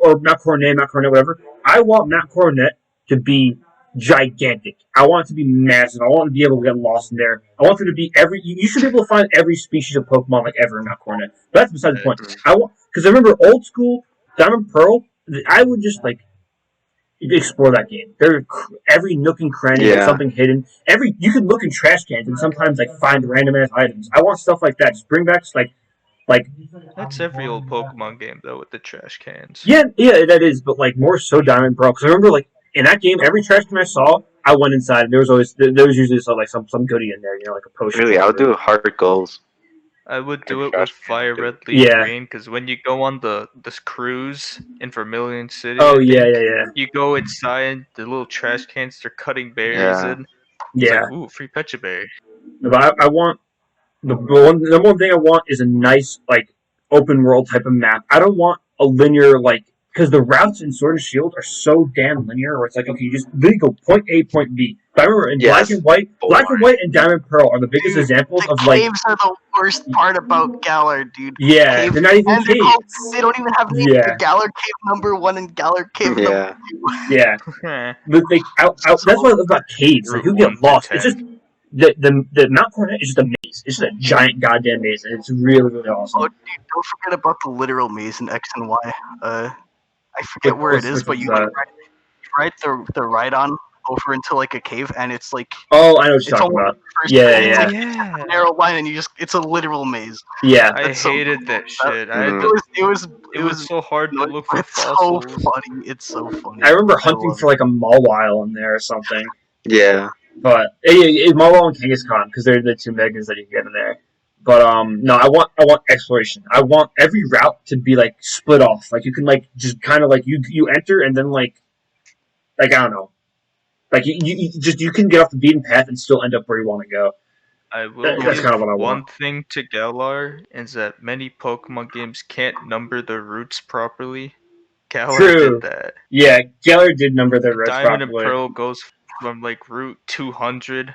[SPEAKER 2] Coronet, whatever. I want Mount Coronet to be gigantic. I want it to be massive. I want to be able to get lost in there. I want there to be you should be able to find every species of Pokemon like ever in Mount Coronet. But that's beside the point. Because I remember old school Diamond Pearl. I would just like explore that game. Every nook and cranny has something hidden. You could look in trash cans and sometimes like find random ass items. I want stuff like that. Just bring back just like
[SPEAKER 3] that's every old Pokemon game though with the trash cans.
[SPEAKER 2] Yeah, that is. But like more so Diamond Pearl because I remember like in that game every trash can I saw I went inside and there was usually some goodie in there. You know, like a potion.
[SPEAKER 4] Really, I'll do hard goals.
[SPEAKER 3] I would do it with Fire Red, Leaf Green, because when you go on this cruise in Vermilion City, you go inside the little trash cans they're cutting berries in. It's like, ooh, free Pecha Berry.
[SPEAKER 2] But I want the one thing I want is a nice like open world type of map. I don't want a linear like because the routes in Sword and Shield are so damn linear where it's like okay, you just literally go point A, point B. But I remember in Black and White and Diamond Pearl are the biggest examples of like
[SPEAKER 1] caves are the worst part about Galar, dude.
[SPEAKER 2] Yeah, they're not even caves.
[SPEAKER 1] They don't even have the Galar Cave number 1 and Galar Cave number 2.
[SPEAKER 2] Yeah. But like, that's what I love about caves. Like, you get lost. It's just the Mount Coronet is just a maze. It's just a giant goddamn maze, and it's really really awesome.
[SPEAKER 1] Oh, dude, don't forget about the literal maze in X and Y. I forget where it is, but you ride the ride on over into like a cave, and it's like
[SPEAKER 2] I know what you're talking about. Yeah.
[SPEAKER 1] Like a narrow line, and it's a literal maze.
[SPEAKER 2] Yeah,
[SPEAKER 3] I hated that shit. It was so hard to look for fossils.
[SPEAKER 1] It's so funny.
[SPEAKER 2] I remember hunting for like a Mawile in there or something.
[SPEAKER 4] Yeah.
[SPEAKER 2] But Molo and Kangaskhan, because they're the two Megas that you can get in there. But no, I want exploration. I want every route to be like split off. Like you can like just kind of like you enter and then like I don't know. Like you can get off the beaten path and still end up where you want to go.
[SPEAKER 3] I will
[SPEAKER 2] That's kind of what I
[SPEAKER 3] one
[SPEAKER 2] want.
[SPEAKER 3] thing to Galar is that many Pokemon games can't number their routes properly. Galar
[SPEAKER 2] True.
[SPEAKER 3] did that.
[SPEAKER 2] Yeah, Galar did number their routes
[SPEAKER 3] Diamond
[SPEAKER 2] properly.
[SPEAKER 3] and Pearl goes from like route 200,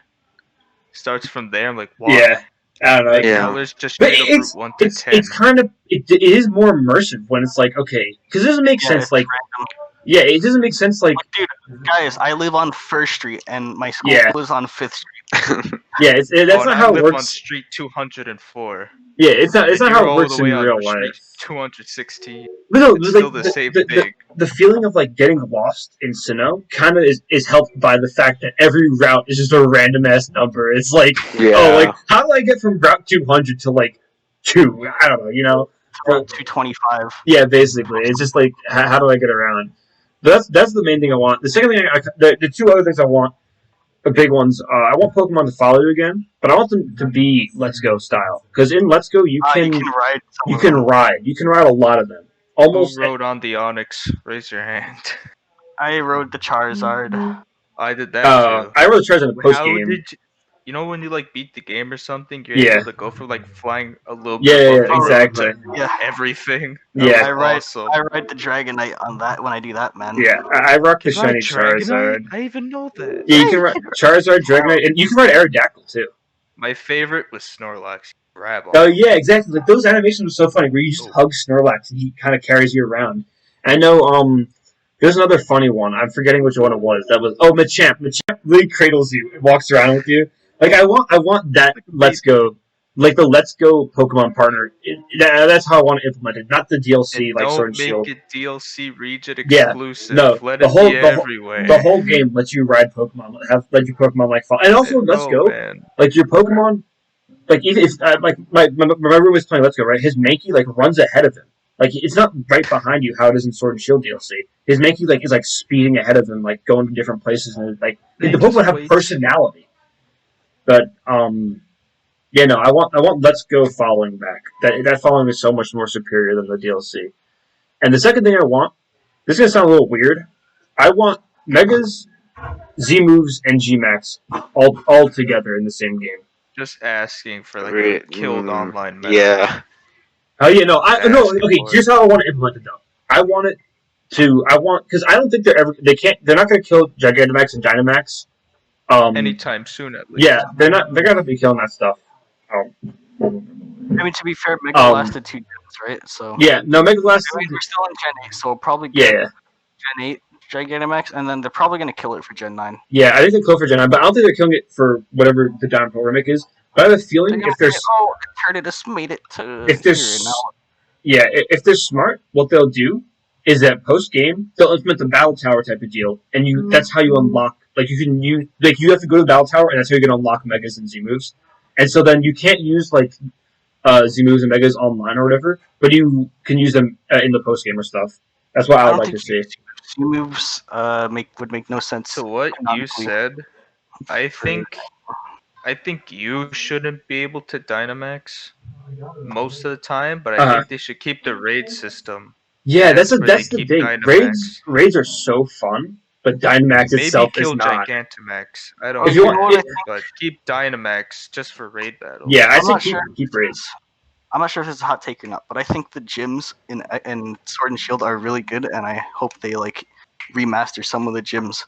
[SPEAKER 3] starts from there. I'm like, why?
[SPEAKER 2] Yeah, I don't know.
[SPEAKER 3] Like,
[SPEAKER 4] Yeah.
[SPEAKER 3] Galar's just straight up route 1 to 10.
[SPEAKER 2] It's kind of it is more immersive when it's like okay, because it doesn't make sense. Like, yeah, it doesn't make sense. Like,
[SPEAKER 1] dude, guys, I live on First Street and my school lives on Fifth Street.
[SPEAKER 2] Yeah, that's not how it works.
[SPEAKER 3] On Street 204.
[SPEAKER 2] Yeah, it's not how it works in real
[SPEAKER 3] life.
[SPEAKER 2] Street
[SPEAKER 3] 216.
[SPEAKER 2] No,
[SPEAKER 3] it's still the same thing.
[SPEAKER 2] The feeling of like getting lost in Sinnoh kind of is helped by the fact that every route is just a random ass number. It's like, oh, like how do I get from route 200 to like 2? I don't know, you know,
[SPEAKER 1] route 225.
[SPEAKER 2] Yeah, basically, it's just like how do I get around? But that's the main thing I want. The second thing, the two other things I want. The big ones. I want Pokemon to follow you again, but I want them to be Let's Go style. Because in Let's Go, you can ride. You can ride a lot of them. Almost.
[SPEAKER 3] Who rode on the Onix? Raise your hand.
[SPEAKER 1] I rode the Charizard.
[SPEAKER 3] I did that too.
[SPEAKER 2] I rode the Charizard in the post game.
[SPEAKER 3] You know when you like beat the game or something, you're able to go for like flying a little bit.
[SPEAKER 2] Yeah, exactly.
[SPEAKER 3] Everything.
[SPEAKER 1] I ride the Dragonite on that when I do that, man.
[SPEAKER 2] Yeah, I rock the shiny Charizard.
[SPEAKER 3] I even know that.
[SPEAKER 2] Yeah, you can ride Charizard, Dragonite, and you can ride Aerodactyl too.
[SPEAKER 3] My favorite was Snorlax. Grab on.
[SPEAKER 2] Oh yeah, exactly. Like those animations were so funny where you just hug Snorlax and he kind of carries you around. I know. There's another funny one. I'm forgetting which one it was. That was Machamp. Machamp really cradles you and walks around with you. Like I want that Let's Go, like the Let's Go Pokemon partner. That's how I want to implement it, not the DLC like Sword and Shield.
[SPEAKER 3] Don't make it DLC region exclusive.
[SPEAKER 2] Yeah, no,
[SPEAKER 3] let it be everywhere.
[SPEAKER 2] The whole game lets you ride Pokemon, let your Pokemon like fall, and also Let's Go, like your Pokemon, like if like my room was playing Let's Go, right? His Mankey like runs ahead of him. Like it's not right behind you how it is in Sword and Shield DLC. His Mankey like is like speeding ahead of him, like going to different places, and like the Pokemon have personality. But yeah, no, I want Let's Go following back. That following is so much more superior than the DLC. And the second thing I want, this is gonna sound a little weird. I want Megas, Z moves, and G Max all together in the same game.
[SPEAKER 3] Just asking for like a killed online meta.
[SPEAKER 4] Yeah.
[SPEAKER 2] Oh yeah, no, okay. Here's how I want to implement it though. I want because I don't think they're not gonna kill Gigantamax and Dynamax.
[SPEAKER 3] Anytime soon, at least.
[SPEAKER 2] Yeah, they're gonna be killing that stuff.
[SPEAKER 1] I mean, to be fair, Mega lasted 2 gens, right? So
[SPEAKER 2] yeah, no, Mega lasted.
[SPEAKER 1] I mean, we're still in Gen 8, so we'll probably get Gen 8 Gigantamax, and then they're probably gonna kill it for Gen 9.
[SPEAKER 2] Yeah, I think they kill it for Gen 9, but I don't think they're killing it for whatever the Diamond Pearl remake is. But I have a feeling if there's
[SPEAKER 1] Eternatus made it to
[SPEAKER 2] if they're smart, what they'll do is that post game they'll implement the battle tower type of deal, and that's how you unlock. Like you have to go to the battle tower, and that's how you can unlock Megas and Z moves. And so then you can't use like Z moves and Megas online or whatever, but you can use them in the post game or stuff. That's what I would like to see.
[SPEAKER 1] Z moves would make no sense.
[SPEAKER 3] So what you said, I think you shouldn't be able to Dynamax most of the time, but I think they should keep the raid system.
[SPEAKER 2] Yeah, that's the thing. Raids are so fun, but Dynamax itself is not.
[SPEAKER 3] Maybe kill Gigantamax. I don't know, but keep Dynamax just for raid battles.
[SPEAKER 2] Yeah, I say keep raids.
[SPEAKER 1] I'm not sure if it's a hot take or not, but I think the gyms in Sword and Shield are really good, and I hope they like remaster some of the gyms.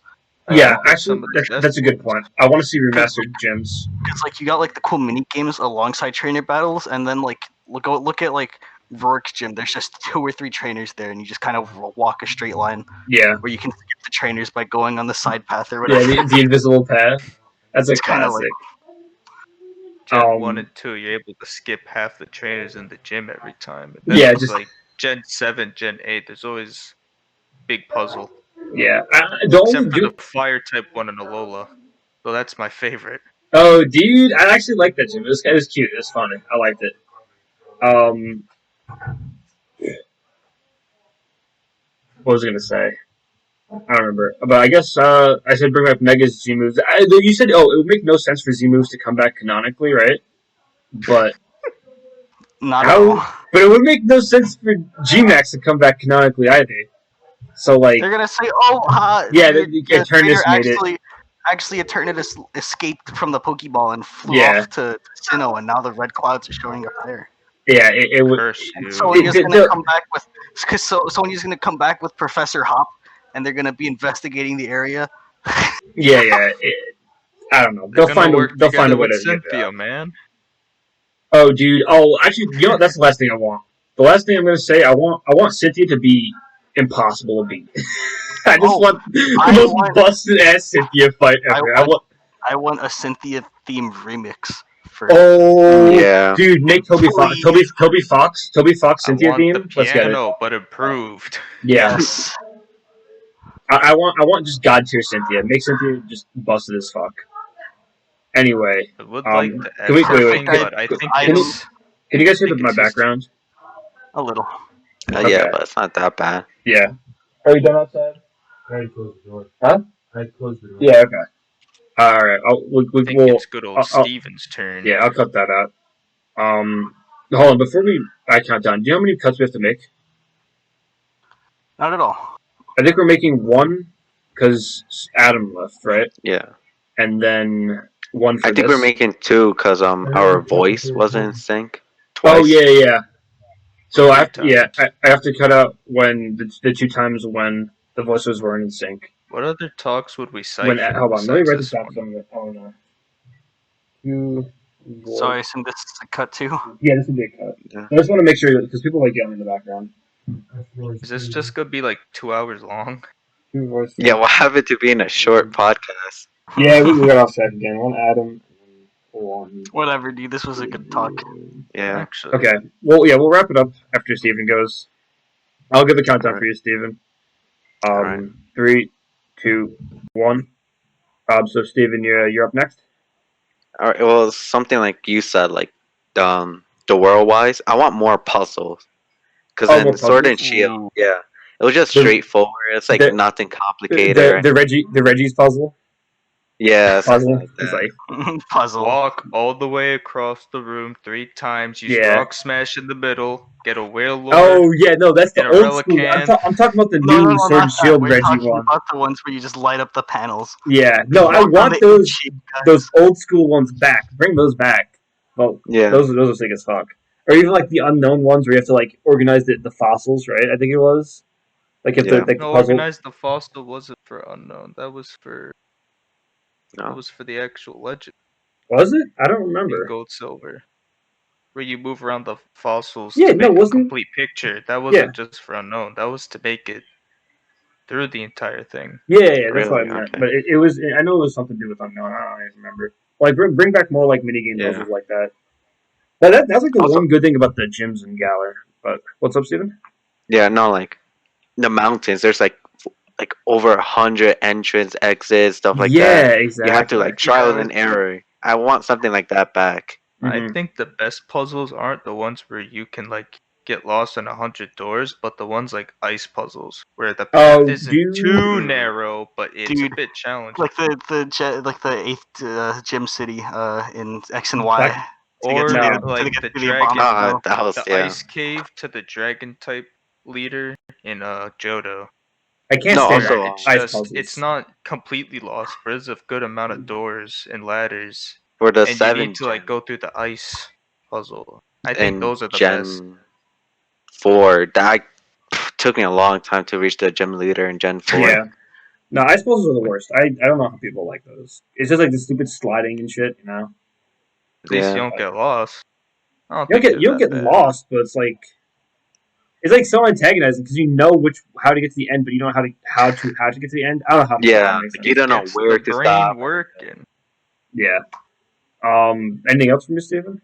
[SPEAKER 2] Yeah, actually, that's a good point. I want to see remastered gyms.
[SPEAKER 1] Because like you got like the cool mini games alongside trainer battles, and then like look at like Rourke's gym. There's just 2 or 3 trainers there, and you just kind of walk a straight line.
[SPEAKER 2] Yeah,
[SPEAKER 1] where you can skip the trainers by going on the side path or whatever.
[SPEAKER 2] Yeah, the invisible path. That's a classic.
[SPEAKER 3] Gen 1 and 2, you're able to skip half the trainers in the gym every time.
[SPEAKER 2] Just
[SPEAKER 3] like Gen 7, Gen 8. There's always big puzzle.
[SPEAKER 2] Yeah,
[SPEAKER 3] except for the fire type one in Alola. So that's my favorite.
[SPEAKER 2] Oh, dude, I actually like that gym. It was cute. It was funny. I liked it. What was I gonna say? I don't remember, but I guess I said bring back Mega Z moves. You said, it would make no sense for Z moves to come back canonically, right? But
[SPEAKER 1] not at all.
[SPEAKER 2] But it would make no sense for G-Max to come back canonically either. So like
[SPEAKER 1] they're gonna say,
[SPEAKER 2] Eternatus made it.
[SPEAKER 1] Actually, Eternatus escaped from the Pokeball and flew off to Sinnoh, and now the red clouds are showing up there.
[SPEAKER 2] Yeah, it would.
[SPEAKER 1] So he's gonna come back with, so he's gonna come back with Professor Hop, and they're gonna be investigating the area.
[SPEAKER 2] Yeah. I don't know. They'll find a way to
[SPEAKER 3] Cynthia, man.
[SPEAKER 2] Oh, dude. Oh, actually, you know what? That's the last thing I want. The last thing I'm gonna say, I want Cynthia to be impossible to beat. I want the most busted ass Cynthia fight ever.
[SPEAKER 1] I want a Cynthia themed remix.
[SPEAKER 2] Dude, make Toby Fox Cynthia theme.
[SPEAKER 3] Let's get it. But improved.
[SPEAKER 2] Yes. I want just god tier Cynthia. Make Cynthia just busted as fuck. Anyway,
[SPEAKER 3] I would like the wait, but I think
[SPEAKER 2] can you guys hear my background?
[SPEAKER 1] A little.
[SPEAKER 4] Yeah, but it's not that bad.
[SPEAKER 2] Yeah. Are you done outside?
[SPEAKER 5] I had to close the door.
[SPEAKER 2] Huh?
[SPEAKER 5] I had to close the door.
[SPEAKER 2] Yeah. Okay. All right.
[SPEAKER 3] It's good old Steven's turn.
[SPEAKER 2] Yeah, I'll cut that out. Hold on. Before I count down, do you know how many cuts we have to make?
[SPEAKER 1] Not at all.
[SPEAKER 2] I think we're making one because Adam left, right?
[SPEAKER 4] Yeah.
[SPEAKER 2] And then one for
[SPEAKER 4] I think we're making two because our voice wasn't in sync.
[SPEAKER 2] Twice. Oh yeah. So I have to cut out when the 2 times when the voices weren't in sync.
[SPEAKER 3] What other talks would we cite?
[SPEAKER 2] Hold on, let me write this down. Oh no.
[SPEAKER 1] So I assume this is a cut too?
[SPEAKER 2] Yeah, this would be a cut. Yeah. I just want to make sure because people like yelling in the background.
[SPEAKER 3] Is this just gonna be like 2 hours long?
[SPEAKER 4] Yeah, we'll have it to be in a short podcast.
[SPEAKER 2] Yeah, we got off track again. One Adam. One.
[SPEAKER 1] Whatever, dude. This was a good talk.
[SPEAKER 4] Yeah.
[SPEAKER 3] Actually.
[SPEAKER 2] Okay. Well, yeah, we'll wrap it up after Steven goes. I'll give the countdown for you, Steven. 3, 2, 1. So Steven, you're up next.
[SPEAKER 4] All right. Well, something like you said, like the world-wise, I want more puzzles. Because in Sword and Shield, it was just straightforward. It's like nothing complicated.
[SPEAKER 2] The Reggie's puzzle.
[SPEAKER 4] Yeah,
[SPEAKER 2] puzzle.
[SPEAKER 1] Puzzle.
[SPEAKER 3] Walk all the way across the room 3 times. Use rock smash in the middle. Get a whale lord.
[SPEAKER 2] Oh yeah, no, that's the old school. I'm talking about the new Sword and Shield Reggie one.
[SPEAKER 1] About the ones where you just light up the panels.
[SPEAKER 2] Yeah, no, I want those old school ones back. Bring those back. Well, yeah, those are sick as fuck. Or even like the unknown ones where you have to like organize the fossils, right? I think it was. Like if the puzzle.
[SPEAKER 3] Organize the fossil wasn't for unknown. That was for. No. That was for the actual legend.
[SPEAKER 2] Was it? I don't remember.
[SPEAKER 3] Gold Silver. Where you move around the fossils to make a complete picture. That wasn't just for unknown. That was to make it through the entire thing.
[SPEAKER 2] Yeah, that's what I meant. Okay. But it was. I know it was something to do with unknown. I don't even remember. Like bring back more like minigame puzzles like that. But that's like the one good thing about the gyms in Galar. But what's up, Steven?
[SPEAKER 4] Yeah, no, like the mountains. There's like over 100 entrance, exits, stuff like that.
[SPEAKER 2] Yeah, exactly.
[SPEAKER 4] You have to like trial and error. I want something like that back.
[SPEAKER 3] I think the best puzzles aren't the ones where you can like get lost in 100 doors, but the ones like ice puzzles where the path isn't too narrow, but it's a bit challenging.
[SPEAKER 1] Like the 8th gym city in X and Y.
[SPEAKER 3] Or like the dragon, the ice cave to the dragon type leader in Johto.
[SPEAKER 2] I can't stand
[SPEAKER 3] it's not completely lost, but there's a good amount of doors and ladders.
[SPEAKER 4] For the
[SPEAKER 3] and
[SPEAKER 4] 7
[SPEAKER 3] you need to like go through the ice puzzle. I think those are the best.
[SPEAKER 4] 4, that took me a long time to reach the gym leader in Gen 4.
[SPEAKER 2] Yeah. No, ice puzzles are the worst. I don't know how people like those. It's just like the stupid sliding and shit, you know?
[SPEAKER 3] At least you don't get lost.
[SPEAKER 2] You don't get lost, but it's like so antagonizing because you know how to get to the end, but you don't know how to get to the end. I don't know how.
[SPEAKER 4] Yeah, you don't know where to stop.
[SPEAKER 3] Working.
[SPEAKER 2] Yeah. Anything else from you, Steven?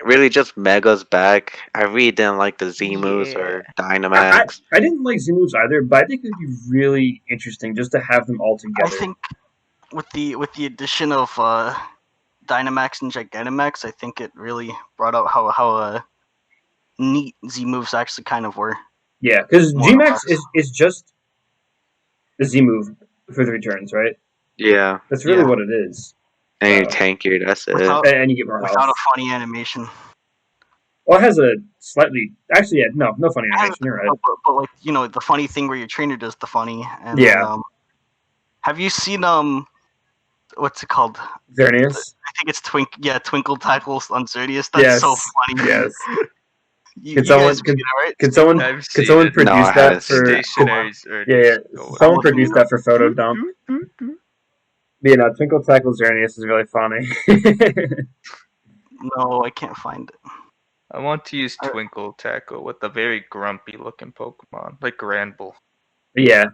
[SPEAKER 4] Really just Mega's back. I really didn't like the Z moves or Dynamax.
[SPEAKER 2] I didn't like Z moves either, but I think it'd be really interesting just to have them all together.
[SPEAKER 1] I think with the addition of Dynamax and Gigantamax, I think it really brought out how neat Z moves actually kind of were.
[SPEAKER 2] Yeah, because G-Max is just the Z move for the returns, right?
[SPEAKER 4] Yeah.
[SPEAKER 2] That's really what it is.
[SPEAKER 4] And you tank your, that's it.
[SPEAKER 2] And you get more health.
[SPEAKER 1] Without a funny animation.
[SPEAKER 2] Well, it has a slightly... Actually, yeah, no funny animation, you're right.
[SPEAKER 1] But like, the funny thing where your trainer does the funny. And
[SPEAKER 2] yeah.
[SPEAKER 1] Then, have you seen, what's it called?
[SPEAKER 2] Xerneas?
[SPEAKER 1] I think it's Twinkle Tackles on Xerneas. That's so funny.
[SPEAKER 2] Yes.
[SPEAKER 1] Can someone
[SPEAKER 2] produce that for
[SPEAKER 3] stationaries?
[SPEAKER 2] Someone produce that for photo dump. Twinkle Tackle Xerneas is really funny.
[SPEAKER 1] No, I can't find it.
[SPEAKER 3] I want to use Twinkle Tackle with a very grumpy looking Pokemon, like Granbull.
[SPEAKER 2] Yeah.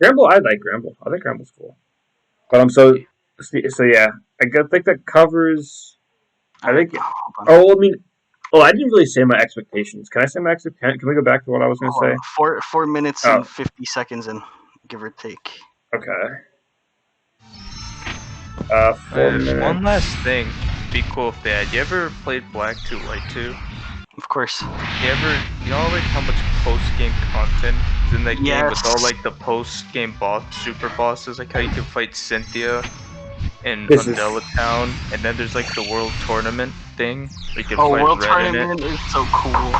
[SPEAKER 2] Granbull, I like Granbull. I think Granbull's cool. But so yeah, I think that covers. I think. I didn't really say my expectations. Can I say my expectations? Can we go back to what I was going to say?
[SPEAKER 1] 4 minutes and 50 seconds in, give or take.
[SPEAKER 2] Okay. 4 minutes.
[SPEAKER 3] One last thing. Be cool if they had. You ever played Black 2 White 2?
[SPEAKER 1] Of course.
[SPEAKER 3] You know like how much post-game content is in that game with all like the post-game super bosses, like how you can fight Cynthia in Undella Town, and then there's like the World Tournament thing where you can fight
[SPEAKER 1] World
[SPEAKER 3] Red
[SPEAKER 1] Tournament
[SPEAKER 3] in it.
[SPEAKER 1] is so cool.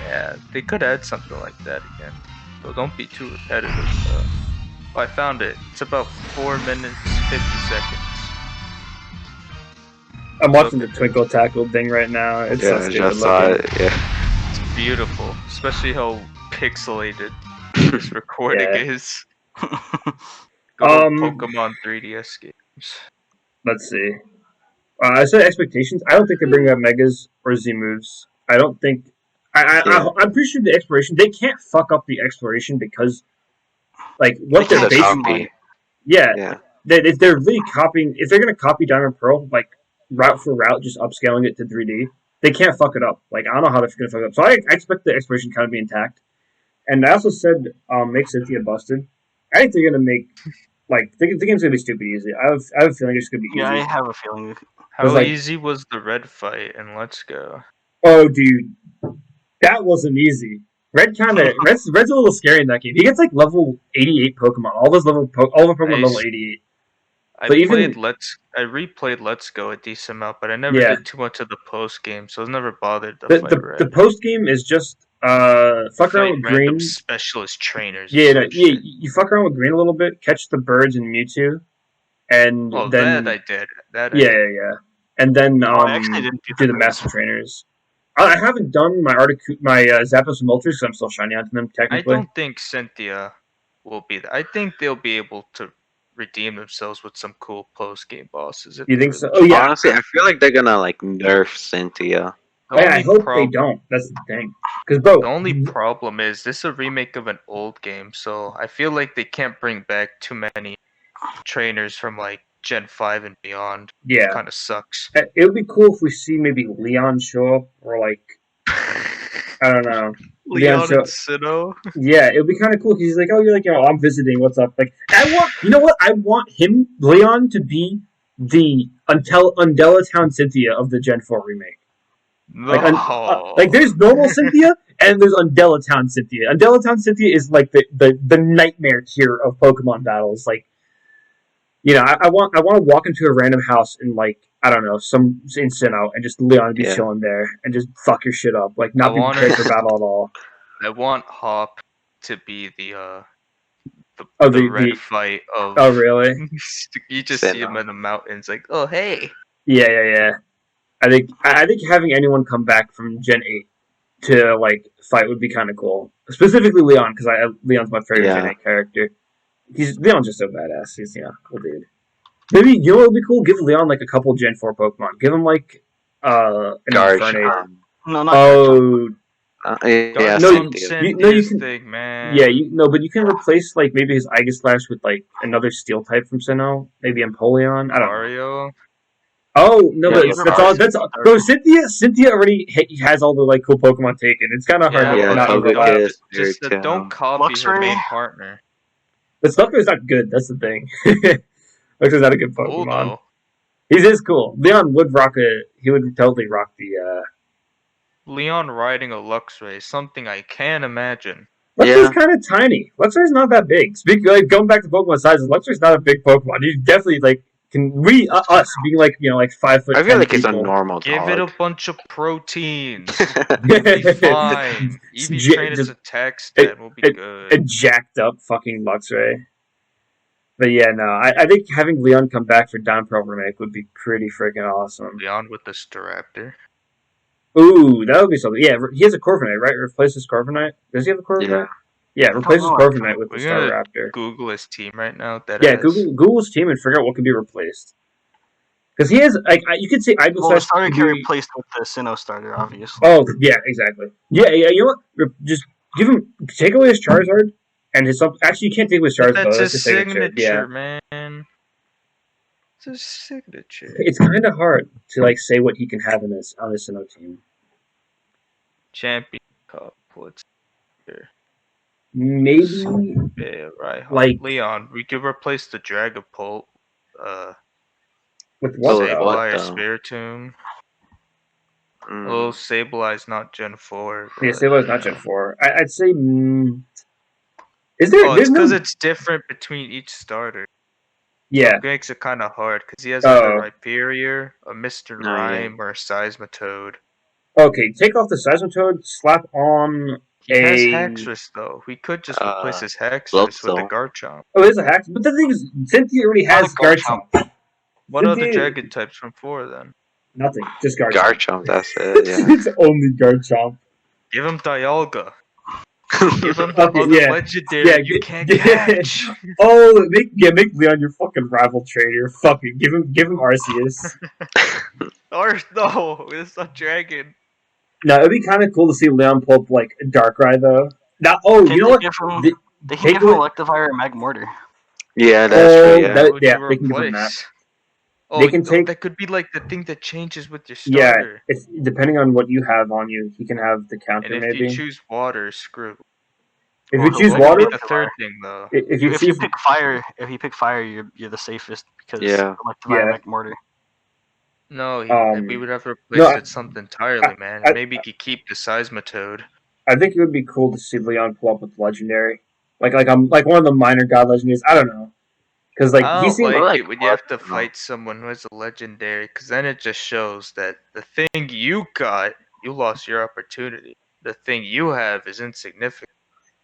[SPEAKER 3] Yeah, they could add something like that again. So don't be too repetitive. Oh, I found it. It's about 4 minutes 50 seconds.
[SPEAKER 2] I'm watching the Twinkle Tackle thing right now. It's so stupid looking.
[SPEAKER 3] It's beautiful, especially how pixelated this recording is. Pokemon 3DS games.
[SPEAKER 2] Let's see. I said expectations. I don't think they bring up Megas or Z moves. I don't think. I'm pretty sure the exploration. They can't fuck up the exploration because, like, what they're basically. Yeah. If they're really copying, if they're gonna copy Diamond Pearl, like route for route, just upscaling it to 3D, they can't fuck it up. Like, I don't know how they're gonna fuck it up. So I expect the exploration kind of be intact. And I also said, make Cynthia busted. I think they're gonna make, like, the game's gonna be stupid easy. I have a feeling it's gonna be easy.
[SPEAKER 1] Yeah, I have a feeling.
[SPEAKER 3] How easy was the Red fight in Let's Go?
[SPEAKER 2] Oh, dude, that wasn't easy. Red's a little scary in that game. He gets like level 88 Pokemon. All the Pokemon level 88.
[SPEAKER 3] I replayed Let's Go a decent amount, but I never did too much of the post game, so I was never bothered to fight Red.
[SPEAKER 2] The post game is just fuck around with Green.
[SPEAKER 3] Specialist trainers.
[SPEAKER 2] You fuck around with Green a little bit, catch the birds and Mewtwo, and then
[SPEAKER 3] that I did.
[SPEAKER 2] Yeah. And then do the master trainers. I haven't done my Zapdos and Moltres, so I'm still shiny onto them technically.
[SPEAKER 3] I don't think Cynthia will be there. I think they'll be able to redeem themselves with some cool post-game bosses.
[SPEAKER 2] You think so? Oh yeah.
[SPEAKER 4] Honestly, I feel like they're gonna like nerf Cynthia.
[SPEAKER 2] I hope they don't. That's the thing. Because the
[SPEAKER 3] only problem is this is a remake of an old game, so I feel like they can't bring back too many trainers from like Gen 5 and beyond.
[SPEAKER 2] Yeah.
[SPEAKER 3] It kind of sucks.
[SPEAKER 2] It would be cool if we see maybe Leon show up, or like I don't know.
[SPEAKER 3] Leon and Sinnoh.
[SPEAKER 2] Yeah, it would be kind of cool because he's like, oh, you're like, I'm visiting. What's up? Like, you know what? I want Leon, to be the Undella Town Cynthia of the Gen 4 remake. Like, there's normal Cynthia and there's Undella Town Cynthia. Undella Town Cynthia is like the nightmare tier of Pokemon battles. Like, I want to walk into a random house in like, I don't know, in Sinnoh, and just Leon be chilling there and just fuck your shit up. Like, not be prepared for battle at all.
[SPEAKER 3] I want Hop to be the red fight of.
[SPEAKER 2] Oh, really?
[SPEAKER 3] You just see him in the mountains, like, oh hey.
[SPEAKER 2] Yeah. I think having anyone come back from Gen 8 to like fight would be kind of cool. Specifically Leon, because Leon's my favorite Gen 8 character. Leon's just so badass. He's cool dude. Maybe what would be cool? Give Leon like a couple Gen 4 Pokemon. Give him like an Infernape.
[SPEAKER 1] No, not
[SPEAKER 2] you can.
[SPEAKER 3] Thing, man.
[SPEAKER 2] Yeah, but you can replace like maybe his Aegislash with like another Steel type from Sinnoh. Maybe Empoleon. I don't know. Oh no, that's all. Bro, Cynthia already has all the like cool Pokemon taken. It's kind of hard to not.
[SPEAKER 3] Just don't copy her main partner.
[SPEAKER 2] But Sluggler's not good. That's the thing. Sluggler's not a good Pokemon.
[SPEAKER 3] Cool,
[SPEAKER 2] he is cool. Leon would rock he would totally rock the.
[SPEAKER 3] Leon riding a Luxray, something I can't imagine.
[SPEAKER 2] Luxray's kind of tiny. Luxray's not that big. Going back to Pokemon sizes, Luxray's not a big Pokemon. You definitely us being like 5 foot.
[SPEAKER 4] I feel like
[SPEAKER 2] it's
[SPEAKER 4] a normal dog.
[SPEAKER 3] Give it a bunch of proteins. It'll be fine. EV train its attack stat will be good.
[SPEAKER 2] A jacked up fucking Luxray. But yeah, no, I think having Leon come back for Down Pro remake would be pretty freaking awesome.
[SPEAKER 3] Leon with the Staraptor.
[SPEAKER 2] Ooh, that would be something. Yeah, he has a Corviknight, right? Replace his Corviknight. Does he have a Corviknight? Yeah, replace his Corviknight with the Staraptor.
[SPEAKER 3] Google his team right now.
[SPEAKER 2] Google his team and figure out what can be replaced. Because he has, you could say Ivysaur.
[SPEAKER 1] Well, the starter can be replaced with the Sinnoh starter, obviously.
[SPEAKER 2] Oh, yeah, exactly. Yeah, you know what? Just take away his Charizard and his. Actually, you can't take away his Charizard.
[SPEAKER 3] That's his signature, man. It's his signature.
[SPEAKER 2] It's kind of hard to say what he can have on this Sinnoh team.
[SPEAKER 3] Champion Cup. What's here?
[SPEAKER 2] Maybe.
[SPEAKER 3] Yeah, right.
[SPEAKER 2] Leon,
[SPEAKER 3] we could replace the Dragapult.
[SPEAKER 2] With what?
[SPEAKER 3] Sableye Spiritomb. Well, Sableye's not Gen 4.
[SPEAKER 2] Yeah, Sableye's not Gen 4. I'd say. Is
[SPEAKER 3] there? It's because it's different between each starter.
[SPEAKER 2] Yeah.
[SPEAKER 3] So it makes it kind of hard because he has a Rhyperior, a Mr. Rhyme, or a Seismitoad.
[SPEAKER 2] Okay, take off the Seismitoad, slap on.
[SPEAKER 3] He has Haxorus though. We could just replace his Haxorus with a Garchomp.
[SPEAKER 2] Oh, there's a Haxorus, but the thing is, Cynthia already has Garchomp.
[SPEAKER 3] What other dragon types from 4 then?
[SPEAKER 2] Nothing, just Garchomp.
[SPEAKER 4] Garchomp, that's it. Yeah.
[SPEAKER 2] It's only Garchomp.
[SPEAKER 3] Give him Dialga. Give him the legendary you can't catch.
[SPEAKER 2] Oh, make Leon your fucking rival trainer. Fucking give him Arceus.
[SPEAKER 3] No, it's a dragon.
[SPEAKER 2] No, it'd be kind of cool to see Leon pull up a Darkrai though. Now, you know what?
[SPEAKER 1] They can give him Electivire and Magmortar.
[SPEAKER 4] Yeah, that's true.
[SPEAKER 2] Yeah, they can give him that.
[SPEAKER 3] They can take. That could be the thing that changes with your starter.
[SPEAKER 2] Yeah, depending on what you have on you, he can have the counter.
[SPEAKER 3] And if you choose water, screw.
[SPEAKER 2] If you choose water,
[SPEAKER 3] the third thing though.
[SPEAKER 1] If you pick fire, you're the safest because Electivire and Magmortar.
[SPEAKER 3] No, we would have to replace it with something entirely, man. Maybe he could keep the Seismitoad.
[SPEAKER 2] I think it would be cool to see Leon pull up with Legendary, like one of the minor God Legendaries. I don't know, because
[SPEAKER 3] he seems it when you have to fight someone who has a Legendary, because then it just shows that the thing you got, you lost your opportunity. The thing you have is insignificant.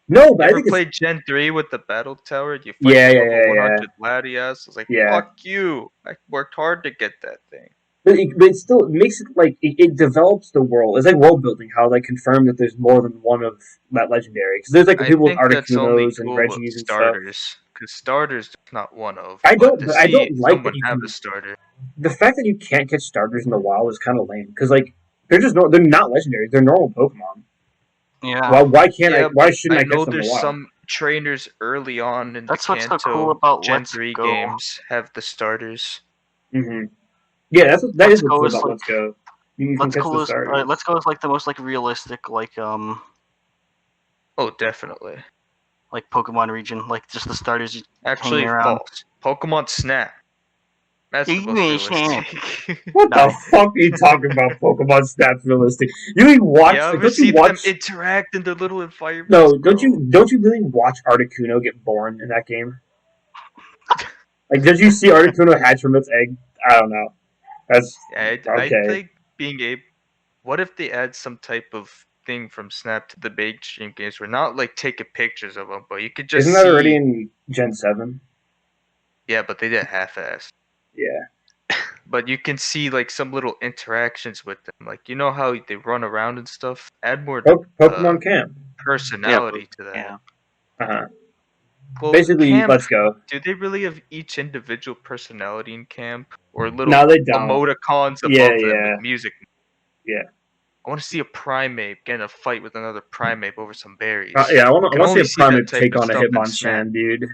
[SPEAKER 2] No, but
[SPEAKER 3] I think played Gen 3 with the Battle Tower. You fight 100 Latias. It's fuck you. I worked hard to get that thing.
[SPEAKER 2] But it still makes it it develops the world. It's like world building. How they confirm that there's more than one of that legendary. Because there's people with Articunos and Reggies and
[SPEAKER 3] starters. Because starters, there's not one of.
[SPEAKER 2] I don't like that you
[SPEAKER 3] have a starter.
[SPEAKER 2] The fact that you can't catch starters in the wild is kind of lame. Because they're just they're not legendary. They're normal Pokemon.
[SPEAKER 1] Yeah.
[SPEAKER 2] Well, why shouldn't I catch them in the wild?
[SPEAKER 3] There's some trainers early on in
[SPEAKER 1] That's
[SPEAKER 3] the
[SPEAKER 1] what's so cool about
[SPEAKER 3] Gen 3 games have the starters.
[SPEAKER 2] Mm-hmm. Yeah, that is what's cool about Let's Go.
[SPEAKER 1] Let's Go is the most realistic
[SPEAKER 3] Oh, definitely.
[SPEAKER 1] Pokemon region, just the starters.
[SPEAKER 3] Actually, false. Pokemon Snap. That's the most realistic.
[SPEAKER 2] What the fuck are you talking about? Pokemon Snap realistic? You really watch?
[SPEAKER 3] Don't you watch them interact in their little environments?
[SPEAKER 2] No, don't you really watch Articuno get born in that game? Did you see Articuno hatch from its egg? I don't know. That's
[SPEAKER 3] okay. I think what if they add some type of thing from Snap to the mainstream games where not taking pictures of them, but you could just
[SPEAKER 2] Isn't that already in Gen 7?
[SPEAKER 3] Yeah, but they did half-assed.
[SPEAKER 2] Yeah.
[SPEAKER 3] But you can see some little interactions with them. You know how they run around and stuff? Add more
[SPEAKER 2] Pokemon Camp
[SPEAKER 3] personality to that.
[SPEAKER 2] Yeah. Uh-huh.
[SPEAKER 3] Well,
[SPEAKER 2] basically, Let's Go.
[SPEAKER 3] Do they really have each individual personality in camp? Or little emoticons above them with music?
[SPEAKER 2] Yeah.
[SPEAKER 3] I want to see a Primeape get in a fight with another Primeape over some berries.
[SPEAKER 2] I want to see a Primeape take on a Hitmonchan, dude.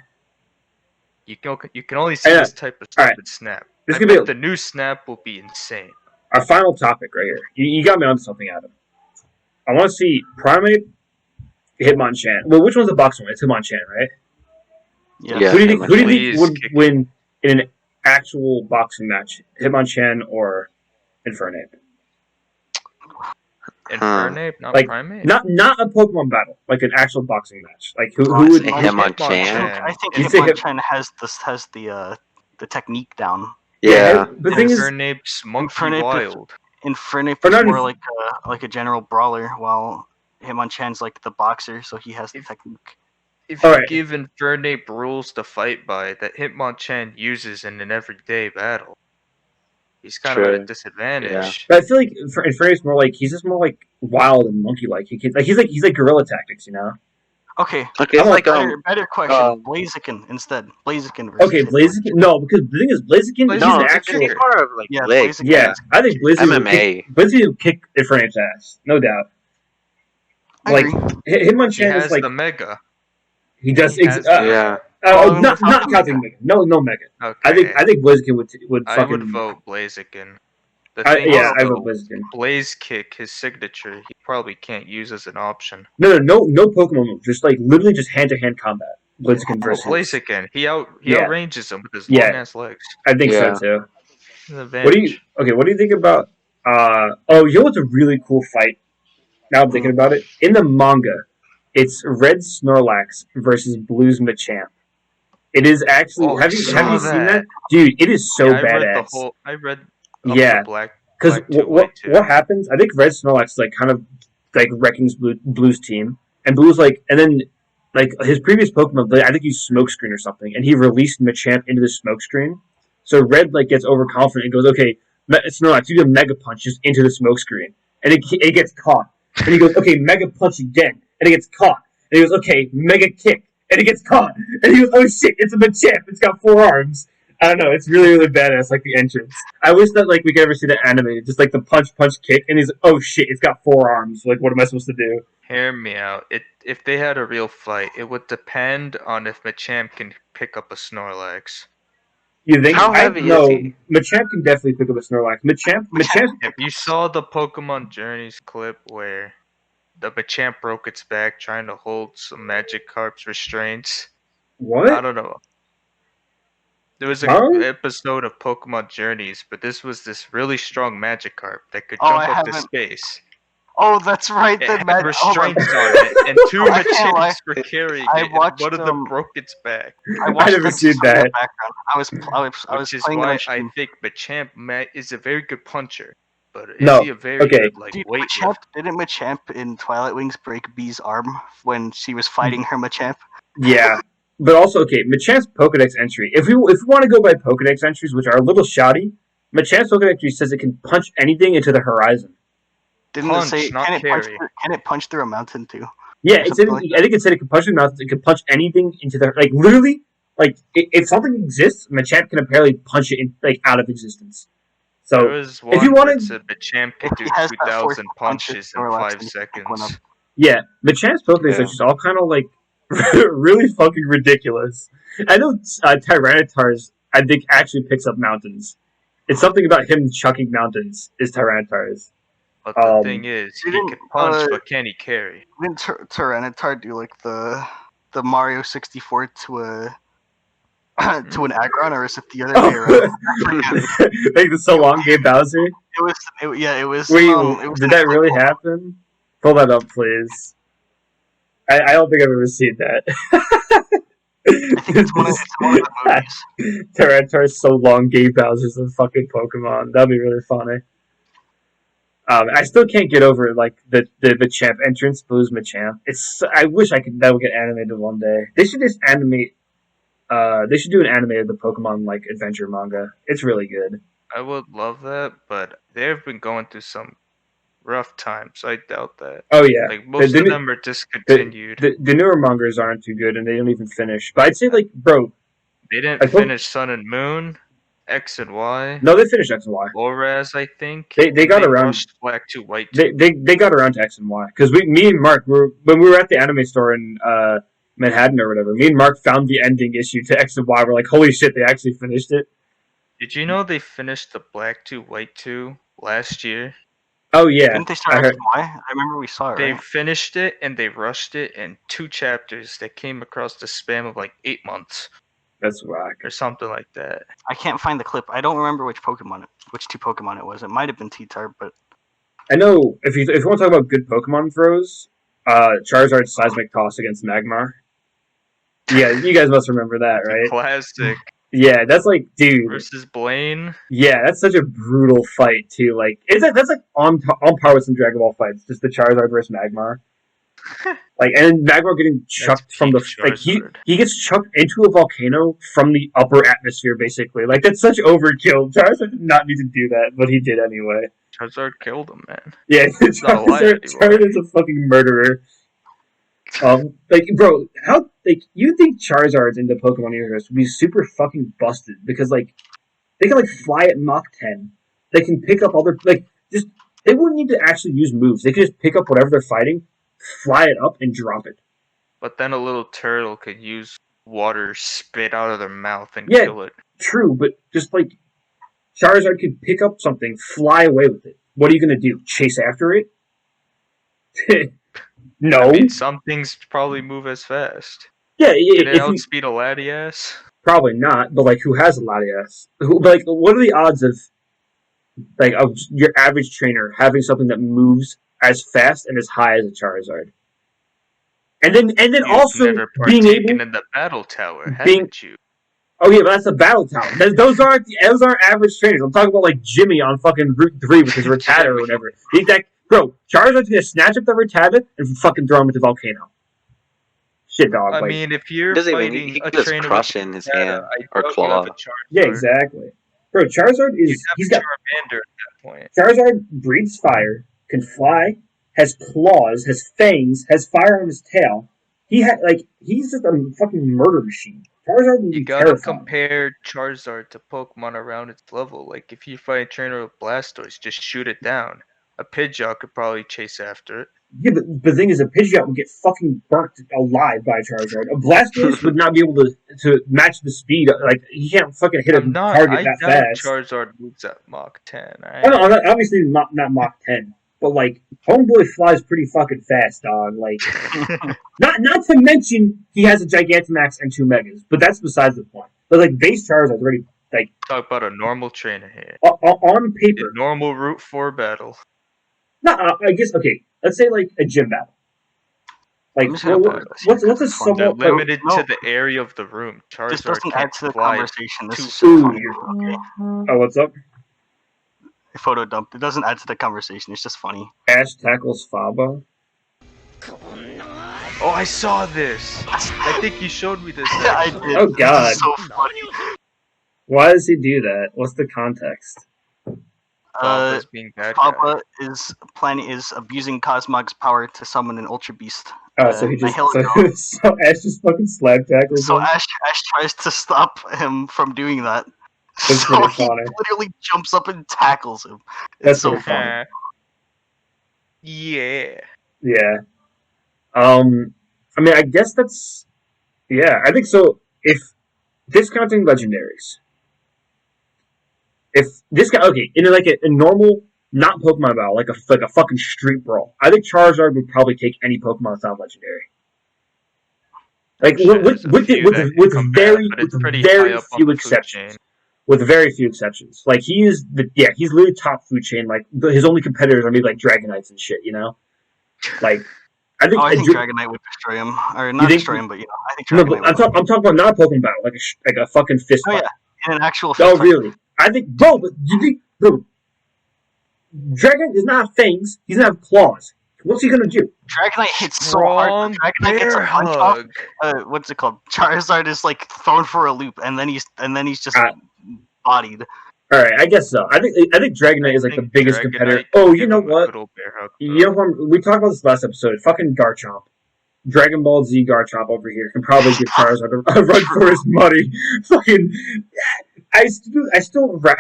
[SPEAKER 3] You can only see this type of stuff in Snap. The new Snap will be insane.
[SPEAKER 2] Our final topic right here. You got me onto something, Adam. I want to see Primeape, Hitmonchan. Well, which one's the boxing one? It's Hitmonchan, right?
[SPEAKER 1] Yeah.
[SPEAKER 2] Who do you think would win in an actual boxing match? Hitmonchan or Infernape?
[SPEAKER 3] Infernape, not
[SPEAKER 2] like,
[SPEAKER 3] Primate?
[SPEAKER 2] Not a Pokemon battle, like an actual boxing match. Like who would
[SPEAKER 4] Hitmonchan?
[SPEAKER 1] I think Hitmonchan has the technique down.
[SPEAKER 4] Yeah.
[SPEAKER 2] The thing is,
[SPEAKER 3] Infernape's Monkey Wild.
[SPEAKER 1] Infernape is more like a general brawler, while Hitmonchan's like the boxer, so he has the technique.
[SPEAKER 3] If you give Infernape rules to fight by that Hitmonchan uses in an everyday battle, he's kind of at a disadvantage.
[SPEAKER 2] Yeah. But I feel like Infernape's more like he's just more like wild and monkey-like. He's like guerrilla tactics, you know.
[SPEAKER 1] Okay.
[SPEAKER 4] It's like
[SPEAKER 1] better question. Blaziken instead. Blaziken versus
[SPEAKER 2] Blaziken. No, because the thing is, Blaziken is actually
[SPEAKER 4] more of like legs.
[SPEAKER 2] Yeah, I think Blaziken
[SPEAKER 4] MMA.
[SPEAKER 2] Would kick Infernape's ass, no doubt.
[SPEAKER 1] Like
[SPEAKER 2] Hitmonchan
[SPEAKER 3] is
[SPEAKER 2] like
[SPEAKER 3] the Mega.
[SPEAKER 2] He does.
[SPEAKER 4] Yeah.
[SPEAKER 2] Not counting Mega. No Mega.
[SPEAKER 3] Okay.
[SPEAKER 2] I think Blaziken would.
[SPEAKER 3] I would vote Blaziken.
[SPEAKER 2] I vote Blaziken.
[SPEAKER 3] Blaze Kick, his signature, he probably can't use as an option.
[SPEAKER 2] No Pokemon move. Just like literally just hand-to-hand combat. Blaziken versus
[SPEAKER 3] Blaziken. He outranges him with his long ass legs.
[SPEAKER 2] I think so too.
[SPEAKER 3] What
[SPEAKER 2] do you think about? You know what's a really cool fight? Now I'm thinking about it. In the manga, it's Red Snorlax versus Blue's Machamp. It is actually. Have you seen that, dude? It is so badass.
[SPEAKER 3] I read.
[SPEAKER 2] Black. Because what happens? I think Red Snorlax is like kind of like wrecking Blue's team, and Blue's like, and then like his previous Pokemon, I think he Smokescreen or something, and he released Machamp into the Smokescreen. So Red like gets overconfident and goes, "Okay, Snorlax, you do a Mega Punch just into the Smokescreen," and it gets caught. And he goes, "Okay, Mega Punch again," and it gets caught. And he goes, "Okay, Mega Kick," and it gets caught. And he goes, "Oh shit, it's a Machamp. It's got 4 arms." I don't know. It's really, really badass, like the entrance. I wish that like we could ever see that animated, just like the punch, kick, and he's like, "Oh shit, it's got 4 arms. Like, what am I supposed to do?"
[SPEAKER 3] Hear me out. If they had a real fight, it would depend on if Machamp can pick up a Snorlax.
[SPEAKER 2] You think? How heavy is he? Machamp can definitely pick up a Snorlax. Machamp.
[SPEAKER 3] If you saw the Pokemon Journeys clip where the Machamp broke its back trying to hold some Magikarp's restraints.
[SPEAKER 2] What?
[SPEAKER 3] I don't know. There was an episode of Pokemon Journeys, but this was this really strong Magikarp that could jump up to space.
[SPEAKER 1] Oh, that's right.
[SPEAKER 3] It had restraints on it, and 2 Machamps were carrying it, and one of them broke its back.
[SPEAKER 2] I never seen that.
[SPEAKER 1] I was
[SPEAKER 3] Which is why I think Machamp is a very good puncher, but is he a very good weight lifter?
[SPEAKER 1] Didn't Machamp in Twilight Wings break Bee's arm when she was fighting her Machamp?
[SPEAKER 2] Yeah. But also, Machamp's Pokedex entry. If we want to go by Pokedex entries, which are a little shoddy, Machamp's Pokedex entry says it can punch anything into the horizon.
[SPEAKER 1] Didn't it say can it punch through a mountain too?
[SPEAKER 2] Yeah, I think it said it can punch through mountains. It can punch anything into the literally. Like if something exists, Machamp can apparently punch it out of existence. So if you wanted,
[SPEAKER 3] Machamp can do 2,000 punches in 5 seconds.
[SPEAKER 2] Yeah, Machamp's Pokedex entries all kind of really fucking ridiculous. I know Tyranitar's, I think, actually picks up mountains. It's something about him chucking mountains is Tyranitar's.
[SPEAKER 3] But the thing is, he can punch, but can he carry?
[SPEAKER 1] Didn't Tyranitar do like the Mario 64 to an Aggron, or is it the other way around?
[SPEAKER 2] Like the So Long Game Bowser?
[SPEAKER 1] It was.
[SPEAKER 2] Wait, did that really happen? Pull that up, please. I don't think I've ever seen that.
[SPEAKER 1] I think it's one of the movies.
[SPEAKER 2] Tyranitar's So Long Game Bowser's a fucking Pokemon. That'd be really funny. I still can't get over the Machamp entrance, Blue's Machamp. I wish that would get animated one day. They should just animate. They should do an anime of the Pokemon adventure manga. It's really good.
[SPEAKER 3] I would love that, but they've been going through some rough times, so I doubt that.
[SPEAKER 2] Oh yeah,
[SPEAKER 3] most of them are discontinued.
[SPEAKER 2] The newer mangas aren't too good, and they don't even finish. But I'd say bro,
[SPEAKER 3] they didn't finish Sun and Moon, X and Y.
[SPEAKER 2] No, they finished X and Y.
[SPEAKER 3] Loraz, I think.
[SPEAKER 2] They got around.
[SPEAKER 3] Black 2, White
[SPEAKER 2] 2. They got around to X and Y because me and Mark when we were at the anime store in Manhattan or whatever. Me and Mark found the ending issue to X and Y. We're like, holy shit, they actually finished it.
[SPEAKER 3] Did you know they finished the Black 2, White 2 last year?
[SPEAKER 2] Oh yeah.
[SPEAKER 1] Didn't they start X and Y? I remember we saw it.
[SPEAKER 3] They finished it and they rushed it in 2 chapters that came across the span of 8 months.
[SPEAKER 2] That's whack.
[SPEAKER 3] Or something like that.
[SPEAKER 1] I can't find the clip. I don't remember which 2 Pokemon it was. It might have been T-Tar, but
[SPEAKER 2] I know if you want to talk about good Pokemon throws, Charizard's Seismic Toss against Magmar. Yeah, you guys must remember that, right?
[SPEAKER 3] Classic.
[SPEAKER 2] Yeah, that's like, dude.
[SPEAKER 3] Versus Blaine.
[SPEAKER 2] Yeah, that's such a brutal fight too. Like, that's like on par with some Dragon Ball fights. Just the Charizard versus Magmar. Like, and Magmar getting chucked from the
[SPEAKER 3] Charizard.
[SPEAKER 2] like he gets chucked into a volcano from the upper atmosphere, basically. Like, that's such overkill. Charizard did not need to do that, but he did anyway.
[SPEAKER 3] Charizard killed him, man.
[SPEAKER 2] Yeah, Charizard is a fucking murderer. Like, bro, how, like, you think Charizards in the Pokemon universe would be super fucking busted because, like, they can, like, fly at Mach 10. They can pick up other, like, just, they wouldn't need to actually use moves. They could just pick up whatever they're fighting, fly it up, and drop it.
[SPEAKER 3] But then a little turtle could use water spit out of their mouth and kill it.
[SPEAKER 2] True, but just, like, Charizard could pick up something, fly away with it. What are you going to do? Chase after it? No.
[SPEAKER 3] I mean, some things probably move as fast.
[SPEAKER 2] Yeah,
[SPEAKER 3] Can it outspeed a Latias?
[SPEAKER 2] Probably not, but, like, who has a Latias? Like, what are the odds of, like, of your average trainer having something that moves as fast and as high as a Charizard? And then
[SPEAKER 3] You've
[SPEAKER 2] also
[SPEAKER 3] never
[SPEAKER 2] being able
[SPEAKER 3] in the battle tower, haven't you?
[SPEAKER 2] Oh yeah, but that's a battle tower. Those aren't average trainers. I'm talking about like Jimmy on fucking Route 3 with his Rattata or whatever. Bro, Charizard's gonna snatch up the Rattata and fucking throw him into the volcano. Shit, dog.
[SPEAKER 3] I mean, if you're fighting a trainer
[SPEAKER 4] crush in his hand or claw.
[SPEAKER 2] Yeah, exactly. Bro, Charizard he's got
[SPEAKER 3] Charmander at that point.
[SPEAKER 2] Charizard breathes fire, can fly, has claws, has fangs, has fire on his tail. He's just a fucking murder machine. Charizard would be
[SPEAKER 3] gotta
[SPEAKER 2] terrifying.
[SPEAKER 3] compare Charizard to Pokemon around its level. Like, if you fight a trainer with Blastoise, just shoot it down. A Pidgeot could probably chase after it.
[SPEAKER 2] Yeah, but the thing is, a Pidgeot would get fucking burnt alive by a Charizard. A Blastoise would not be able to match the speed. Like, he can't fucking hit a target that fast.
[SPEAKER 3] Charizard moves at Mach 10. Right?
[SPEAKER 2] No, obviously not Mach 10. But, like, Homeboy flies pretty fucking fast, dog. Like, not to mention he has a Gigantamax and 2 Megas. But that's besides the point. But, like, base Charizard's already, like...
[SPEAKER 3] Talk about a normal trainer here.
[SPEAKER 2] On paper.
[SPEAKER 3] A normal Route 4 battle.
[SPEAKER 2] No, I guess, okay. Let's say, like, a gym battle. Like, what's a somewhat...
[SPEAKER 3] They're limited to the area of the room. Charizard
[SPEAKER 1] this doesn't add to the conversation. This is
[SPEAKER 2] so funny. Okay. Oh, what's up?
[SPEAKER 1] Photo dump. It doesn't add to the conversation. It's just funny.
[SPEAKER 2] Ash tackles Faba.
[SPEAKER 3] Oh, I saw this. I think you showed me this.
[SPEAKER 1] Yeah, I did.
[SPEAKER 2] Oh God.
[SPEAKER 1] This is so funny.
[SPEAKER 2] Why does he do that? What's the context?
[SPEAKER 1] Papa is abusing Cosmog's power to summon an Ultra Beast.
[SPEAKER 2] So he just so Ash just fucking slap tackles him.
[SPEAKER 1] Ash tries to stop him from doing that.
[SPEAKER 2] That's
[SPEAKER 1] so
[SPEAKER 2] pretty
[SPEAKER 1] he
[SPEAKER 2] funny.
[SPEAKER 1] literally jumps up and tackles him.
[SPEAKER 2] That's so funny.
[SPEAKER 3] Yeah.
[SPEAKER 2] Yeah. I mean, I guess that's... Yeah, I think so. If discounting legendaries, in like a normal, not Pokemon battle, like a fucking street brawl, I think Charizard would probably take any Pokemon that's not legendary. Like with very few exceptions. With very few exceptions, like he's literally top food chain. Like his only competitors are maybe like Dragonites and shit, you know. Like I think
[SPEAKER 1] Dragonite would destroy him, or not destroy him, but I think Dragonite.
[SPEAKER 2] No, but I'm talking about not a Pokemon battle, like a fucking fist fight.
[SPEAKER 1] Yeah, in an actual fist
[SPEAKER 2] fight.
[SPEAKER 1] Oh,
[SPEAKER 2] really? I think, bro, but you think, bro, Dragon does not have fangs. He doesn't have claws. What's he gonna do?
[SPEAKER 1] Dragonite hits so hard. Dragonite gets a punch off. What's it called? Charizard is like thrown for a loop, and then he's just bodied.
[SPEAKER 2] All right, I guess so. I think Dragonite is like the biggest competitor. Oh, you know what? You know, we talked about this last episode. Fucking Garchomp, Dragon Ball Z Garchomp over here can probably give Charizard a run for his money. Fucking, I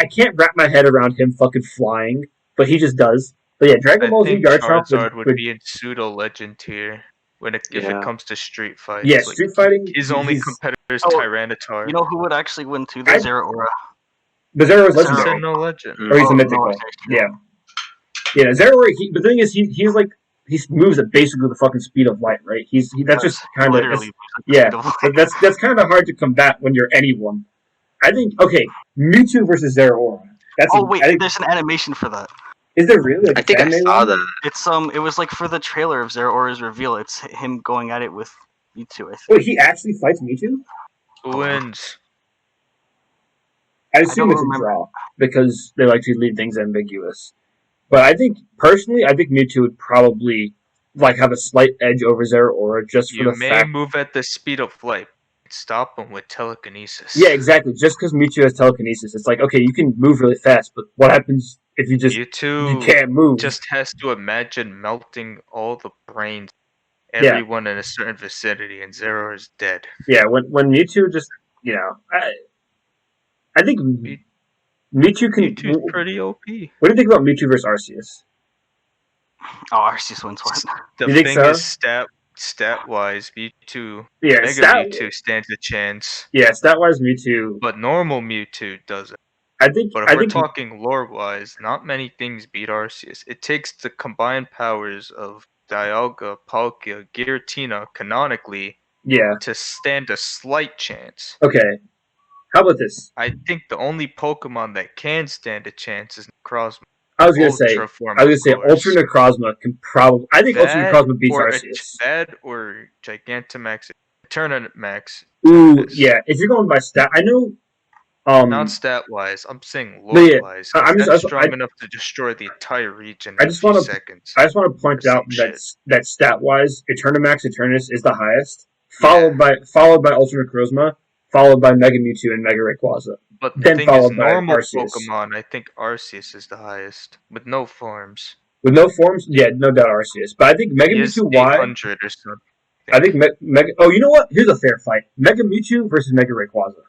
[SPEAKER 2] can't wrap my head around him fucking flying, but he just does. But yeah, Dragon Ball Z Garchomp
[SPEAKER 3] would be in pseudo legend tier if it comes to street fights.
[SPEAKER 2] Yeah, street fighting.
[SPEAKER 3] His only competitor is Tyranitar.
[SPEAKER 1] You know who would actually win too? The Zeraora.
[SPEAKER 2] The Zeraora is legendary.
[SPEAKER 3] No legend.
[SPEAKER 2] Or he's a mythical. Yeah. Yeah, Zeraora. But the thing is, he's like he moves at basically the fucking speed of light, right? That's just kind of that's kind of hard to combat when you're anyone. I think Mewtwo versus Zeraora.
[SPEAKER 1] There's an animation for that.
[SPEAKER 2] Is there really?
[SPEAKER 4] I think I saw that.
[SPEAKER 1] It's it was like for the trailer of Zeraora's reveal. It's him going at it with Mewtwo. I think.
[SPEAKER 2] Wait, he actually fights Mewtwo?
[SPEAKER 3] Who wins?
[SPEAKER 2] I assume it's a draw because they like to leave things ambiguous. But I think personally, Mewtwo would probably have a slight edge over Zeraora just for the fact.
[SPEAKER 3] You may move at the speed of light. Stop him with telekinesis.
[SPEAKER 2] Yeah, exactly. Just because Mewtwo has telekinesis, it's like, okay, you can move really fast, but what happens if you can't move?
[SPEAKER 3] Just has to imagine melting all the brains, everyone in a certain vicinity, and Zero is dead.
[SPEAKER 2] Yeah, when Mewtwo just, I think Mewtwo can.
[SPEAKER 3] Mewtwo's pretty OP.
[SPEAKER 2] What do you think about Mewtwo versus Arceus?
[SPEAKER 1] Oh, Arceus wins one.
[SPEAKER 3] The thing is, stat-wise, Mewtwo, Mega Mewtwo stands a chance.
[SPEAKER 2] Yeah, stat-wise, Mewtwo.
[SPEAKER 3] But normal Mewtwo doesn't. But if we're talking lore-wise, not many things beat Arceus. It takes the combined powers of Dialga, Palkia, Giratina, canonically, to stand a slight chance.
[SPEAKER 2] Okay. How about this?
[SPEAKER 3] I think the only Pokemon that can stand a chance is Necrozma.
[SPEAKER 2] I was gonna say Ultra Necrozma can probably. I think Ultra Necrozma beats Arceus.
[SPEAKER 3] That or Gigantamax, Eternamax.
[SPEAKER 2] Ooh, yeah. If you're going by stat, I know.
[SPEAKER 3] Not stat wise. I'm saying lore wise. That's strong enough to destroy the entire region.
[SPEAKER 2] I just want to point out that stat wise, Eternamax Eternus is the highest, followed by Ultra Necrozma, followed by Mega Mewtwo and Mega Rayquaza.
[SPEAKER 3] But the thing is, normal Pokemon, I think Arceus is the highest, with no forms.
[SPEAKER 2] With no forms? Yeah, no doubt Arceus. But I think Mega Mewtwo Y...
[SPEAKER 3] 800 or something.
[SPEAKER 2] I think Mega... Oh, you know what? Here's a fair fight. Mega Mewtwo versus Mega Rayquaza.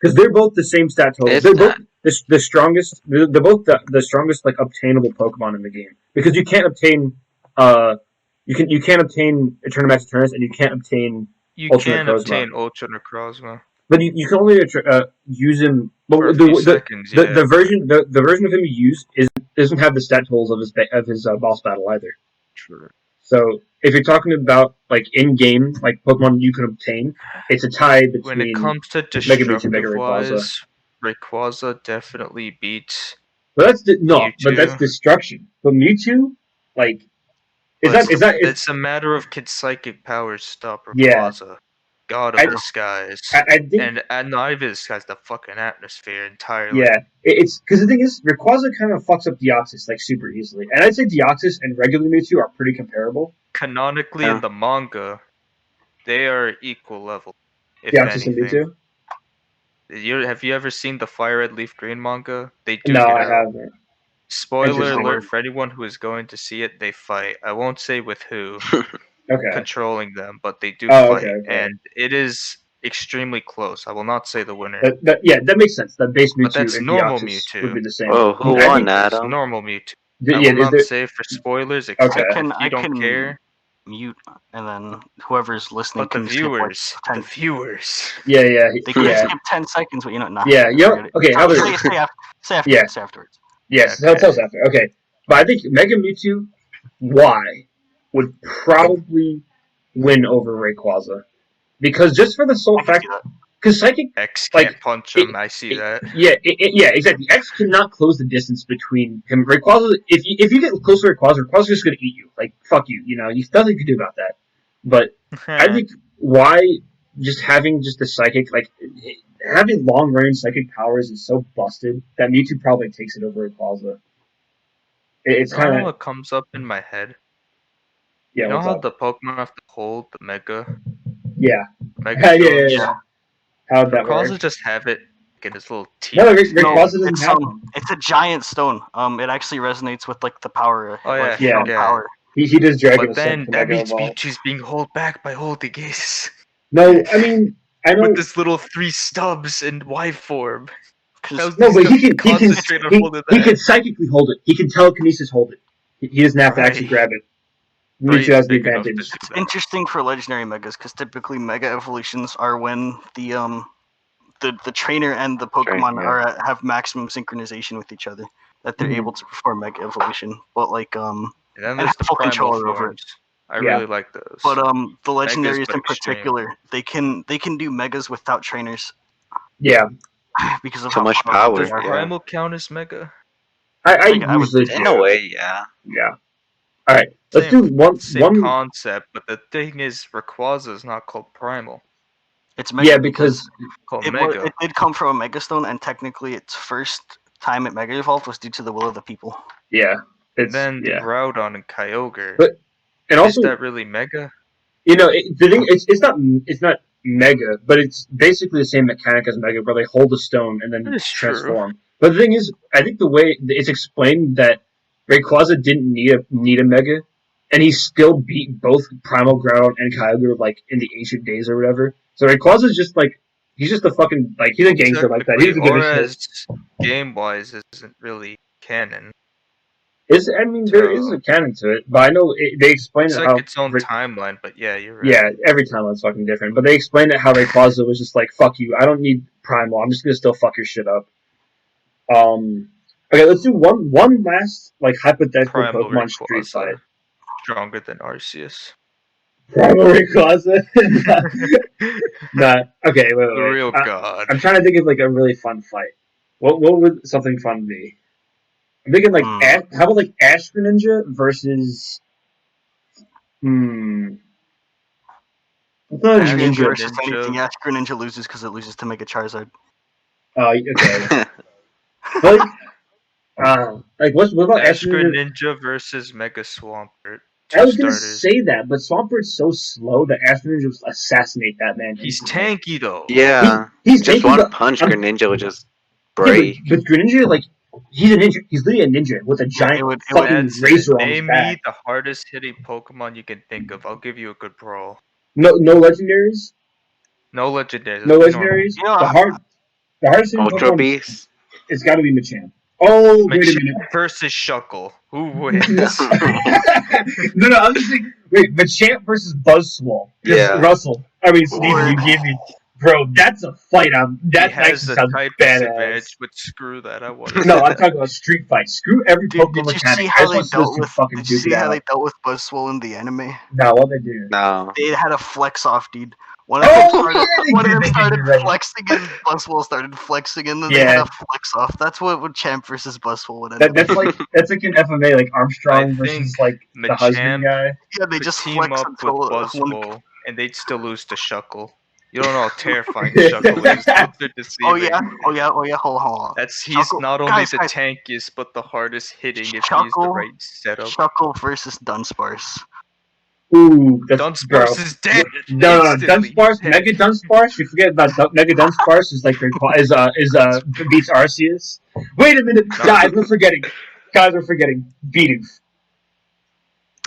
[SPEAKER 2] Because they're both the same stat total. They're both the strongest... They're both the strongest, obtainable Pokemon in the game. Because you can't obtain... You can't obtain Eternamax Eternus, and you can't obtain...
[SPEAKER 3] You can obtain Ultra Necrozma.
[SPEAKER 2] But you can only use him.
[SPEAKER 3] For a few seconds,
[SPEAKER 2] the version of him you use doesn't have the stat totals of his boss battle either.
[SPEAKER 3] True.
[SPEAKER 2] So if you're talking about in game Pokemon you can obtain, it's a tie between.
[SPEAKER 3] When it comes to destructive-wise, Rayquaza definitely beats.
[SPEAKER 2] But that's destruction. But Mewtwo,
[SPEAKER 3] it's a matter of can psychic powers stop Rayquaza? Yeah. God of the skies.
[SPEAKER 2] I think,
[SPEAKER 3] and not even the skies, the fucking atmosphere entirely.
[SPEAKER 2] Yeah, it's because the thing is, Rayquaza kind of fucks up Deoxys super easily, and I'd say Deoxys and regular Mewtwo are pretty comparable.
[SPEAKER 3] Canonically, in the manga, they are equal level.
[SPEAKER 2] Deoxys and
[SPEAKER 3] Mewtwo. Have you ever seen the Fire Red Leaf Green manga? They do.
[SPEAKER 2] No, I haven't.
[SPEAKER 3] Spoiler alert for anyone who is going to see it. They fight. I won't say with who. Controlling them, but they do fight, and it is extremely close. I will not say the winner.
[SPEAKER 2] That makes sense. That base Mewtwo
[SPEAKER 3] but that's
[SPEAKER 2] and
[SPEAKER 3] normal
[SPEAKER 2] Deoxys
[SPEAKER 3] Mewtwo
[SPEAKER 2] would be the same.
[SPEAKER 4] Oh, who won, Adam?
[SPEAKER 3] Normal Mewtwo. I will not say for spoilers, except if you don't care.
[SPEAKER 1] Mute, and then whoever's listening
[SPEAKER 3] can
[SPEAKER 1] skip
[SPEAKER 3] the viewers.
[SPEAKER 2] Yeah.
[SPEAKER 1] They can skip 10 seconds, but nah.
[SPEAKER 2] Yeah, okay.
[SPEAKER 1] Say afterwards.
[SPEAKER 2] Yes, tell us after. Okay, but I think Mega Mewtwo Y would probably win over Rayquaza. Because just for the sole fact... Because Psychic...
[SPEAKER 3] X can't punch him, I see that.
[SPEAKER 2] Yeah, exactly. X cannot close the distance between him. Rayquaza... If you get close to Rayquaza's just gonna eat you. Fuck you, There's nothing you can do about that. But I think Y, just having just the Psychic... having long-range Psychic powers is so busted that Mewtwo probably takes it over Rayquaza. It's kind of...
[SPEAKER 3] what comes up in my head?
[SPEAKER 2] Yeah,
[SPEAKER 3] you know how the Pokemon have to hold the Mega?
[SPEAKER 2] Yeah.
[SPEAKER 3] Mega
[SPEAKER 2] yeah. How'd that work?
[SPEAKER 3] Rayquaza just have it in his little teeth.
[SPEAKER 2] No, Rayquaza doesn't have them.
[SPEAKER 1] It's a giant stone. It actually resonates with the power.
[SPEAKER 2] Power. He does Dragon.
[SPEAKER 3] But then that means Mewtwo's being held back by holding his.
[SPEAKER 2] No, I mean I know
[SPEAKER 3] with this little 3 stubs in Y form.
[SPEAKER 2] No, but he can psychically hold it. He can telekinesis hold it. He doesn't have to actually grab it. Mewtwo has the advantage.
[SPEAKER 1] It's interesting for legendary megas because typically mega evolutions are when the trainer and the Pokemon have maximum synchronization with each other, that they're able to perform mega evolution. But
[SPEAKER 3] and then there's the full control over it. I really like those.
[SPEAKER 1] But the legendaries in particular, they can do megas without trainers.
[SPEAKER 2] Yeah.
[SPEAKER 1] Because of
[SPEAKER 4] so much power.
[SPEAKER 3] Does Primal count as mega?
[SPEAKER 2] I usually
[SPEAKER 4] in a way, yeah.
[SPEAKER 2] Yeah. All right, let's do one
[SPEAKER 3] concept, but the thing is, Rayquaza is not called Primal.
[SPEAKER 1] It's Mega.
[SPEAKER 2] Yeah, because
[SPEAKER 1] it did come from a Mega Stone, and technically, its first time it Mega Evolved was due to the will of the people.
[SPEAKER 2] Yeah.
[SPEAKER 3] And then Groudon and Kyogre.
[SPEAKER 2] And also,
[SPEAKER 3] is that really Mega?
[SPEAKER 2] You know, the thing it's not Mega, but it's basically the same mechanic as Mega, where they hold a stone and then transform. True. But the thing is, I think the way it's explained that Rayquaza didn't need a Mega, and he still beat both Primal Groudon and Kyogre like in the ancient days or whatever. So Rayquaza's just like he's just a fucking like he's a gangster like that. He's a good
[SPEAKER 3] game wise isn't really canon.
[SPEAKER 2] There is a canon to it, but I know they explain
[SPEAKER 3] it's
[SPEAKER 2] it
[SPEAKER 3] like
[SPEAKER 2] how
[SPEAKER 3] its own timeline. But yeah, you're right.
[SPEAKER 2] Yeah, every timeline's fucking different. But they explained it how Rayquaza was just like, "Fuck you! I don't need Primal. I'm just gonna still fuck your shit up." Okay, let's do one last like hypothetical
[SPEAKER 3] Primal
[SPEAKER 2] Pokemon
[SPEAKER 3] Rayquaza,
[SPEAKER 2] street fight.
[SPEAKER 3] Stronger than Arceus.
[SPEAKER 2] Primal Rayquaza. Nah. Okay, wait.
[SPEAKER 3] The real god.
[SPEAKER 2] I'm trying to think of like a really fun fight. What would something fun be? I'm thinking like how about like Ash Greninja versus
[SPEAKER 1] Ash Greninja versus anything. Ash Greninja loses because it loses to Mega Charizard.
[SPEAKER 2] Oh, okay. Like what about
[SPEAKER 3] Ash Greninja versus Mega Swampert?
[SPEAKER 2] I was gonna say that, but Swampert's so slow that Ash Greninja will assassinate that man.
[SPEAKER 3] He's tanky though.
[SPEAKER 4] Yeah, he's just one punch. Greninja would just break.
[SPEAKER 2] Yeah, but Greninja, like, he's a ninja. He's literally a ninja with a giant fucking razor on his back.
[SPEAKER 3] Name me the hardest hitting Pokemon you can think of. I'll give you a good brawl.
[SPEAKER 2] No legendaries.
[SPEAKER 3] No legendaries.
[SPEAKER 2] No legendaries. The hardest hitting
[SPEAKER 4] Ultra
[SPEAKER 2] Pokemon.
[SPEAKER 4] Beast.
[SPEAKER 2] It's got to be Machamp. Oh, wait a minute.
[SPEAKER 3] Versus Shuckle. Who wins?
[SPEAKER 2] No, I'm just thinking. Wait, Machamp versus Buzzswole.
[SPEAKER 4] Yeah.
[SPEAKER 2] Russell. I mean, Steven, you gave me. Bro, that's a fight. That
[SPEAKER 3] has a tight disadvantage, but screw that. I want.
[SPEAKER 2] No, I'm talking about street fight. Screw every Pokemon mechanic.
[SPEAKER 1] Did you see how they dealt with Buzzswole in the anime?
[SPEAKER 2] No, what they do?
[SPEAKER 4] No.
[SPEAKER 1] They had a flex off, dude. One of them started flexing, and Buzzwole started flexing, and then they had a flex off. That's what Champ versus Buzzwole would end up.
[SPEAKER 2] That's like an FMA, like Armstrong versus like the husband guy.
[SPEAKER 1] Yeah, they just
[SPEAKER 3] team
[SPEAKER 1] flex
[SPEAKER 3] up with Buzzwole, and they'd still lose to Shuckle. You don't know how terrifying Shuckle is. They're deceiving.
[SPEAKER 1] Oh yeah. Hold on.
[SPEAKER 3] He's Shuckle, not only the tankiest, but the hardest hitting if you use the right setup.
[SPEAKER 1] Shuckle versus Dunsparce.
[SPEAKER 2] Ooh,
[SPEAKER 3] Dunsparce is dead.
[SPEAKER 2] No, Dunsparce, Mega Dunsparce. You forget about Mega Dunsparce is like beats Arceus. Wait a minute, guys, we're forgetting. Bidoof.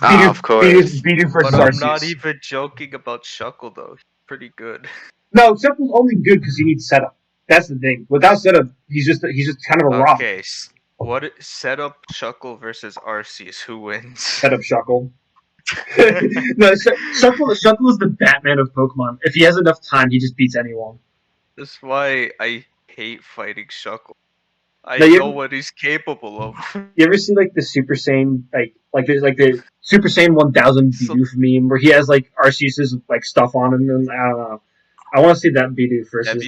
[SPEAKER 4] Of course.
[SPEAKER 2] Bidoof versus
[SPEAKER 3] But I'm
[SPEAKER 2] Arceus.
[SPEAKER 3] not even joking about Shuckle though. He's pretty good.
[SPEAKER 2] No, Shuckle's only good because he needs setup. That's the thing. Without setup, he's just kind of a rock.
[SPEAKER 3] Okay, what setup Shuckle versus Arceus? Who wins?
[SPEAKER 2] Setup Shuckle. No, Shuckle is the Batman of Pokemon. If he has enough time, he just beats anyone.
[SPEAKER 3] That's why I hate fighting Shuckle. I know what he's capable of.
[SPEAKER 2] You ever see like the Super Saiyan like there's like the Super Saiyan 1000 Bidoof meme where he has like Arceus's like stuff on him, and I don't know. I want to see that Bidoof versus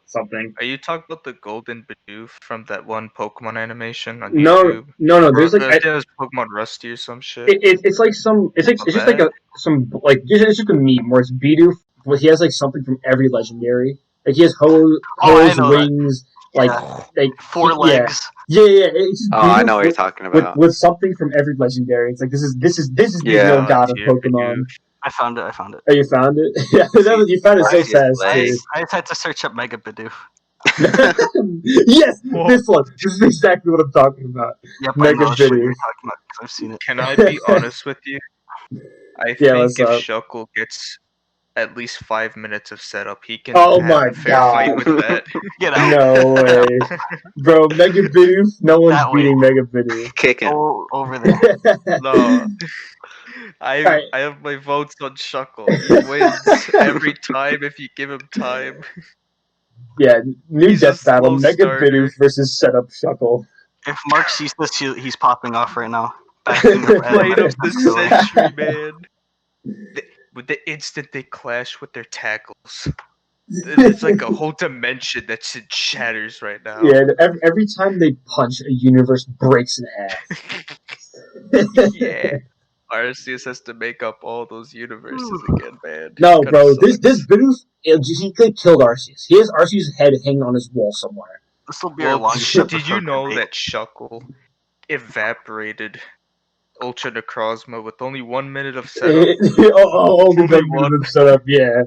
[SPEAKER 2] something.
[SPEAKER 3] Are you talking about the Golden Bidoof from that one Pokemon animation on YouTube?
[SPEAKER 2] No. There's like
[SPEAKER 3] there's Pokemon Rusty or some shit.
[SPEAKER 2] It's like some. It's just like it's just a meme where it's Bidoof. Well, he has like something from every legendary. Like he has hose, wings, like
[SPEAKER 1] 4 legs.
[SPEAKER 2] Yeah. It's just
[SPEAKER 4] I know what you're talking about.
[SPEAKER 2] With something from every legendary. It's like this is the real god of Pokemon.
[SPEAKER 1] I found it.
[SPEAKER 2] Oh, you found it? Yeah, you found it so fast.
[SPEAKER 1] I just had to search up Mega Bidoof.
[SPEAKER 2] Yes, this one. This is exactly what I'm talking about.
[SPEAKER 1] Yep,
[SPEAKER 2] Mega Bidoof.
[SPEAKER 1] I've seen it.
[SPEAKER 3] Can I be honest with you? I think if Shuckle gets at least 5 minutes of setup, he can have a fair fight with that.
[SPEAKER 1] Get out.
[SPEAKER 2] No way. Bro, Mega Bidoof, no one's beating Mega Bidoof.
[SPEAKER 4] Kicking.
[SPEAKER 1] Over there.
[SPEAKER 3] No. I have my votes on Shuckle. He wins every time if you give him time.
[SPEAKER 2] Yeah, new death battle, Mega Bidoof versus Setup Shuckle.
[SPEAKER 1] If Mark sees this, he's popping off right now.
[SPEAKER 3] Fight of the century, man. With the instant they clash with their tackles. It's like a whole dimension that shit shatters right now.
[SPEAKER 2] Yeah, every time they punch, a universe breaks in half.
[SPEAKER 3] Yeah. Arceus has to make up all those universes again, man.
[SPEAKER 2] No, bro, this Bidoof, he could killed Arceus. He has Arceus' head hanging on his wall somewhere.
[SPEAKER 1] This will be our longest episode.
[SPEAKER 3] Did you know that Shuckle evaporated Ultra Necrozma with only 1 minute of setup?
[SPEAKER 2] Only 1 minute of setup, yeah.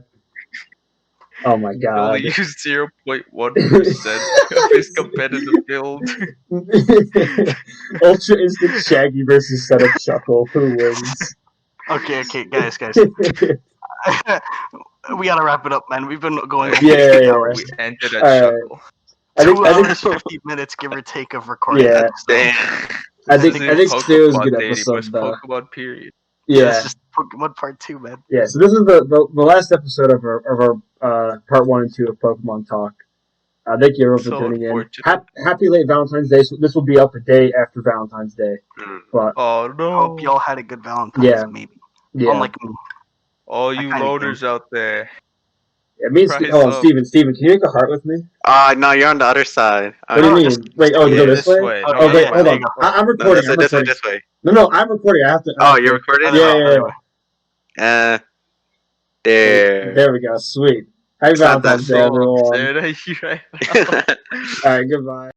[SPEAKER 2] Oh my god.
[SPEAKER 3] He only used 0.1% of his competitive build.
[SPEAKER 2] Ultra Instinct Shaggy versus Setup Shuckle. Who wins?
[SPEAKER 1] Okay, guys. We gotta wrap it up, man. We've been going.
[SPEAKER 2] Yeah.
[SPEAKER 3] We ended at Shuckle.
[SPEAKER 2] I think
[SPEAKER 1] 50 minutes, give or take, of recording.
[SPEAKER 2] Yeah. I think today was a good episode.
[SPEAKER 3] Pokemon period.
[SPEAKER 2] Yeah,
[SPEAKER 1] it's just Pokemon Part 2, man.
[SPEAKER 2] Yeah, so this is the last episode of our Part 1 and 2 of Pokemon Talk. Thank you everyone for tuning in. Happy late Valentine's Day. So this will be up a day after Valentine's Day. But
[SPEAKER 3] oh no!
[SPEAKER 1] Hope y'all had a good Valentine's. Maybe.
[SPEAKER 2] Yeah.
[SPEAKER 1] Unlike me.
[SPEAKER 3] All you loaders out there.
[SPEAKER 2] Yeah, me and Steven, can you make a heart with me?
[SPEAKER 4] No, you're on the other side.
[SPEAKER 2] What do you mean? Wait, to go this way? Oh, wait, hold on. I'm recording.
[SPEAKER 4] No, this way.
[SPEAKER 2] No, I'm recording. I have to.
[SPEAKER 4] You're recording?
[SPEAKER 2] Yeah.
[SPEAKER 4] There.
[SPEAKER 2] There we go. Sweet. Happy Valentine's Day, everyone.
[SPEAKER 3] Alright,
[SPEAKER 2] Alright, goodbye.